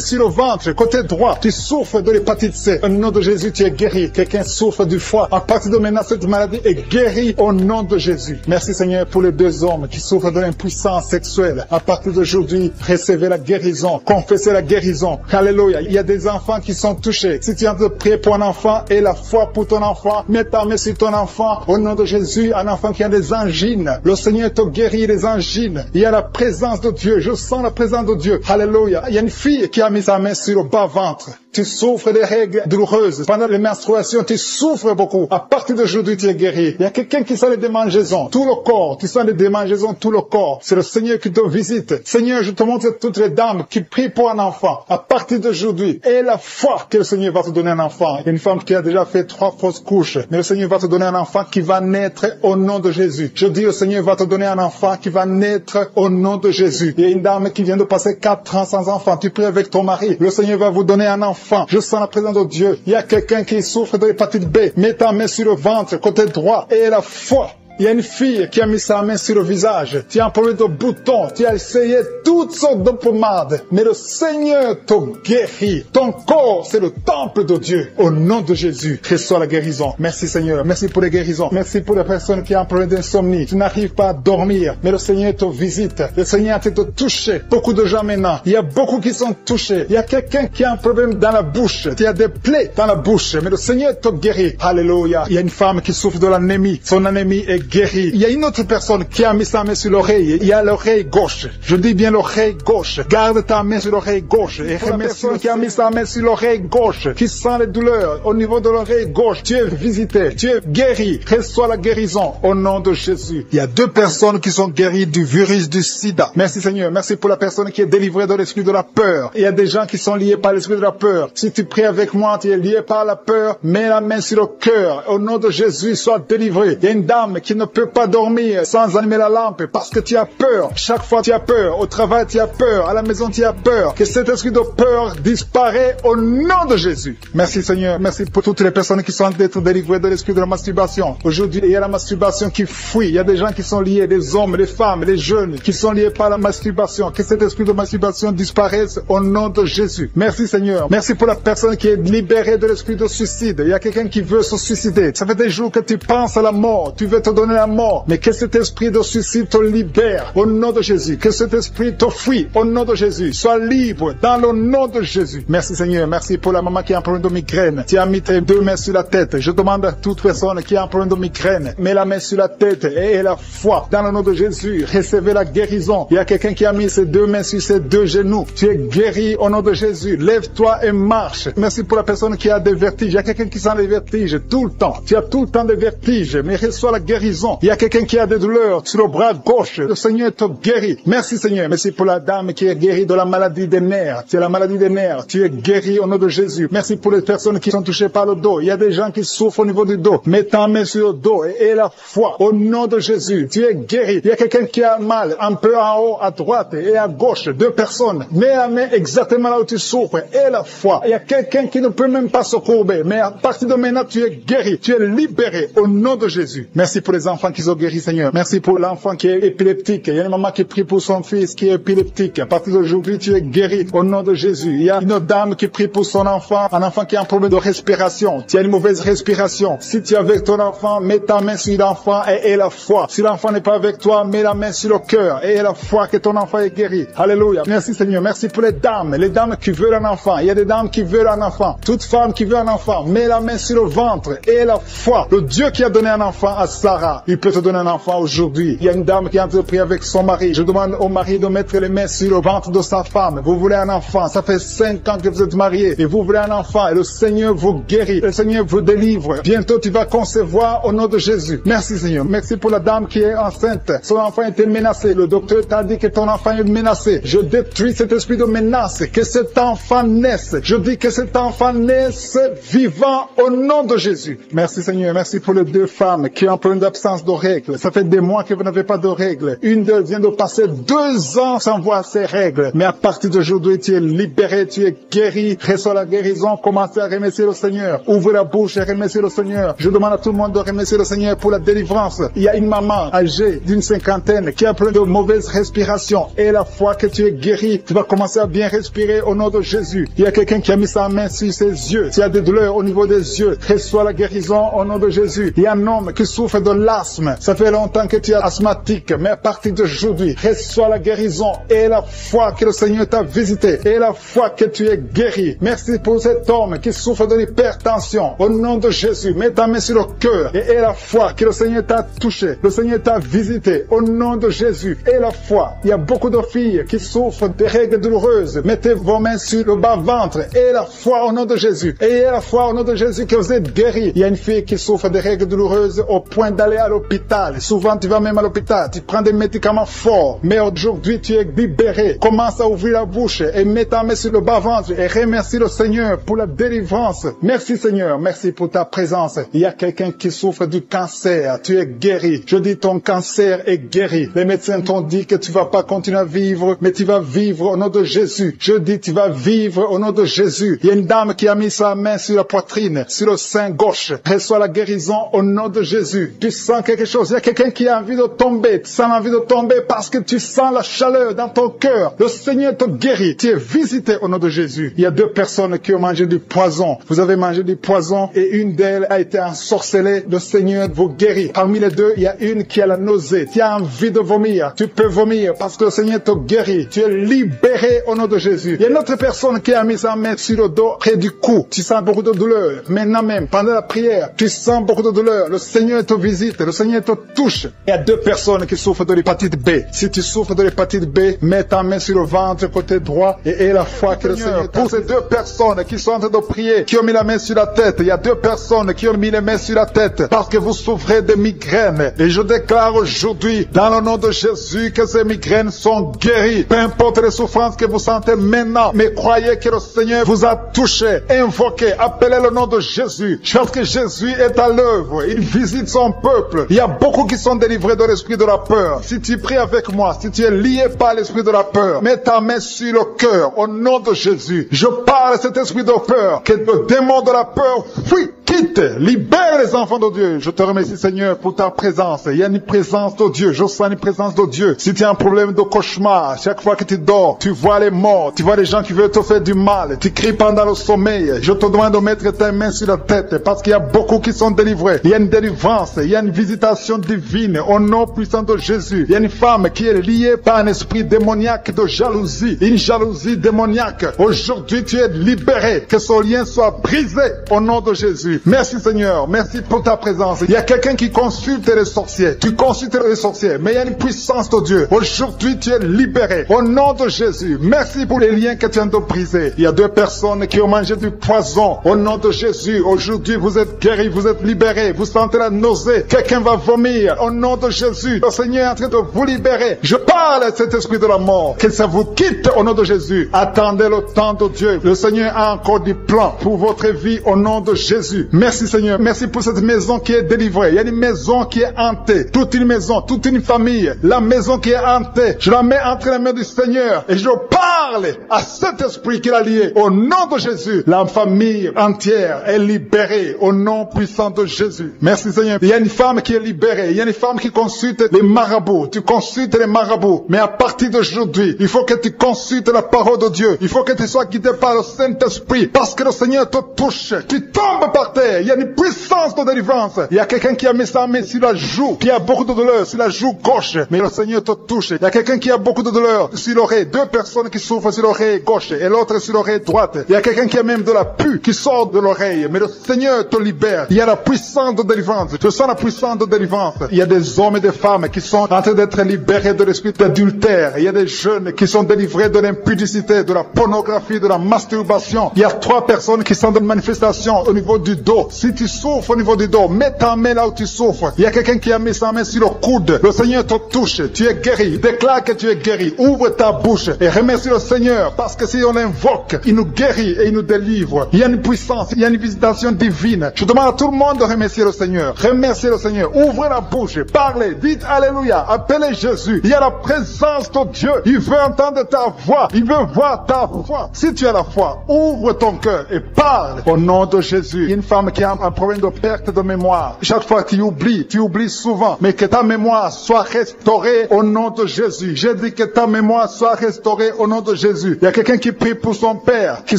sur le ventre, côté droit. Tu souffres de l'hépatite C. Au nom de Jésus, tu es guéri. Quelqu'un souffre du foie. À partir de maintenant, cette maladie est guérie au nom de Jésus. Merci Seigneur pour les deux hommes qui souffrent de l'impuissance sexuelle. À partir d'aujourd'hui, recevez la guérison. Confessez la guérison. Alléluia. Il y a des enfants qui sont touchés. Si tu es en train de prier pour un enfant et la foi pour ton enfant, mets ta main sur ton enfant. Au nom de Jésus, un enfant qui a des angines. Le Seigneur te guérit des angines. Il y a la présence de Dieu. Je sens la présence de Dieu. Alléluia. Il y a une fille qui a mis sa main sur le bas-ventre. Tu souffres des règles douloureuses. Pendant les menstruations, tu souffres beaucoup. À partir d'aujourd'hui, tu es guéri. Il y a quelqu'un qui sent les démangeaisons. Tout le corps. Tu sens les démangeaisons, tout le corps. C'est le Seigneur qui te visite. Seigneur, je te montre toutes les dames qui prient pour un enfant. À partir d'aujourd'hui, aie la foi que le Seigneur va te donner un enfant. Il y a une femme qui a déjà fait 3 fausses couches. Mais le Seigneur va te donner un enfant qui va naître au nom de Jésus. Je dis, le Seigneur va te donner un enfant qui va naître au nom de Jésus. Il y a une dame qui vient de passer 4 ans sans enfant. Tu pries avec ton mari. Le Seigneur va vous donner un enfant. Je sens la présence de Dieu. Il y a quelqu'un qui souffre de l'hépatite B. Mets ta main sur le ventre, côté droit, et la foi. Il y a une fille qui a mis sa main sur le visage. Tu as un problème de boutons. Tu as essayé toutes sortes de pommades. Mais le Seigneur te guérit. Ton corps, c'est le temple de Dieu. Au nom de Jésus, reçois la guérison. Merci Seigneur. Merci pour les guérisons. Merci pour les personnes qui ont un problème d'insomnie. Tu n'arrives pas à dormir. Mais le Seigneur te visite. Le Seigneur a été te toucher. Beaucoup de gens maintenant. Il y a beaucoup qui sont touchés. Il y a quelqu'un qui a un problème dans la bouche. Tu as des plaies dans la bouche. Mais le Seigneur te guérit. Alléluia. Il y a une femme qui souffre de l'anémie. Son anémie est guéri. Il y a une autre personne qui a mis sa main sur l'oreille. Il y a l'oreille gauche. Je dis bien l'oreille gauche. Garde ta main sur l'oreille gauche. Et remercie qui a mis sa main sur l'oreille gauche, qui sent les douleurs au niveau de l'oreille gauche. Tu es visité. Tu es guéri. Reçois la guérison au nom de Jésus. Il y a 2 personnes qui sont guéries du virus du sida. Merci Seigneur. Merci pour la personne qui est délivrée de l'esprit de la peur. Il y a des gens qui sont liés par l'esprit de la peur. Si tu pries avec moi, tu es lié par la peur. Mets la main sur le cœur. Au nom de Jésus, sois délivré. Il y a une dame qui ne peut pas dormir sans allumer la lampe parce que tu as peur. Chaque fois tu as peur. Au travail tu as peur. À la maison tu as peur. Que cet esprit de peur disparaît au nom de Jésus. Merci Seigneur. Merci pour toutes les personnes qui sont d'être délivrées de l'esprit de la masturbation. Aujourd'hui, il y a la masturbation qui fuit. Il y a des gens qui sont liés, des hommes, des femmes, des jeunes qui sont liés par la masturbation. Que cet esprit de masturbation disparaisse au nom de Jésus. Merci Seigneur. Merci pour la personne qui est libérée de l'esprit de suicide. Il y a quelqu'un qui veut se suicider. Ça fait des jours que tu penses à la mort. Tu veux te donné la mort, mais que cet esprit de suicide te libère au nom de Jésus. Que cet esprit te fuit au nom de Jésus. Sois libre dans le nom de Jésus. Merci Seigneur. Merci pour la maman qui a un problème de migraine. Tu as mis tes deux mains sur la tête. Je demande à toute personne qui a un problème de migraine, mets la main sur la tête et aie la foi. Dans le nom de Jésus, recevez la guérison. Il y a quelqu'un qui a mis ses deux mains sur ses deux genoux. Tu es guéri au nom de Jésus. Lève-toi et marche. Merci pour la personne qui a des vertiges. Il y a quelqu'un qui sent les vertiges tout le temps. Tu as tout le temps des vertiges, mais reçois la guérison. Il y a quelqu'un qui a des douleurs sur le bras gauche. Le Seigneur te guérit. Merci Seigneur. Merci pour la dame qui est guérie de la maladie des nerfs. Tu as la maladie des nerfs. Tu es guéri au nom de Jésus. Merci pour les personnes qui sont touchées par le dos. Il y a des gens qui souffrent au niveau du dos. Mets ta main sur le dos et aie la foi au nom de Jésus. Tu es guéri. Il y a quelqu'un qui a mal un peu en haut, à droite et à gauche. Deux personnes. Mets la main exactement là où tu souffres. Aie la foi. Il y a quelqu'un qui ne peut même pas se courber. Mais à partir de maintenant, tu es guéri. Tu es libéré au nom de Jésus. Merci pour les enfants qui sont guéris, Seigneur. Merci pour l'enfant qui est épileptique. Il y a une maman qui prie pour son fils qui est épileptique. À partir d'aujourd'hui, tu es guéri au nom de Jésus. Il y a une dame qui prie pour son enfant, un enfant qui a un problème de respiration. Tu as une mauvaise respiration. Si tu es avec ton enfant, mets ta main sur l'enfant et aie la foi. Si l'enfant n'est pas avec toi, mets la main sur le cœur et aie la foi que ton enfant est guéri. Alléluia. Merci Seigneur. Merci pour les dames qui veulent un enfant. Il y a des dames qui veulent un enfant. Toute femme qui veut un enfant, mets la main sur le ventre et aie la foi. Le Dieu qui a donné un enfant à Sarah, il peut te donner un enfant aujourd'hui. Il y a une dame qui a entrepris avec son mari. Je demande au mari de mettre les mains sur le ventre de sa femme. Vous voulez un enfant. Ça fait 5 ans que vous êtes mariés et vous voulez un enfant et le Seigneur vous guérit. Le Seigneur vous délivre. Bientôt tu vas concevoir au nom de Jésus. Merci Seigneur. Merci pour la dame qui est enceinte. Son enfant était menacé. Le docteur t'a dit que ton enfant est menacé. Je détruis cet esprit de menace. Que cet enfant naisse. Je dis que cet enfant naisse vivant au nom de Jésus. Merci Seigneur. Merci pour les deux femmes qui ont un problème d'absence de règles. Ça fait des mois que vous n'avez pas de règles. Une d'elles vient de passer 2 ans sans voir ses règles. Mais à partir d'aujourd'hui, tu es libéré, tu es guéri. Reçois la guérison. Commencez à remercier le Seigneur. Ouvrez la bouche et remerciez le Seigneur. Je demande à tout le monde de remercier le Seigneur pour la délivrance. Il y a une maman âgée d'une 50aine qui a un problème de mauvaise respiration. Et la fois que tu es guéri, tu vas commencer à bien respirer au nom de Jésus. Il y a quelqu'un qui a mis sa main sur ses yeux. Tu as des douleurs au niveau des yeux. Reçois la guérison au nom de Jésus. Il y a un homme qui souffre de l'asthme. Ça fait longtemps que tu es asthmatique, mais à partir d'aujourd'hui, reçois la guérison et la foi que le Seigneur t'a visité et la foi que tu es guéri. Merci pour cet homme qui souffre de l'hypertension. Au nom de Jésus, mets ta main sur le cœur et aie la foi que le Seigneur t'a touché. Le Seigneur t'a visité. Au nom de Jésus, aie la foi. Il y a beaucoup de filles qui souffrent de règles douloureuses. Mettez vos mains sur le bas-ventre. Aie la foi au nom de Jésus. Ayez la foi au nom de Jésus que vous êtes guéri. Il y a une fille qui souffre de règles douloureuses au point d'aller à l'hôpital. Souvent, tu vas même à l'hôpital. Tu prends des médicaments forts. Mais aujourd'hui, tu es libéré. Commence à ouvrir la bouche et mets ta main sur le bas-ventre et remercie le Seigneur pour la délivrance. Merci Seigneur. Merci pour ta présence. Il y a quelqu'un qui souffre du cancer. Tu es guéri. Je dis ton cancer est guéri. Les médecins t'ont dit que tu vas pas continuer à vivre, mais tu vas vivre au nom de Jésus. Je dis tu vas vivre au nom de Jésus. Il y a une dame qui a mis sa main sur la poitrine, sur le sein gauche. Reçois la guérison au nom de Jésus. Tu sens quelque chose. Il y a quelqu'un qui a envie de tomber. Tu sens l'envie de tomber parce que tu sens la chaleur dans ton cœur. Le Seigneur te guérit. Tu es visité au nom de Jésus. Il y a 2 personnes qui ont mangé du poison. Vous avez mangé du poison et une d'elles a été ensorcelée. Le Seigneur vous guérit. Parmi les 2, il y a une qui a la nausée. Tu as envie de vomir. Tu peux vomir parce que le Seigneur te guérit. Tu es libéré au nom de Jésus. Il y a une autre personne qui a mis sa main sur le dos près du cou. Tu sens beaucoup de douleur. Maintenant même, pendant la prière, tu sens beaucoup de douleur. Le Seigneur te visite. Le Seigneur te touche. Il y a 2 personnes qui souffrent de l'hépatite B. Si tu souffres de l'hépatite B, mets ta main sur le ventre côté droit et aie la foi que le Seigneur t'a. Pour ces 2 personnes qui sont en train de prier, qui ont mis la main sur la tête, il y a 2 personnes qui ont mis les mains sur la tête parce que vous souffrez de migraines. Et je déclare aujourd'hui, dans le nom de Jésus, que ces migraines sont guéries. Peu importe les souffrances que vous sentez maintenant, mais croyez que le Seigneur vous a touché. Invoquez, appelez le nom de Jésus. Parce que Jésus est à l'œuvre. Il visite son peuple. Il y a beaucoup qui sont délivrés de l'esprit de la peur. Si tu pries avec moi, si tu es lié par l'esprit de la peur, mets ta main sur le cœur au nom de Jésus. Je parle de cet esprit de peur, que le démon de la peur fuit, quitte, libère les enfants de Dieu. Je te remercie Seigneur pour ta présence. Il y a une présence de Dieu. Je sens une présence de Dieu. Si tu as un problème de cauchemar, chaque fois que tu dors, tu vois les morts, tu vois les gens qui veulent te faire du mal, tu cries pendant le sommeil. Je te demande de mettre ta main sur la tête parce qu'il y a beaucoup qui sont délivrés. Il y a une délivrance, il y a une une visitation divine au nom puissant de Jésus. Il y a une femme qui est liée par un esprit démoniaque de jalousie, une jalousie démoniaque. Aujourd'hui, tu es libéré. Que son lien soit brisé au nom de Jésus. Merci Seigneur, merci pour ta présence. Il y a quelqu'un qui consulte les sorciers. Tu consultes les sorciers, mais il y a une puissance de Dieu. Aujourd'hui, tu es libéré au nom de Jésus. Merci pour les liens que tu viens de briser. Il y a 2 personnes qui ont mangé du poison au nom de Jésus. Aujourd'hui, vous êtes guéris, vous êtes libérés. Vous sentez la nausée. Quelqu'un va vomir au nom de Jésus. Le Seigneur est en train de vous libérer. Je parle à cet esprit de la mort. Que ça vous quitte au nom de Jésus. Attendez le temps de Dieu. Le Seigneur a encore du plan pour votre vie au nom de Jésus. Merci Seigneur. Merci pour cette maison qui est délivrée. Il y a une maison qui est hantée. Toute une maison, toute une famille. La maison qui est hantée. Je la mets entre les mains du Seigneur. Et je parle à cet esprit qui l'a lié. Au nom de Jésus. La famille entière est libérée au nom puissant de Jésus. Merci Seigneur. Il y a une femme qui est libérée. Il y a une femme qui consulte les marabouts. Tu consultes les marabouts. Mais à partir d'aujourd'hui, il faut que tu consultes la parole de Dieu. Il faut que tu sois guidé par le Saint-Esprit. Parce que le Seigneur te touche. Tu tombes par terre. Il y a une puissance de délivrance. Il y a quelqu'un qui a mis sa main sur la joue, qui a beaucoup de douleur sur la joue gauche. Mais le Seigneur te touche. Il y a quelqu'un qui a beaucoup de douleur sur l'oreille. 2 personnes qui souffrent sur l'oreille gauche et l'autre sur l'oreille droite. Il y a quelqu'un qui a même de la pus qui sort de l'oreille. Mais le Seigneur te libère. Il y a la puissance de délivrance. Je sens la puissance de délivrance. Il y a des hommes et des femmes qui sont en train d'être libérés de l'esprit d'adultère. Il y a des jeunes qui sont délivrés de l'impudicité, de la pornographie, de la masturbation. Il y a 3 personnes qui sont dans une manifestation au niveau du dos. Si tu souffres au niveau du dos, mets ta main là où tu souffres. Il y a quelqu'un qui a mis sa main sur le coude. Le Seigneur te touche. Tu es guéri. Déclare que tu es guéri. Ouvre ta bouche et remercie le Seigneur. Parce que si on l'invoque, il nous guérit et il nous délivre. Il y a une puissance, il y a une visitation divine. Je demande à tout le monde de remercier le Seigneur. Remerciez le Seigneur. Ouvrez la bouche. Parlez. Dites Alléluia. Appelez Jésus. Il y a la présence de Dieu. Il veut entendre ta voix. Il veut voir ta foi. Si tu as la foi, ouvre ton cœur et parle au nom de Jésus. Il y a une femme qui a un problème de perte de mémoire. Chaque fois tu oublies souvent. Mais que ta mémoire soit restaurée au nom de Jésus. J'ai dit que ta mémoire soit restaurée au nom de Jésus. Il y a quelqu'un qui prie pour son père qui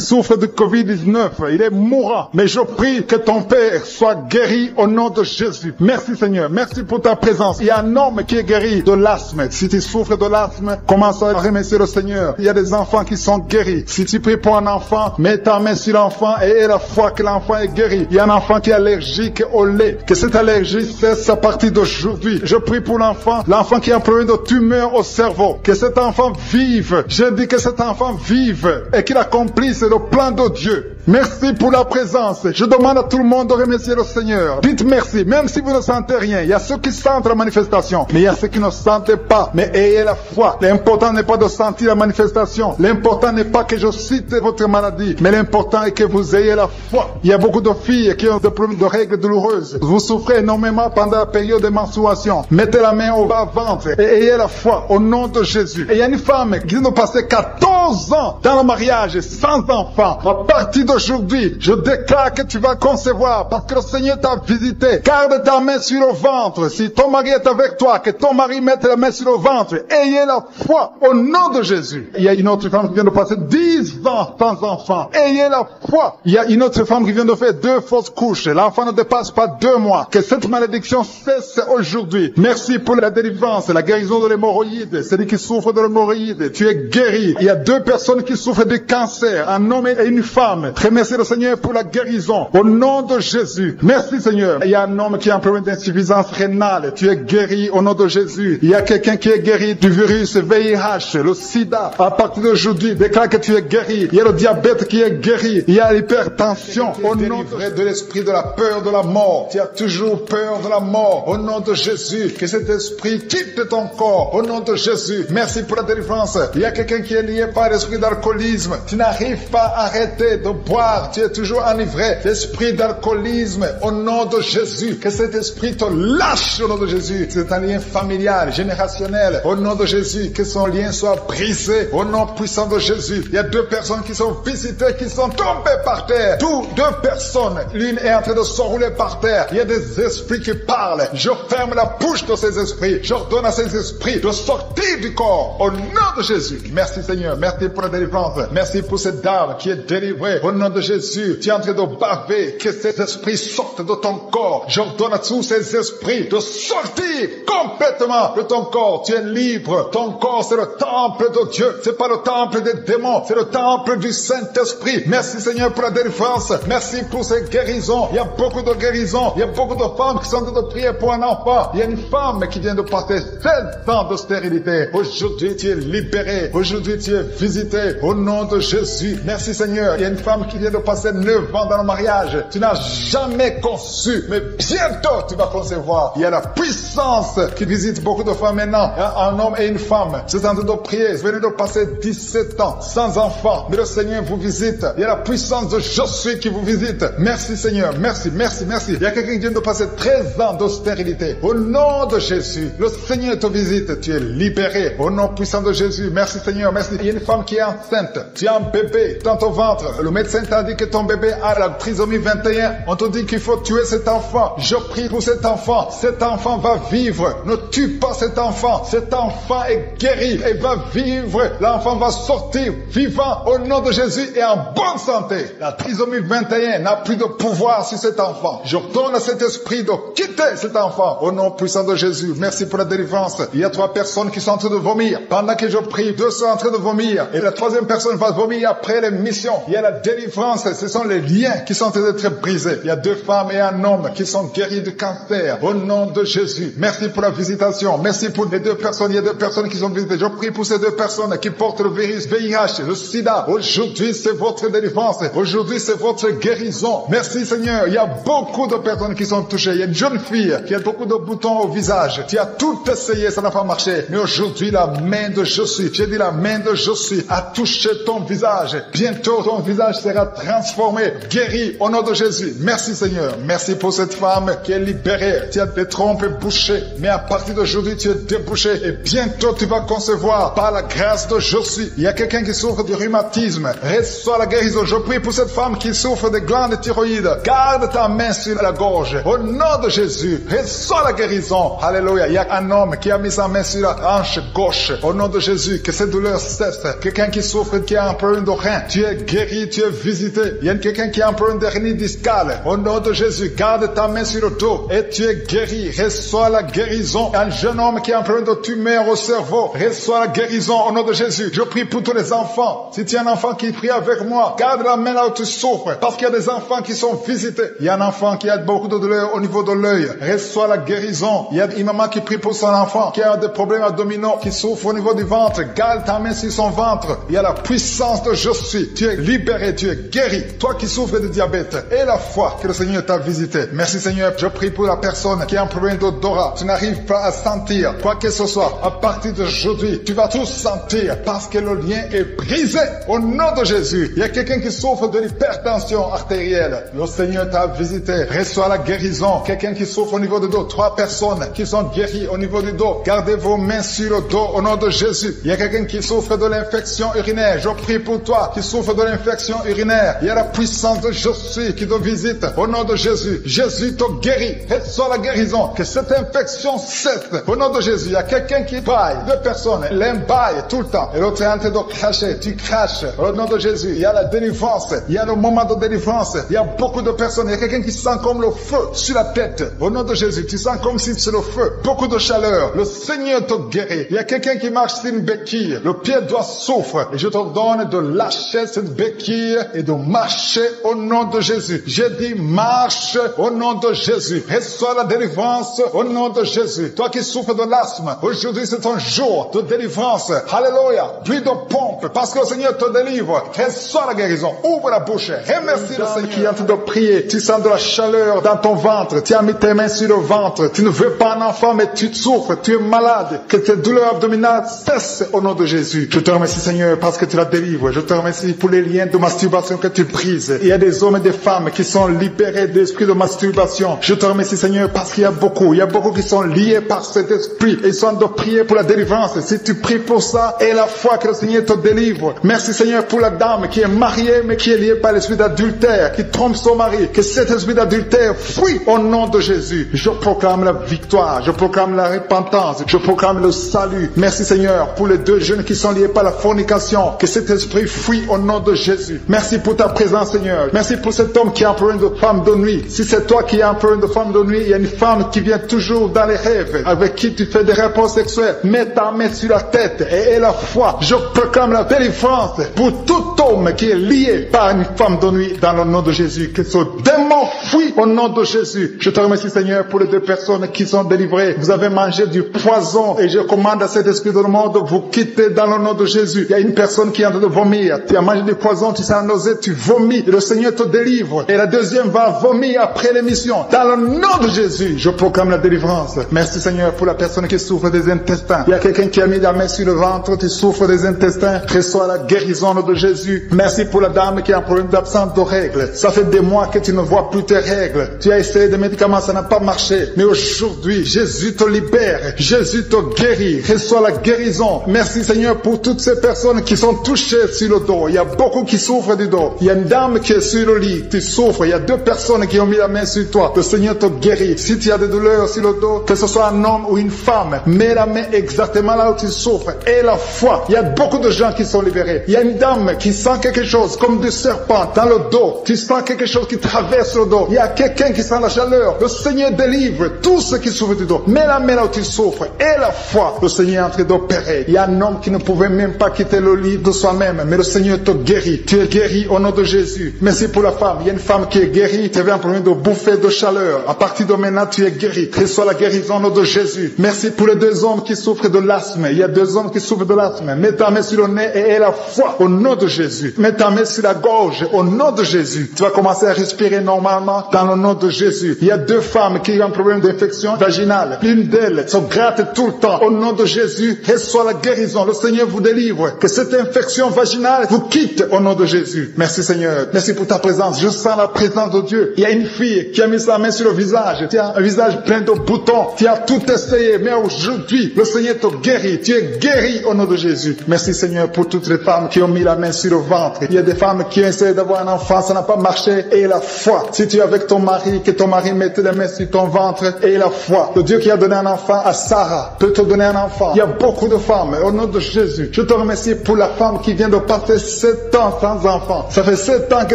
souffre de Covid-19. Il est mourant. Mais je prie que ton père soit guéri au nom de Jésus. Merci Seigneur. Merci pour ta présence. Il y a un homme qui est guéri de l'asthme. Si tu souffres de l'asthme, commence à remercier le Seigneur. Il y a des enfants qui sont guéris. Si tu pries pour un enfant, mets ta main sur l'enfant et aie la foi que l'enfant est guéri. Il y a un enfant qui est allergique au lait. Que cette allergie cesse à partir d'aujourd'hui. Je prie pour l'enfant qui a un problème de tumeur au cerveau. Que cet enfant vive. Je dis que cet enfant vive et qu'il accomplisse le plan de Dieu. Merci pour la présence. Je demande à tout le monde de remercier le Seigneur. Dites merci, même si vous ne sentez rien. Il y a ceux qui sentent la manifestation, mais il y a ceux qui ne sentent pas. Mais ayez la foi. L'important n'est pas de sentir la manifestation. L'important n'est pas que je cite votre maladie, mais l'important est que vous ayez la foi. Il y a beaucoup de filles qui ont des problèmes de règles douloureuses. Vous souffrez énormément pendant la période de menstruation. Mettez la main au bas-ventre et ayez la foi au nom de Jésus. Et il y a une femme qui vient de passer 14 ans dans le mariage sans enfant. À partir d'aujourd'hui, je déclare que tu vas concevoir parce que le Seigneur t'a visité. Garde ta main sur le ventre. Si ton mari est avec toi, que ton mari mette la main sur le ventre. Ayez la foi au nom de Jésus. Il y a une autre femme qui vient de passer 10 ans sans enfant. Ayez la foi. Il y a une autre femme qui vient de faire 2 fausses couches. L'enfant ne dépasse pas 2 mois. Que cette malédiction cesse aujourd'hui. Merci pour la délivrance, la guérison de l'hémorroïde. Celui qui souffre de l'hémorroïde, tu es guéri. Il y a 2 personnes qui souffrent de cancer, un homme et une femme. Remerciez le Seigneur pour la guérison. Au nom de Jésus. Merci Seigneur. Il y a un homme qui a un problème d'insuffisance rénale. Tu es guéri au nom de Jésus. Il y a quelqu'un qui est guéri du virus VIH, le sida. À partir d'aujourd'hui, déclare que tu es guéri. Il y a le diabète qui est guéri. Il y a l'hypertension. Au nom de l'esprit de la peur de la mort. Tu as toujours peur de la mort. Au nom de Jésus. Que cet esprit quitte ton corps. Au nom de Jésus. Merci pour la délivrance. Il y a quelqu'un qui est lié par l'esprit d'alcoolisme. Tu n'arrives pas à arrêter de boire. Tu es toujours enivré. L'esprit d'alcoolisme. Au nom de Jésus. Que cet esprit te lâche au nom de Jésus. C'est un lien familial, générationnel. Au nom de Jésus. Que son lien soit brisé. Au nom puissant de Jésus. Il y a 2 personnes qui sont visitées, qui sont tombées par terre. 2 personnes. L'une est en train de se rouler par terre. Il y a des esprits qui parlent. Je ferme la bouche de ces esprits. J'ordonne à ces esprits de sortir du corps. Au nom de Jésus. Merci Seigneur. Merci pour la délivrance. Merci pour cette dame qui est délivrée. Au nom nom de Jésus, tu es en train de baver, que ces esprits sortent de ton corps. J'ordonne à tous ces esprits de sortir complètement de ton corps. Tu es libre. Ton corps, c'est le temple de Dieu. C'est pas le temple des démons, c'est le temple du Saint-Esprit. Merci Seigneur pour la délivrance. Merci pour ces guérisons. Il y a beaucoup de guérisons. Il y a beaucoup de femmes qui sont en train de prier pour un enfant. Il y a une femme qui vient de passer 16 ans de stérilité. Aujourd'hui, tu es libéré. Aujourd'hui, tu es visité au nom de Jésus. Merci Seigneur. Il y a une femme qui vient de passer 9 ans dans le mariage. Tu n'as jamais conçu, mais bientôt tu vas concevoir. Il y a la puissance qui visite beaucoup de femmes maintenant. Un homme et une femme. C'est en train de prier. Vous venez de passer 17 ans sans enfant. Mais le Seigneur vous visite. Il y a la puissance de Je suis qui vous visite. Merci Seigneur. Merci, merci, merci. Il y a quelqu'un qui vient de passer 13 ans de stérilité. Au nom de Jésus, le Seigneur te visite. Tu es libéré. Au nom puissant de Jésus. Merci Seigneur. Merci. Il y a une femme qui est enceinte. Tu as un bébé dans ton ventre. Le médecin t'a dit que ton bébé a la trisomie 21. On te dit qu'il faut tuer cet enfant. Je prie pour cet enfant. Cet enfant va vivre. Ne tue pas cet enfant. Cet enfant est guéri et va vivre. L'enfant va sortir vivant au nom de Jésus et en bonne santé. La trisomie 21 n'a plus de pouvoir sur cet enfant. Je donne à cet esprit de quitter cet enfant au nom puissant de Jésus. Merci pour la délivrance. Il y a 3 personnes qui sont en train de vomir. Pendant que je prie, 2 sont en train de vomir. Et la 3e personne va vomir après l'émission. Il y a la délivrance. Ce sont les liens qui sont en train d'être brisés. Il y a 2 femmes et un homme qui sont guéris du cancer au nom de Jésus. Merci pour la visitation. Merci pour les 2 personnes. Il y a 2 personnes qui sont visitées. Je prie pour ces 2 personnes qui portent le virus VIH, le sida. Aujourd'hui, c'est votre délivrance. Aujourd'hui, c'est votre guérison. Merci Seigneur. Il y a beaucoup de personnes qui sont touchées. Il y a une jeune fille qui a beaucoup de boutons au visage. Tu as tout essayé, ça n'a pas marché. Mais aujourd'hui, la main de Je suis, j'ai dit la main de Je suis, a touché ton visage. Bientôt, ton visage sera transformé, guéri au nom de Jésus. Merci Seigneur. Merci pour cette femme qui est libérée. Tu as des trompes bouchées. Mais à partir d'aujourd'hui, tu es débouché. Et bientôt, tu vas concevoir par la grâce de Je suis. Il y a quelqu'un qui souffre du rhumatisme. Reçois la guérison. Je prie pour cette femme qui souffre des glandes thyroïdes. Garde ta main sur la gorge. Au nom de Jésus, reçois la guérison. Alléluia. Il y a un homme qui a mis sa main sur la hanche gauche. Au nom de Jésus, que cette douleur cesse. Quelqu'un qui souffre, qui a un problème de rein. Tu es guéri, tu es visité. Il y a quelqu'un qui a un problème d'hernie discale. Au nom de Jésus, garde ta main sur le dos. Et tu es guéri. Reçois la guérison. Un jeune homme qui a un problème de tumeur au cerveau. Reçois la guérison au nom de Jésus. Je prie pour tous les enfants. Si tu es un enfant qui prie avec moi, garde la main là où tu souffres. Parce qu'il y a des enfants qui sont visités. Il y a un enfant qui a beaucoup de douleur au niveau de l'œil. Reçois la guérison. Il y a une maman qui prie pour son enfant qui a des problèmes abdominaux, qui souffre au niveau du ventre. Garde ta main sur son ventre. Il y a la puissance de Je suis. Tu es libéré, tu es guéri. Toi qui souffres de diabète, et la foi que le Seigneur t'a visité. Merci Seigneur. Je prie pour la personne qui a un problème d'odorat. Tu n'arrives pas à sentir quoi que ce soit. À partir d'aujourd'hui, tu vas tout sentir parce que le lien est brisé au nom de Jésus. Il y a quelqu'un qui souffre de l'hypertension artérielle. Le Seigneur t'a visité. Reçois la guérison. Quelqu'un qui souffre au niveau du dos. 3 personnes qui sont guéries au niveau du dos. Gardez vos mains sur le dos au nom de Jésus. Il y a quelqu'un qui souffre de l'infection urinaire. Je prie pour toi qui souffre de l'infection urinaire. Il y a la puissance de Je suis qui te visite au nom de Jésus. Jésus te guérit. Reçois la guérison. Que cette infection cesse au nom de Jésus. Il y a quelqu'un qui baille. 2 personnes. L'un baille tout le temps. Et l'autre est en train de cracher. Tu craches au nom de Jésus. Il y a la délivrance. Il y a le moment de délivrance. Il y a beaucoup de personnes. Il y a quelqu'un qui sent comme le feu sur la tête. Au nom de Jésus. Tu sens comme si c'est le feu. Beaucoup de chaleur. Le Seigneur te guérit. Il y a quelqu'un qui marche sur une béquille. Le pied doit souffre. Et je te donne de lâcher cette béquille et de marcher au nom de Jésus. J'ai dit marche au nom de Jésus. Reçois la délivrance au nom de Jésus. Toi qui souffres de l'asthme, aujourd'hui c'est un jour de délivrance. Alléluia. Plus de pompe parce que le Seigneur te délivre. Reçois la guérison. Ouvre la bouche. Remercie le Seigneur qui est en train de prier. Tu sens de la chaleur dans ton ventre. Tu as mis tes mains sur le ventre. Tu ne veux pas un enfant mais tu souffres. Tu es malade. Que tes douleurs abdominales cessent au nom de Jésus. Je te remercie Seigneur parce que tu la délivres. Je te remercie pour les liens de masturbation que tu brises. Il y a des hommes et des femmes qui sont libérés de l'esprit de masturbation. Je te remercie Seigneur parce qu'il y a beaucoup qui sont liés par cet esprit. Et ils sont de prier pour la délivrance. Si tu pries pour ça, et la foi que le Seigneur te délivre. Merci Seigneur pour la dame qui est mariée mais qui est liée par l'esprit d'adultère, qui trompe son mari. Que cet esprit d'adultère fuit au nom de Jésus. Je proclame la victoire. Je proclame la repentance. Je proclame le salut. Merci Seigneur pour les 2 jeunes qui sont liés par la fornication. Que cet esprit fuit au nom de Jésus. Merci Merci pour ta présence, Seigneur. Merci pour cet homme qui est un problème de femme de nuit. Si c'est toi qui as un problème de femme de nuit, il y a une femme qui vient toujours dans les rêves, avec qui tu fais des rapports sexuels. Mets ta main sur la tête et aie la foi. Je proclame la délivrance pour tout homme qui est lié par une femme de nuit dans le nom de Jésus. Que ce démon fuit au nom de Jésus. Je te remercie, Seigneur, pour les deux personnes qui sont délivrées. Vous avez mangé du poison et je commande à cet esprit de le monde de vous quitter dans le nom de Jésus. Il y a une personne qui est en train de vomir. Tu as mangé du poison, tu sens nausée, tu vomis. Et le Seigneur te délivre. Et la deuxième va vomir après l'émission. Dans le nom de Jésus, je proclame la délivrance. Merci, Seigneur, pour la personne qui souffre des intestins. Il y a quelqu'un qui a mis la main sur le ventre, tu souffres des intestins. Reçois la guérison au nom de Jésus. Merci pour la dame qui a un problème d'absence de règles. Ça fait des mois que tu ne vois plus tes règles. Tu as essayé des médicaments, ça n'a pas marché. Mais aujourd'hui, Jésus te libère. Jésus te guérit. Reçois la guérison. Merci, Seigneur, pour toutes ces personnes qui sont touchées sur le dos. Il y a beaucoup qui souffrent du dos. Il y a une dame qui est sur le lit. Tu souffres. Il y a deux personnes qui ont mis la main sur toi. Le Seigneur te guérit. Si tu as des douleurs sur le dos, que ce soit un homme ou une femme, mets la main exactement là où tu souffres. Et la foi. Il y a beaucoup de gens qui sont libérés. Il y a une dame qui sent quelque chose comme du serpent dans le dos. Tu sens quelque chose qui traverse le dos. Il y a quelqu'un qui sent la chaleur. Le Seigneur délivre tous ceux qui souffrent du dos. Mets la main là où tu souffres. Et la foi. Le Seigneur est en train d'opérer. Il y a un homme qui ne pouvait même pas quitter le lit de soi-même. Mais le Seigneur te guérit. Tu es guéri au nom de Jésus. Merci pour la femme. Il y a une femme qui est guérie. Tu avais un problème de bouffée de chaleur. À partir de maintenant, tu es guéri. Reçois la guérison au nom de Jésus. Merci pour les deux hommes qui souffrent de l'asthme. Il y a deux hommes qui souffrent de l'asthme. Mets ta main sur le nez et aie la foi au nom de Jésus. Mets ta main sur la gorge au nom de Jésus. Tu vas commencer à respirer normalement dans le nom de Jésus. Il y a deux femmes qui ont un problème d'infection vaginale. L'une d'elles se gratte tout le temps. Au nom de Jésus, reçois la guérison. Le Seigneur vous délivre. Que cette infection vaginale vous quitte au nom de Jésus. Merci, Seigneur. Merci pour ta présence. Je sens la présence de Dieu. Il y a une fille qui a mis sa main sur le visage. Tu as un visage plein de boutons. Tu as tout essayé. Mais aujourd'hui, le Seigneur te guérit. Tu es guéri au nom de Jésus. Merci, Seigneur, pour toutes les femmes qui ont mis la main sur le ventre. Il y a des femmes qui ont essayé d'avoir un enfant. Ça n'a pas marché. Et la foi. Si tu es avec ton mari, que ton mari mette les mains sur ton ventre. Et la foi. Le Dieu qui a donné un enfant à Sarah peut te donner un enfant. Il y a beaucoup de femmes. Au nom de Jésus, je te remercie pour la femme qui vient de passer 7 ans sans enfant. Ça fait 7 ans que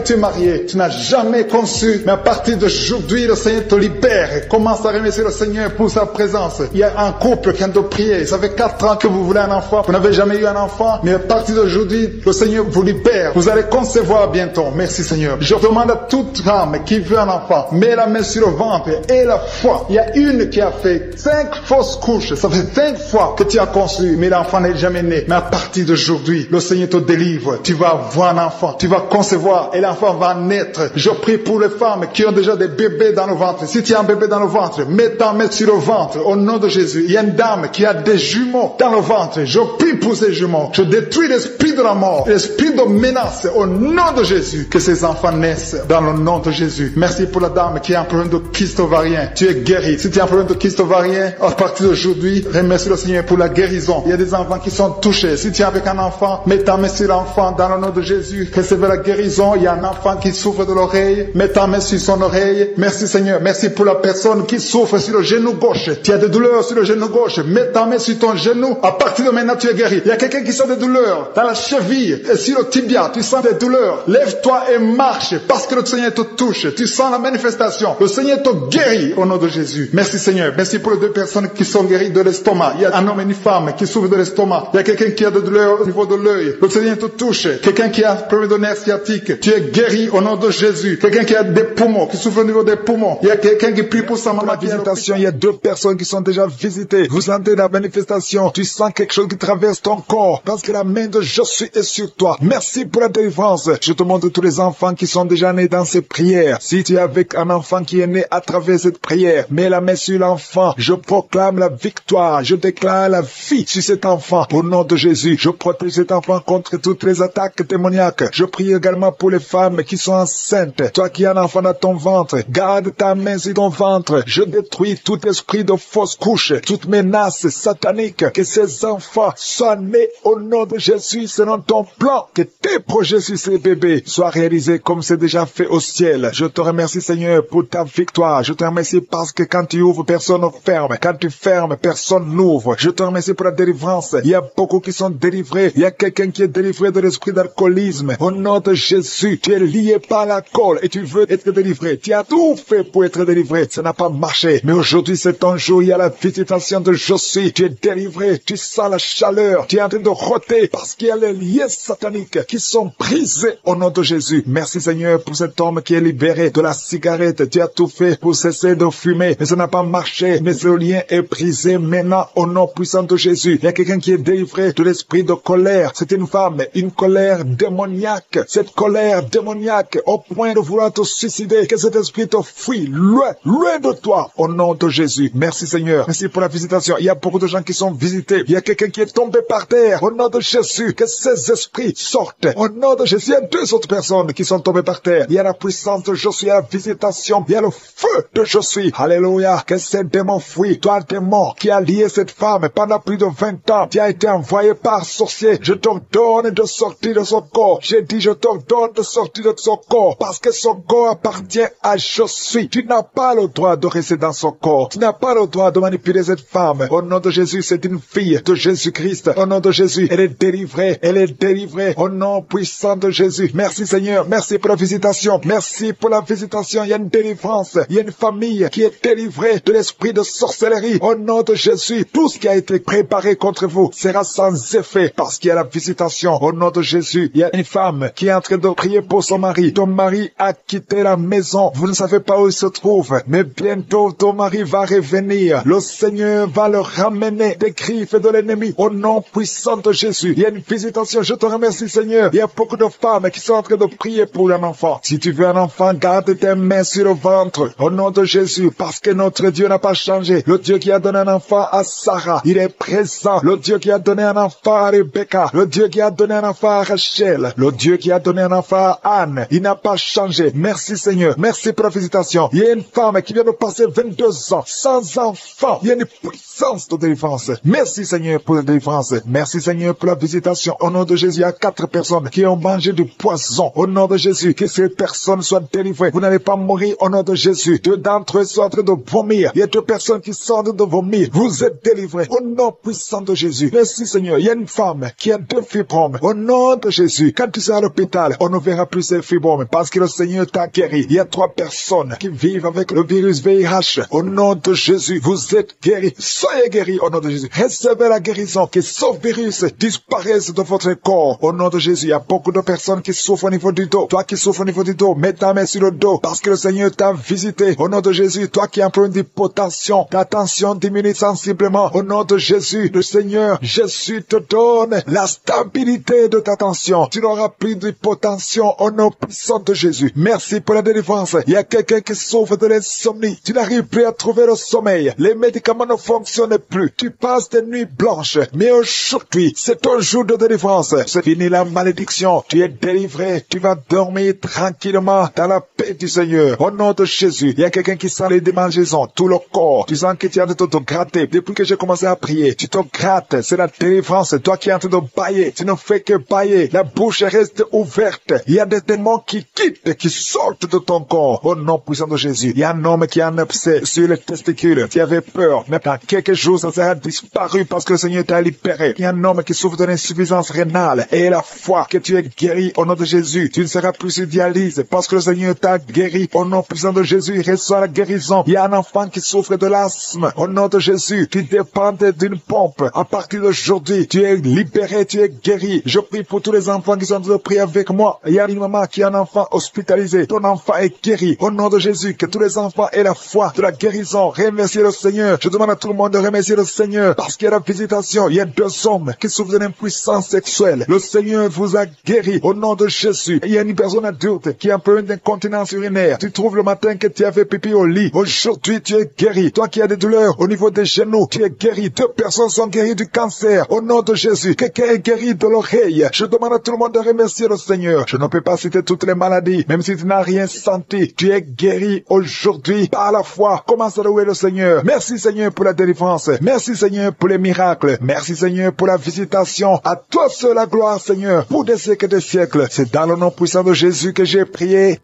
tu es marié. Tu n'as jamais conçu. Mais à partir d'aujourd'hui, le Seigneur te libère. Commence à remercier le Seigneur pour sa présence. Il y a un couple qui vient de prier. Ça fait 4 ans que vous voulez un enfant. Vous n'avez jamais eu un enfant. Mais à partir d'aujourd'hui, le Seigneur vous libère. Vous allez concevoir bientôt. Merci, Seigneur. Je demande à toute femme qui veut un enfant, mets la main sur le ventre et la foi. Il y a une qui a fait 5 fausses couches. Ça fait 5 fois que tu as conçu, mais l'enfant n'est jamais né. Mais à partir d'aujourd'hui, le Seigneur te délivre. Tu vas avoir un enfant. Tu vas concevoir et l'enfant va naître. Je prie pour les femmes qui ont déjà des bébés dans le ventre. Si tu as un bébé dans le ventre, mets ta main sur le ventre au nom de Jésus. Il y a une dame qui a des jumeaux dans le ventre. Je prie pour ces jumeaux. Je détruis l'esprit de la mort, l'esprit de menace au nom de Jésus. Que ces enfants naissent dans le nom de Jésus. Merci pour la dame qui a un problème de kyste ovarien. Tu es guéri. Si tu as un problème de kyste ovarien, à partir d'aujourd'hui, remercie le Seigneur pour la guérison. Il y a des enfants qui sont touchés. Si tu es avec un enfant, mets ta main sur l'enfant dans le nom de Jésus. Recevez la guérison. Il y a un enfant qui souffre de l'oreille. Mets ta main sur son oreille. Merci, Seigneur. Merci pour la personne qui souffre sur le genou gauche. Tu as des douleurs sur le genou gauche. Mets ta main sur ton genou. À partir de maintenant, tu es guéri. Il y a quelqu'un qui sent des douleurs dans la cheville et sur le tibia. Tu sens des douleurs. Lève-toi et marche parce que le Seigneur te touche. Tu sens la manifestation. Le Seigneur te guérit au nom de Jésus. Merci, Seigneur. Merci pour les deux personnes qui sont guéries de l'estomac. Il y a un homme et une femme qui souffrent de l'estomac. Il y a quelqu'un qui a des douleurs au niveau de l'œil. Le Seigneur te touche. Quelqu'un qui a un problème de nerf sciatique. Tu es guéri au nom de Jésus. Quelqu'un qui a des poumons, qui souffre au niveau des poumons. Il y a quelqu'un qui prie pour sa maman. La visitation, il y a 2 personnes qui sont déjà visitées. Vous sentez la manifestation. Tu sens quelque chose qui traverse ton corps parce que la main de Jésus est sur toi. Merci pour la délivrance. Je te montre tous les enfants qui sont déjà nés dans ces prières. Si tu es avec un enfant qui est né à travers cette prière, mets la main sur l'enfant. Je proclame la victoire. Je déclare la vie sur cet enfant. Au nom de Jésus, je protège cet enfant contre toutes les attaques démoniaques. Je prie également pour les femmes qui sont enceintes. Toi qui as un enfant dans ton ventre, garde ta main sur ton ventre. Je détruis tout esprit de fausse couche, toute menace satanique. Que ces enfants soient nés au nom de Jésus selon ton plan. Que tes projets sur ces bébés soient réalisés comme c'est déjà fait au ciel. Je te remercie, Seigneur, pour ta victoire. Je te remercie parce que quand tu ouvres, personne ne ferme. Quand tu fermes, personne n'ouvre. Je te remercie pour la délivrance. Il y a beaucoup qui sont délivrés. Il y a quelqu'un qui est délivré de l'esprit d'alcoolisme. Au nom nom de Jésus, tu es lié par la colle et tu veux être délivré. Tu as tout fait pour être délivré. Ça n'a pas marché. Mais aujourd'hui, c'est ton jour. Il y a la visitation de Josué. Tu es délivré. Tu sens la chaleur. Tu es en train de roter parce qu'il y a les liens sataniques qui sont brisés au nom de Jésus. Merci Seigneur pour cet homme qui est libéré de la cigarette. Tu as tout fait pour cesser de fumer. Mais ça n'a pas marché. Mais ce lien est brisé maintenant au nom puissant de Jésus. Il y a quelqu'un qui est délivré de l'esprit de colère. C'est une femme, une colère démoniaque. Cette colère démoniaque au point de vouloir te suicider. Que cet esprit te fuit loin, loin de toi au nom de Jésus. Merci Seigneur. Merci pour la visitation. Il y a beaucoup de gens qui sont visités. Il y a quelqu'un qui est tombé par terre au nom de Jésus. Que ces esprits sortent au nom de Jésus. Il y a 2 autres personnes qui sont tombées par terre. Il y a la puissance de Josué, la visitation. Il y a le feu de Josué. Alléluia. Que ces démons fuient. Toi, démon qui a lié cette femme pendant plus de 20 ans. Tu as été envoyé par sorcier. Je t'ordonne de sortir de son corps. J'ai dit, je t'ordonne de sortir de son corps. Parce que son corps appartient à Josué. Tu n'as pas le droit de rester dans son corps. Tu n'as pas le droit de manipuler cette femme. Au nom de Jésus, c'est une fille de Jésus-Christ. Au nom de Jésus, elle est délivrée. Elle est délivrée. Au nom puissant de Jésus. Merci Seigneur. Merci pour la visitation. Merci pour la visitation. Il y a une délivrance. Il y a une famille qui est délivrée de l'esprit de sorcellerie. Au nom de Jésus, tout ce qui a été préparé contre vous sera sans effet parce qu'il y a la visitation. Au nom de Jésus, il y a une femme qui est en train de prier pour son mari. Ton mari a quitté la maison. Vous ne savez pas où il se trouve, mais bientôt ton mari va revenir. Le Seigneur va le ramener des griffes de l'ennemi. Au nom puissant de Jésus, il y a une visitation. Je te remercie Seigneur. Il y a beaucoup de femmes qui sont en train de prier pour un enfant. Si tu veux un enfant, garde tes mains sur le ventre. Au nom de Jésus, parce que notre Dieu n'a pas changé. Le Dieu qui a donné un enfant à Sarah, il est présent. Le Dieu qui a donné un enfant à Rebecca, le Dieu qui a donné un enfant à Rachel, le Dieu qui a donné un enfant à Anne, il n'a pas changé. Merci Seigneur. Merci pour la visitation. Il y a une femme qui vient de passer 22 ans sans enfant. Il y a une puissance de délivrance. Merci Seigneur pour la délivrance. Merci Seigneur pour la visitation. Au nom de Jésus, il y a 4 personnes qui ont mangé du poison. Au nom de Jésus, que ces personnes soient délivrées. Vous n'allez pas mourir au nom de Jésus. 2 d'entre eux sont en train de vomir. Il y a 2 personnes qui sont en train de vomir. Vous êtes délivrés. Au nom puissant de Jésus. Merci Seigneur. Il y a une femme qui a 2 fibromes. Au nom de Jésus. Quand tu seras à l'hôpital, on ne verra plus ces fibromes parce que le Seigneur t'a guéri. Il y a 3 personnes qui vivent avec le virus VIH. Au nom de Jésus, vous êtes guéris. Soyez guéris au nom de Jésus. Recevez la guérison. Que ce virus disparaisse de votre corps. Au nom de Jésus, il y a beaucoup de personnes qui souffrent au niveau du dos. Toi qui souffres au niveau du dos, mets ta main sur le dos parce que le Seigneur t'a visité. Au nom de Jésus, toi qui as un problème d'hypotension, ta tension diminue sensiblement. Au nom de Jésus, le Seigneur, Jésus te donne la stabilité de ta tension. Tu n'auras plus d'hypotension au nom puissant de Jésus. Merci pour la délivrance. Il y a quelqu'un qui souffre de l'insomnie. Tu n'arrives plus à trouver le sommeil. Les médicaments ne fonctionnent plus. Tu passes des nuits blanches. Mais aujourd'hui, c'est ton jour de délivrance. C'est fini la malédiction. Tu es délivré. Tu vas dormir tranquillement dans la paix du Seigneur. Au nom de Jésus, il y a quelqu'un qui sent les démangeaisons, tout le corps. Tu sens que tu es en train de te gratter. Depuis que j'ai commencé à prier, tu te grattes. C'est la délivrance. Toi qui es en train de bailler, tu ne fais que bailler. La bouche reste ouverte. Il y a des démons qui quittent, qui sortent de ton corps. Au nom puissant de Jésus. Il y a un homme qui a un abcès sur les testicules. Tu avais peur. Mais dans quelques jours, ça sera disparu parce que le Seigneur t'a libéré. Il y a un homme qui souffre de l'insuffisance rénale. Et la foi que tu es guéri au nom de Jésus. Tu ne seras plus sur dialyse parce que le Seigneur t'a guéri. Au nom puissant de Jésus, il reçoit la guérison. Il y a un enfant qui souffre de l'asthme. Au nom de Jésus, tu dépendais d'une pompe. À partir d'aujourd'hui, tu es libéré, tu es guéri. Je prie pour tous les enfants qui sont en train de prier avec moi. Il y a une maman qui a un enfant hospitalisé. Ton enfant est guéri. Au nom de Jésus, que tous les enfants aient la foi de la guérison. Remerciez le Seigneur. Je demande à tout le monde de remercier le Seigneur parce qu'il y a la visitation. Il y a 2 hommes qui souffrent d'une impuissance sexuelle. Le Seigneur vous a guéri au nom de Jésus. Il y a une personne adulte qui a un problème d'incontinence urinaire. Tu trouves le matin que tu avais pipi au lit. Aujourd'hui, tu es guéri. Toi qui as des douleurs au niveau des genoux, tu es guéri. 2 personnes sont guéries du cancer. Au nom de Jésus, quelqu'un est guéri de l'oreille. Je demande à tout le monde de remercier le Seigneur. Je ne peux pas citer toutes les maladies, même si tu n'as rien senti. Tu es guéri aujourd'hui par la foi. Commence à louer le Seigneur. Merci Seigneur pour la délivrance. Merci Seigneur pour les miracles. Merci Seigneur pour la visitation. À toi seul la gloire Seigneur pour des siècles et des siècles. C'est dans le nom puissant de Jésus que j'ai prié.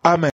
Amen.